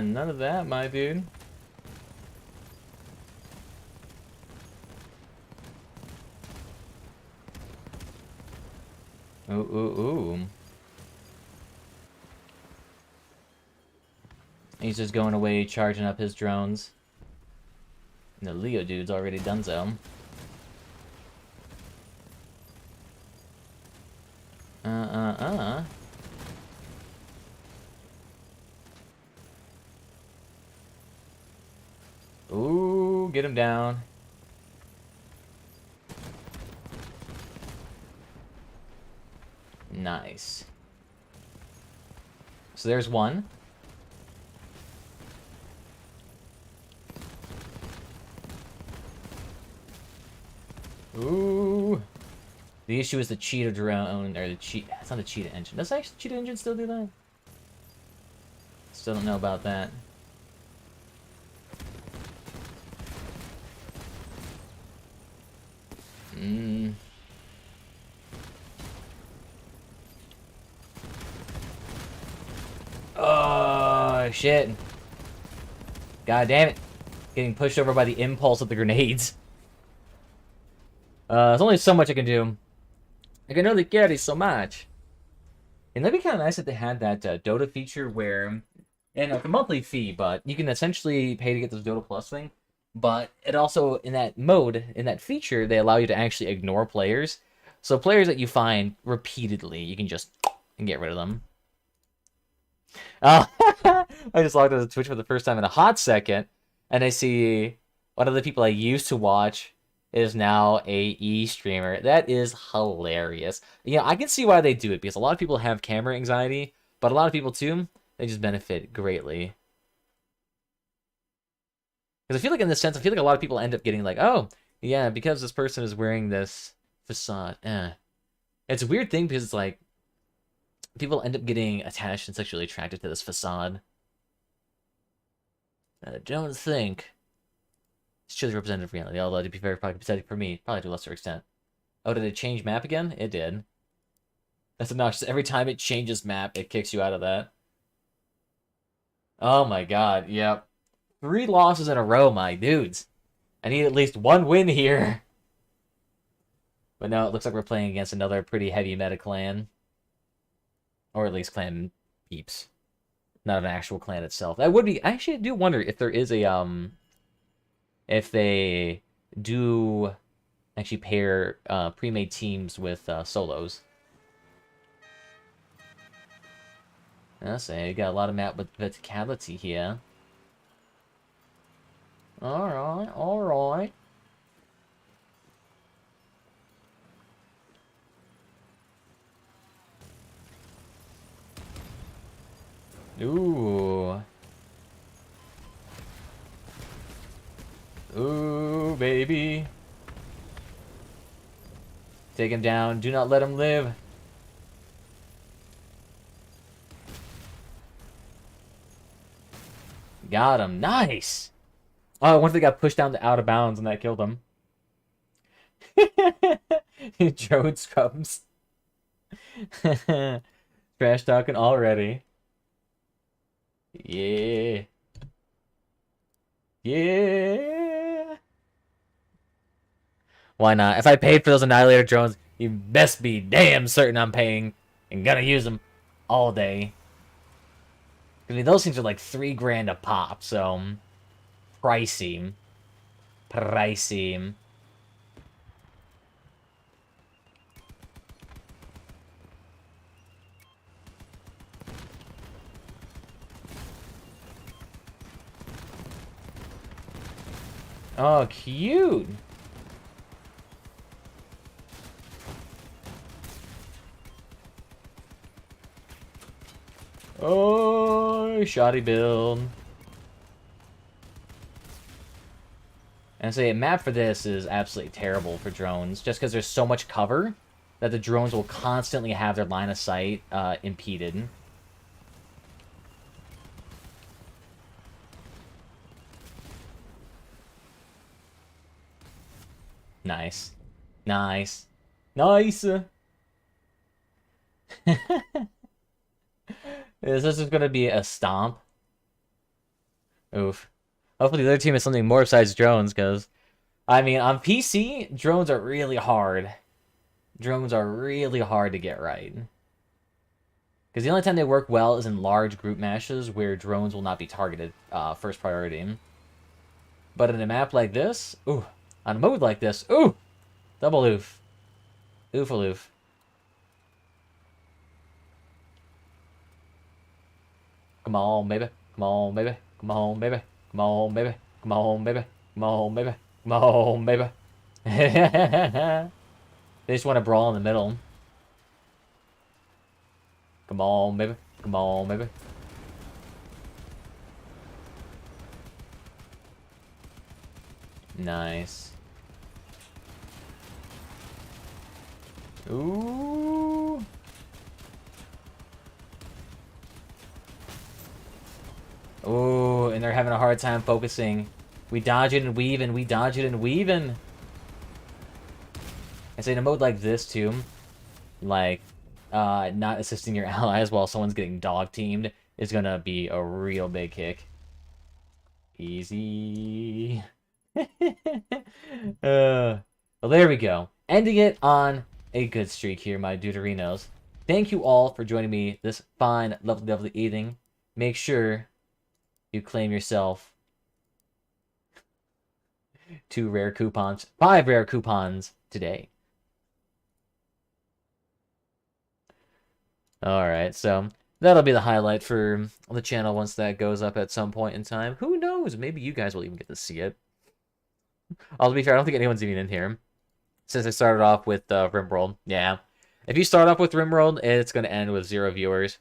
None of that, my dude. Ooh. He's just going away, charging up his drones. And the Leo dude's already done so. Ooh, get him down. Nice. So there's one. Ooh. The issue is the cheetah drone, or the cheetah. It's not the cheetah engine. Does actually cheetah engine still do that? Still don't know about that. Oh, shit. God damn it. Getting pushed over by the impulse of the grenades. There's only so much I can do. I can only carry so much. And that'd be kind of nice if they had that Dota feature where, and it's a monthly fee, but you can essentially pay to get this Dota Plus thing. But it also, in that mode, in that feature, they allow you to actually ignore players. So players that you find repeatedly, you can just get rid of them. Oh, I just logged into Twitch for the first time in a hot second, and I see one of the people I used to watch is now a e-streamer. That is hilarious. You know, I can see why they do it, because a lot of people have camera anxiety, but a lot of people too, they just benefit greatly. Because I feel like in this sense, I feel like a lot of people end up getting like, oh, yeah, because this person is wearing this facade. It's a weird thing because it's like, people end up getting attached and sexually attracted to this facade. I don't think it's truly representative reality, although to be fair, probably pathetic for me, probably to a lesser extent. Oh, did it change map again? It did. That's obnoxious. Every time it changes map, it kicks you out of that. Oh my god, yep. 3 losses in a row, my dudes. I need at least 1 win here. But no, it looks like we're playing against another pretty heavy meta clan. Or at least clan peeps. Not an actual clan itself. That would be... Actually, I do wonder if there is a, if they do actually pair pre-made teams with solos. I say, you got a lot of map with verticality here. Alright, alright. Ooh. Ooh, baby. Take him down. Do not let him live. Got him. Nice. Oh, I wonder if they got pushed down to out of bounds and that killed him. Drone scrubs. Trash talking already. Yeah. Yeah. Why not? If I paid for those Annihilator drones, you best be damn certain I'm paying and gonna use them all day. I mean, those things are like $3 a pop, so pricey. Pricey. Oh, cute. Oh, shoddy build. And say a map for this is absolutely terrible for drones, just because there's so much cover that the drones will constantly have their line of sight impeded. Nice. Nice. Nice! This is going to be a stomp. Oof. Hopefully the other team has something more besides drones, because, I mean, on PC, drones are really hard. Drones are really hard to get right. Because the only time they work well is in large group matches where drones will not be targeted first priority. But in a map like this, ooh, on a mode like this, ooh, double oof. Oofaloof. Come on, baby. Come on, baby. Come on, baby. Come on, baby. Come on, baby. Come on, baby. Come on, baby. They just want to brawl in the middle. Come on, baby. Come on, baby. Nice. Ooh. Ooh, and they're having a hard time focusing. We dodge it and weave, and we dodge it and weave, and... I say in a mode like this, too, like, not assisting your allies while someone's getting dog-teamed is gonna be a real big kick. Easy. Well, there we go. Ending it on a good streak here, my Deuterinos. Thank you all for joining me this fine, lovely, lovely evening. Make sure you claim yourself 5 rare coupons today. Alright, so that'll be the highlight for the channel once that goes up at some point in time. Who knows? Maybe you guys will even get to see it. To be fair, I don't think anyone's even in here. Since I started off with RimWorld. Yeah. If you start off with RimWorld, it's going to end with 0 viewers.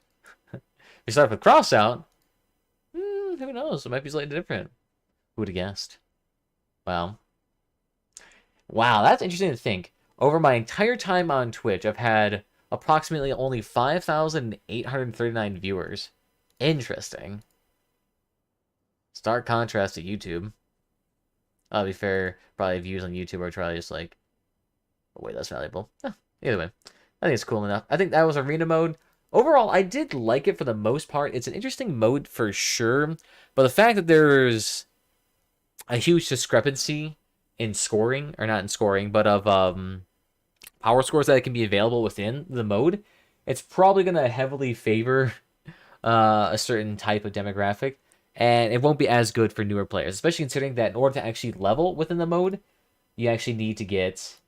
If you start off with crossout, who knows? It might be slightly different. Who would have guessed? Wow. Wow, that's interesting to think. Over my entire time on Twitch, I've had approximately only 5,839 viewers. Interesting. Stark contrast to YouTube. I'll be fair, probably views on YouTube are probably just like way less valuable. Either way, I think it's cool enough. I think that was arena mode. Overall, I did like it for the most part. It's an interesting mode for sure, but the fact that there's a huge discrepancy in scoring, or not in scoring, but of power scores that can be available within the mode, it's probably going to heavily favor a certain type of demographic, and it won't be as good for newer players, especially considering that in order to actually level within the mode, you actually need to get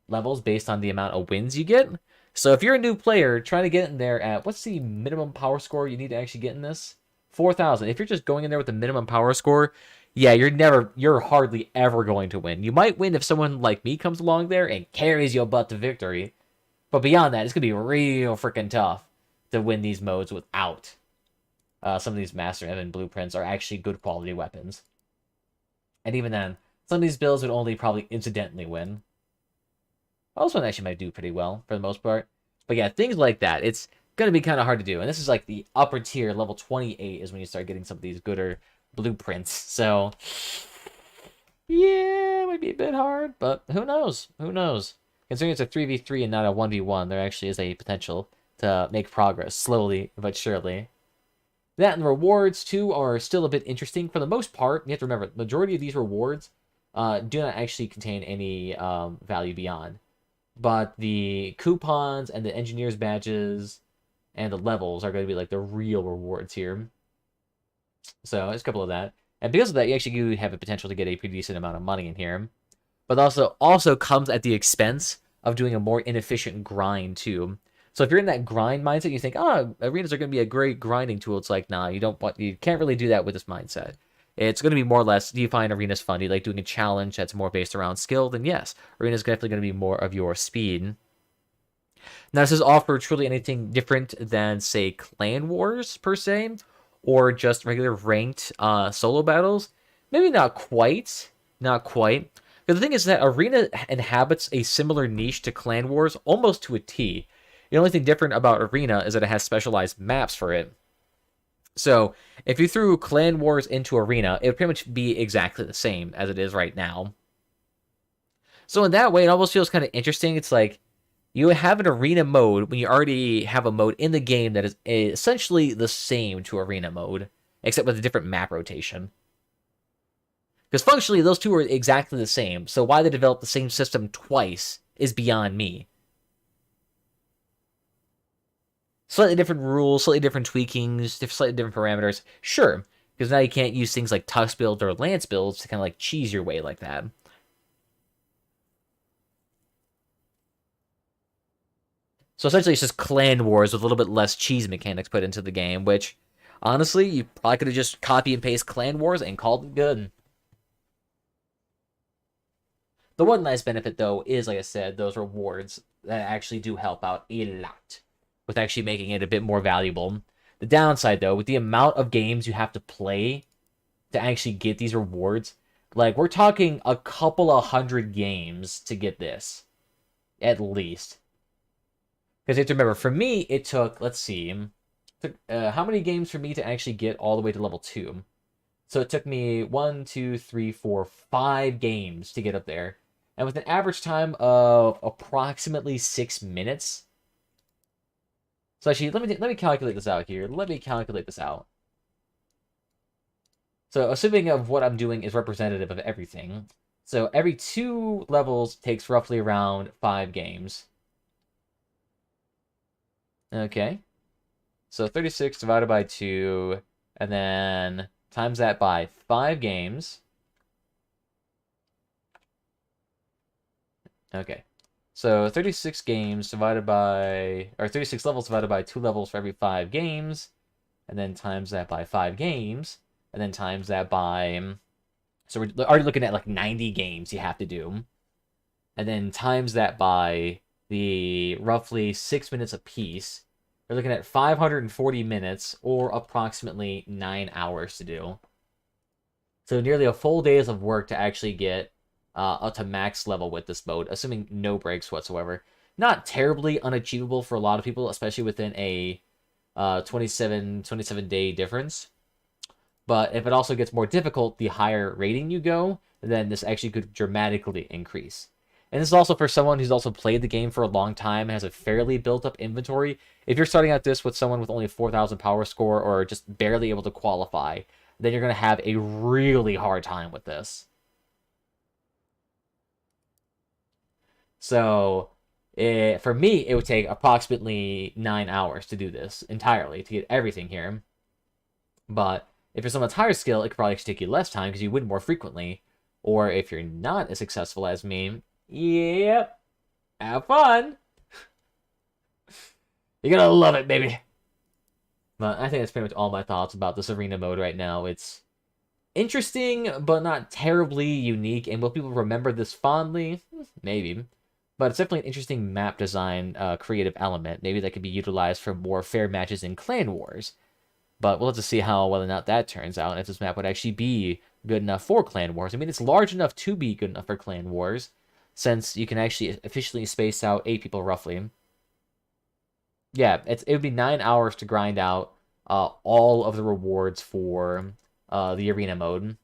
levels based on the amount of wins you get. So if you're a new player trying to get in there at, what's the minimum power score you need to actually get in this? 4,000. If you're just going in there with the minimum power score, yeah, you're hardly ever going to win. You might win if someone like me comes along there and carries your butt to victory. But beyond that, it's going to be real freaking tough to win these modes without some of these Master Evan blueprints are actually good quality weapons. And even then, some of these builds would only probably incidentally win. This one actually might do pretty well for the most part. But yeah, things like that, it's going to be kind of hard to do. And this is like the upper tier, level 28 is when you start getting some of these gooder blueprints. So, yeah, it might be a bit hard, but who knows? Who knows? Considering it's a 3v3 and not a 1v1, there actually is a potential to make progress, slowly but surely. That and the rewards, too, are still a bit interesting. For the most part, you have to remember, the majority of these rewards do not actually contain any value beyond. But the coupons and the engineer's badges and the levels are going to be like the real rewards here. So there's a couple of that. And because of that, you actually do have a potential to get a pretty decent amount of money in here. But also comes at the expense of doing a more inefficient grind too. So if you're in that grind mindset, you think, arenas are going to be a great grinding tool. It's like, nah, you can't really do that with this mindset. It's going to be more or less, do you find arenas fun? Do you like doing a challenge that's more based around skill? Then yes, arena's definitely going to be more of your speed. Now, does this offer truly anything different than, say, Clan Wars, per se? Or just regular ranked solo battles? Maybe not quite. Not quite. But the thing is that Arena inhabits a similar niche to Clan Wars almost to a T. The only thing different about Arena is that it has specialized maps for it. So, if you threw Clan Wars into Arena, it would pretty much be exactly the same as it is right now. So in that way, it almost feels kind of interesting. It's like, you have an Arena mode when you already have a mode in the game that is essentially the same to Arena mode, except with a different map rotation. Because functionally, those two are exactly the same, so why they developed the same system twice is beyond me. Slightly different rules, slightly different tweakings, slightly different parameters. Sure, because now you can't use things like Tux build or Lance builds to kind of like cheese your way like that. So essentially, it's just Clan Wars with a little bit less cheese mechanics put into the game, which, honestly, you probably could have just copy and paste Clan Wars and called it good. The one nice benefit, though, is, like I said, those rewards that actually do help out a lot with actually making it a bit more valuable. The downside, though, with the amount of games you have to play to actually get these rewards, like, we're talking a couple of 100 games to get this, at least. Because you have to remember, for me, it took, let's see, how many games for me to actually get all the way to level 2? So it took me 1, 2, 3, 4, 5 games to get up there. And with an average time of approximately 6 minutes. So actually, let me calculate this out here. Let me calculate this out. So assuming of what I'm doing is representative of everything. So every 2 levels takes roughly around 5 games. Okay. So 36 divided by 2, and then times that by 5 games. Okay. So 36 games divided by, or 36 levels divided by 2 levels for every 5 games, and then times that by 5 games, and then times that by, so we're already looking at like 90 games you have to do. And then times that by the roughly 6 minutes apiece. We're looking at 540 minutes, or approximately 9 hours to do. So nearly a full day of work to actually get up to max level with this mode, assuming no breaks whatsoever. Not terribly unachievable for a lot of people, especially within a 27 day difference. But if it also gets more difficult, the higher rating you go, then this actually could dramatically increase. And this is also for someone who's also played the game for a long time and has a fairly built-up inventory. If you're starting out this with someone with only 4,000 power score or just barely able to qualify, then you're going to have a really hard time with this. So, for me, it would take approximately 9 hours to do this entirely, to get everything here. But if you're someone's higher skill, it could probably actually take you less time because you win more frequently. Or if you're not as successful as me, yep, have fun. You're gonna love it, baby. But I think that's pretty much all my thoughts about this arena mode right now. It's interesting, but not terribly unique. And will people remember this fondly? Maybe. But it's definitely an interesting map design creative element. Maybe that could be utilized for more fair matches in Clan Wars. But we'll have to see how well or not that turns out, and if this map would actually be good enough for Clan Wars. I mean, it's large enough to be good enough for Clan Wars, since you can actually efficiently space out 8 people roughly. Yeah, it would be 9 hours to grind out all of the rewards for the arena mode,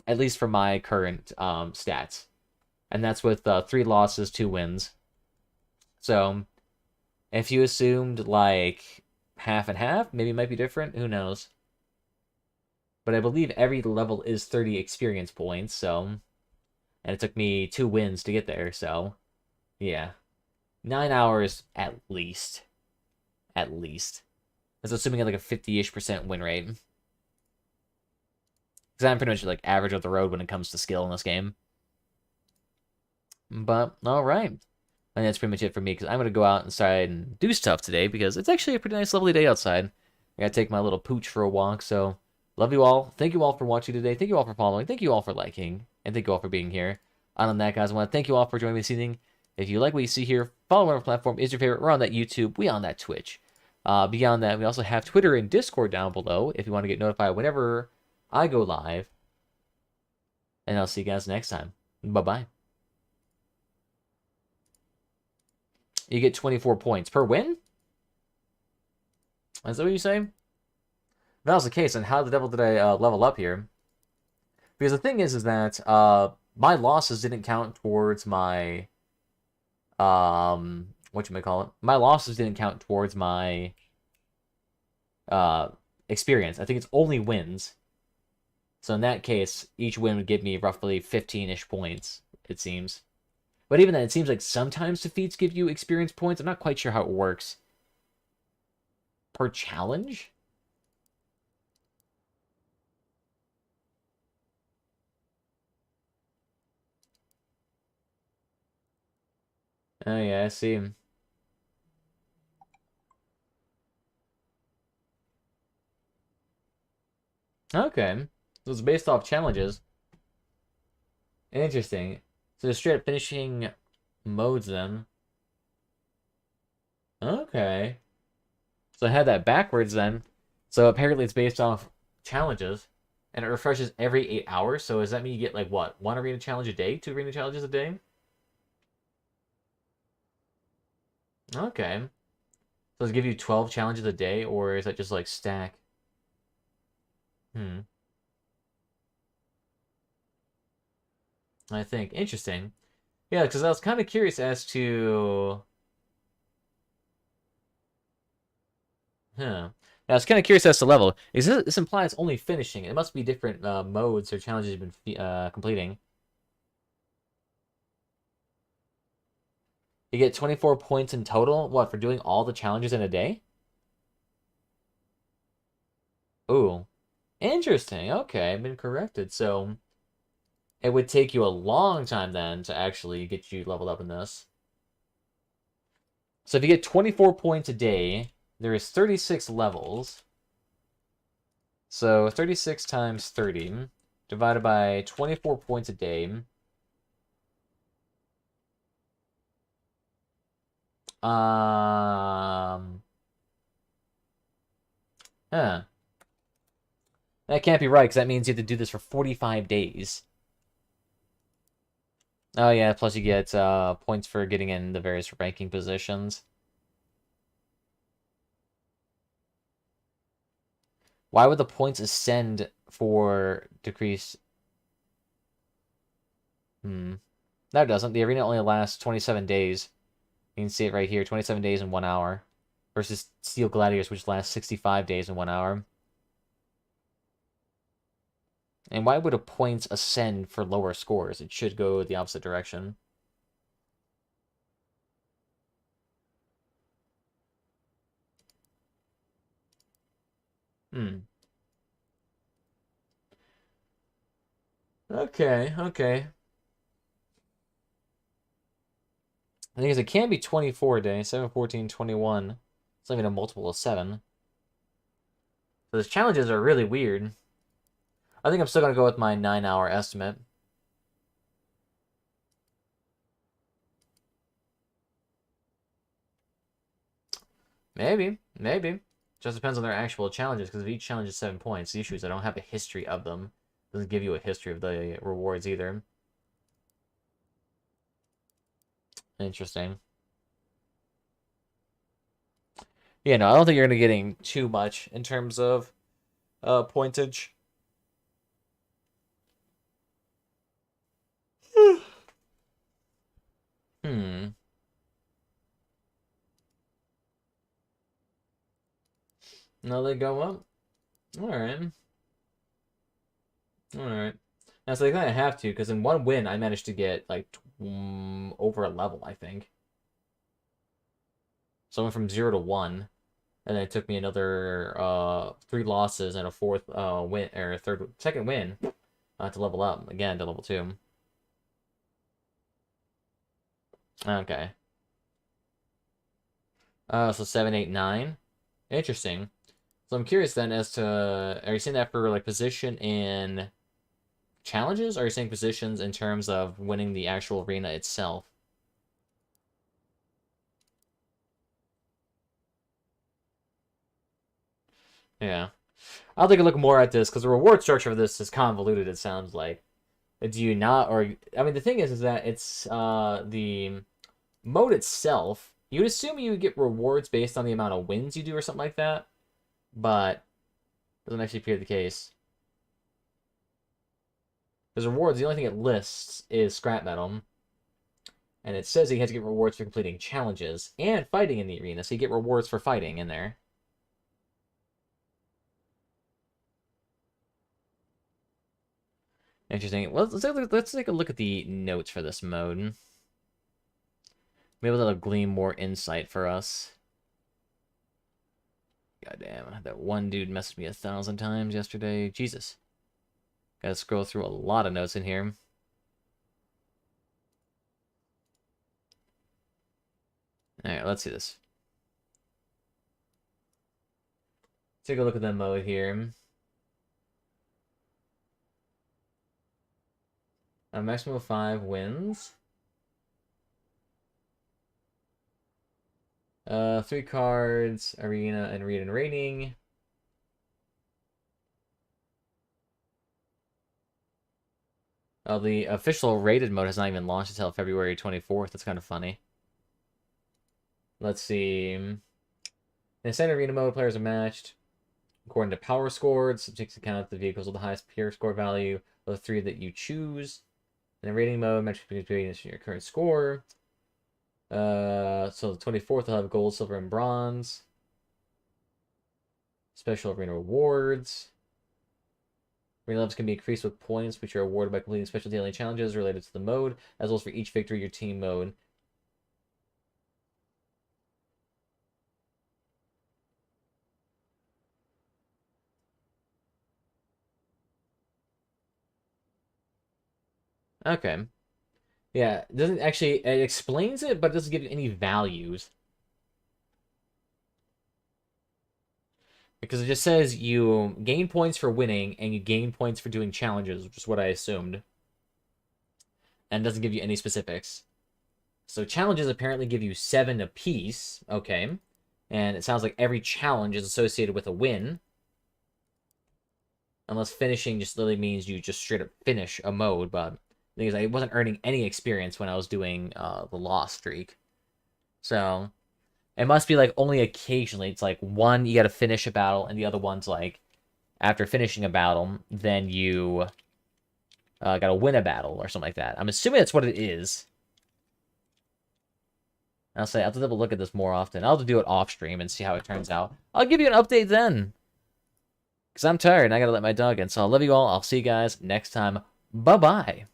at least for my current stats. And that's with 3 losses, 2 wins. So, if you assumed, like, half and half, maybe it might be different, who knows. But I believe every level is 30 experience points, so... And it took me 2 wins to get there, so... Yeah. 9 hours at least. At least. That's assuming like a 50-ish% win rate. Because I'm pretty much like average of the road when it comes to skill in this game. But, alright. And that's pretty much it for me, because I'm going to go out inside and do stuff today, because it's actually a pretty nice, lovely day outside. I got to take my little pooch for a walk, so... Love you all. Thank you all for watching today. Thank you all for following. Thank you all for liking. And thank you all for being here. On that, guys, I want to thank you all for joining me this evening. If you like what you see here, follow our platform. Is your favorite? We're on that YouTube. We on that Twitch. Beyond that, we also have Twitter and Discord down below if you want to get notified whenever I go live. And I'll see you guys next time. Bye-bye. You get 24 points per win? Is that what you say? If that was the case, then how the devil did I level up here? Because the thing is that my losses didn't count towards my whatchamacallit? My losses didn't count towards my experience. I think it's only wins. So in that case, each win would give me roughly 15-ish points, it seems. But even then, it seems like sometimes defeats give you experience points. I'm not quite sure how it works. Per challenge? Oh yeah, I see. Okay. So it's based off challenges. Interesting. So just straight up finishing modes then. Okay. So I had that backwards then. So apparently it's based off challenges. And it refreshes every 8 hours. So does that mean you get like what? 1 arena challenge a day? 2 arena challenges a day? Okay. So does it give you 12 challenges a day, or is that just like stack? I think. Interesting. Yeah, because I was kind of curious as to... Huh. I was kind of curious as to level. This implies only finishing. It must be different modes or challenges you've been completing. You get 24 points in total? What, for doing all the challenges in a day? Ooh. Interesting. Okay, I've been corrected. So, it would take you a long time then to actually get you leveled up in this. So if you get 24 points a day, there is 36 levels. So 36 times 30 divided by 24 points a day. Huh. That can't be right, because that means you have to do this for 45 days. Oh yeah, plus you get points for getting in the various ranking positions. Why would the points ascend for decrease? No, it doesn't. The arena only lasts 27 days. You can see it right here, 27 days and 1 hour. Versus Steel Gladiators, which lasts 65 days and 1 hour. And why would a points ascend for lower scores? It should go the opposite direction. Okay, okay. The thing is, it can be 24 days, 7, 14, 21. It's not even a multiple of 7. So those challenges are really weird. I think I'm still going to go with my 9-hour estimate. Maybe, maybe. Just depends on their actual challenges, because if each challenge is 7 points, the issue is I don't have a history of them. It doesn't give you a history of the rewards either. Interesting. Yeah, no, I don't think you're going to be getting too much in terms of pointage. No, they go up? Alright. Alright. Now, so they kind of have to, because in one win, I managed to get, like, over a level, I think. So I went from 0 to 1, and then it took me another 3 losses and a fourth win, or second win to level up, again, to level 2. Okay. So 7, 8, 9. Interesting. So I'm curious then as to, are you saying that for, like, position in challenges, or are you saying positions in terms of winning the actual arena itself? Yeah. I'll take a look more at this, because the reward structure for this is convoluted, it sounds like. Do you not? Or I mean, the thing is that it's the mode itself. You would assume you would get rewards based on the amount of wins you do or something like that, but doesn't actually appear the case. Because rewards, the only thing it lists is scrap metal. And it says he has to get rewards for completing challenges and fighting in the arena, so you get rewards for fighting in there. Interesting. Well, let's take a look at the notes for this mode. Maybe that'll glean more insight for us. Goddamn, that one dude messaged me 1,000 times yesterday. Jesus. Gotta scroll through a lot of notes in here. Alright, let's see this. Take a look at the mode here. A maximum of 5 wins. 3 cards, arena and rating. The official rated mode has not even launched until February 24th. That's kind of funny. Let's see. In standard arena mode, players are matched according to power scored. It takes account of the vehicles with the highest pure score value of the 3 that you choose. In rating mode, match between your current score. So the 24th will have gold, silver, and bronze. Special arena rewards. Arena levels can be increased with points, which are awarded by completing special daily challenges related to the mode, as well as for each victory your team mode. Okay. Yeah, it doesn't actually, it explains it, but it doesn't give you any values. Because it just says you gain points for winning, and you gain points for doing challenges, which is what I assumed. And it doesn't give you any specifics. So challenges apparently give you 7 apiece, okay. And it sounds like every challenge is associated with a win. Unless finishing just literally means you just straight up finish a mode, but... The thing is, I wasn't earning any experience when I was doing the loss streak. So, it must be, like, only occasionally. It's like, one, you gotta finish a battle, and the other one's, like, after finishing a battle, then you gotta win a battle, or something like that. I'm assuming that's what it is. I'll have to look at this more often. I'll have to do it off-stream and see how it turns out. I'll give you an update then. Because I'm tired, and I gotta let my dog in. So I'll love you all. I'll see you guys next time. Bye-bye.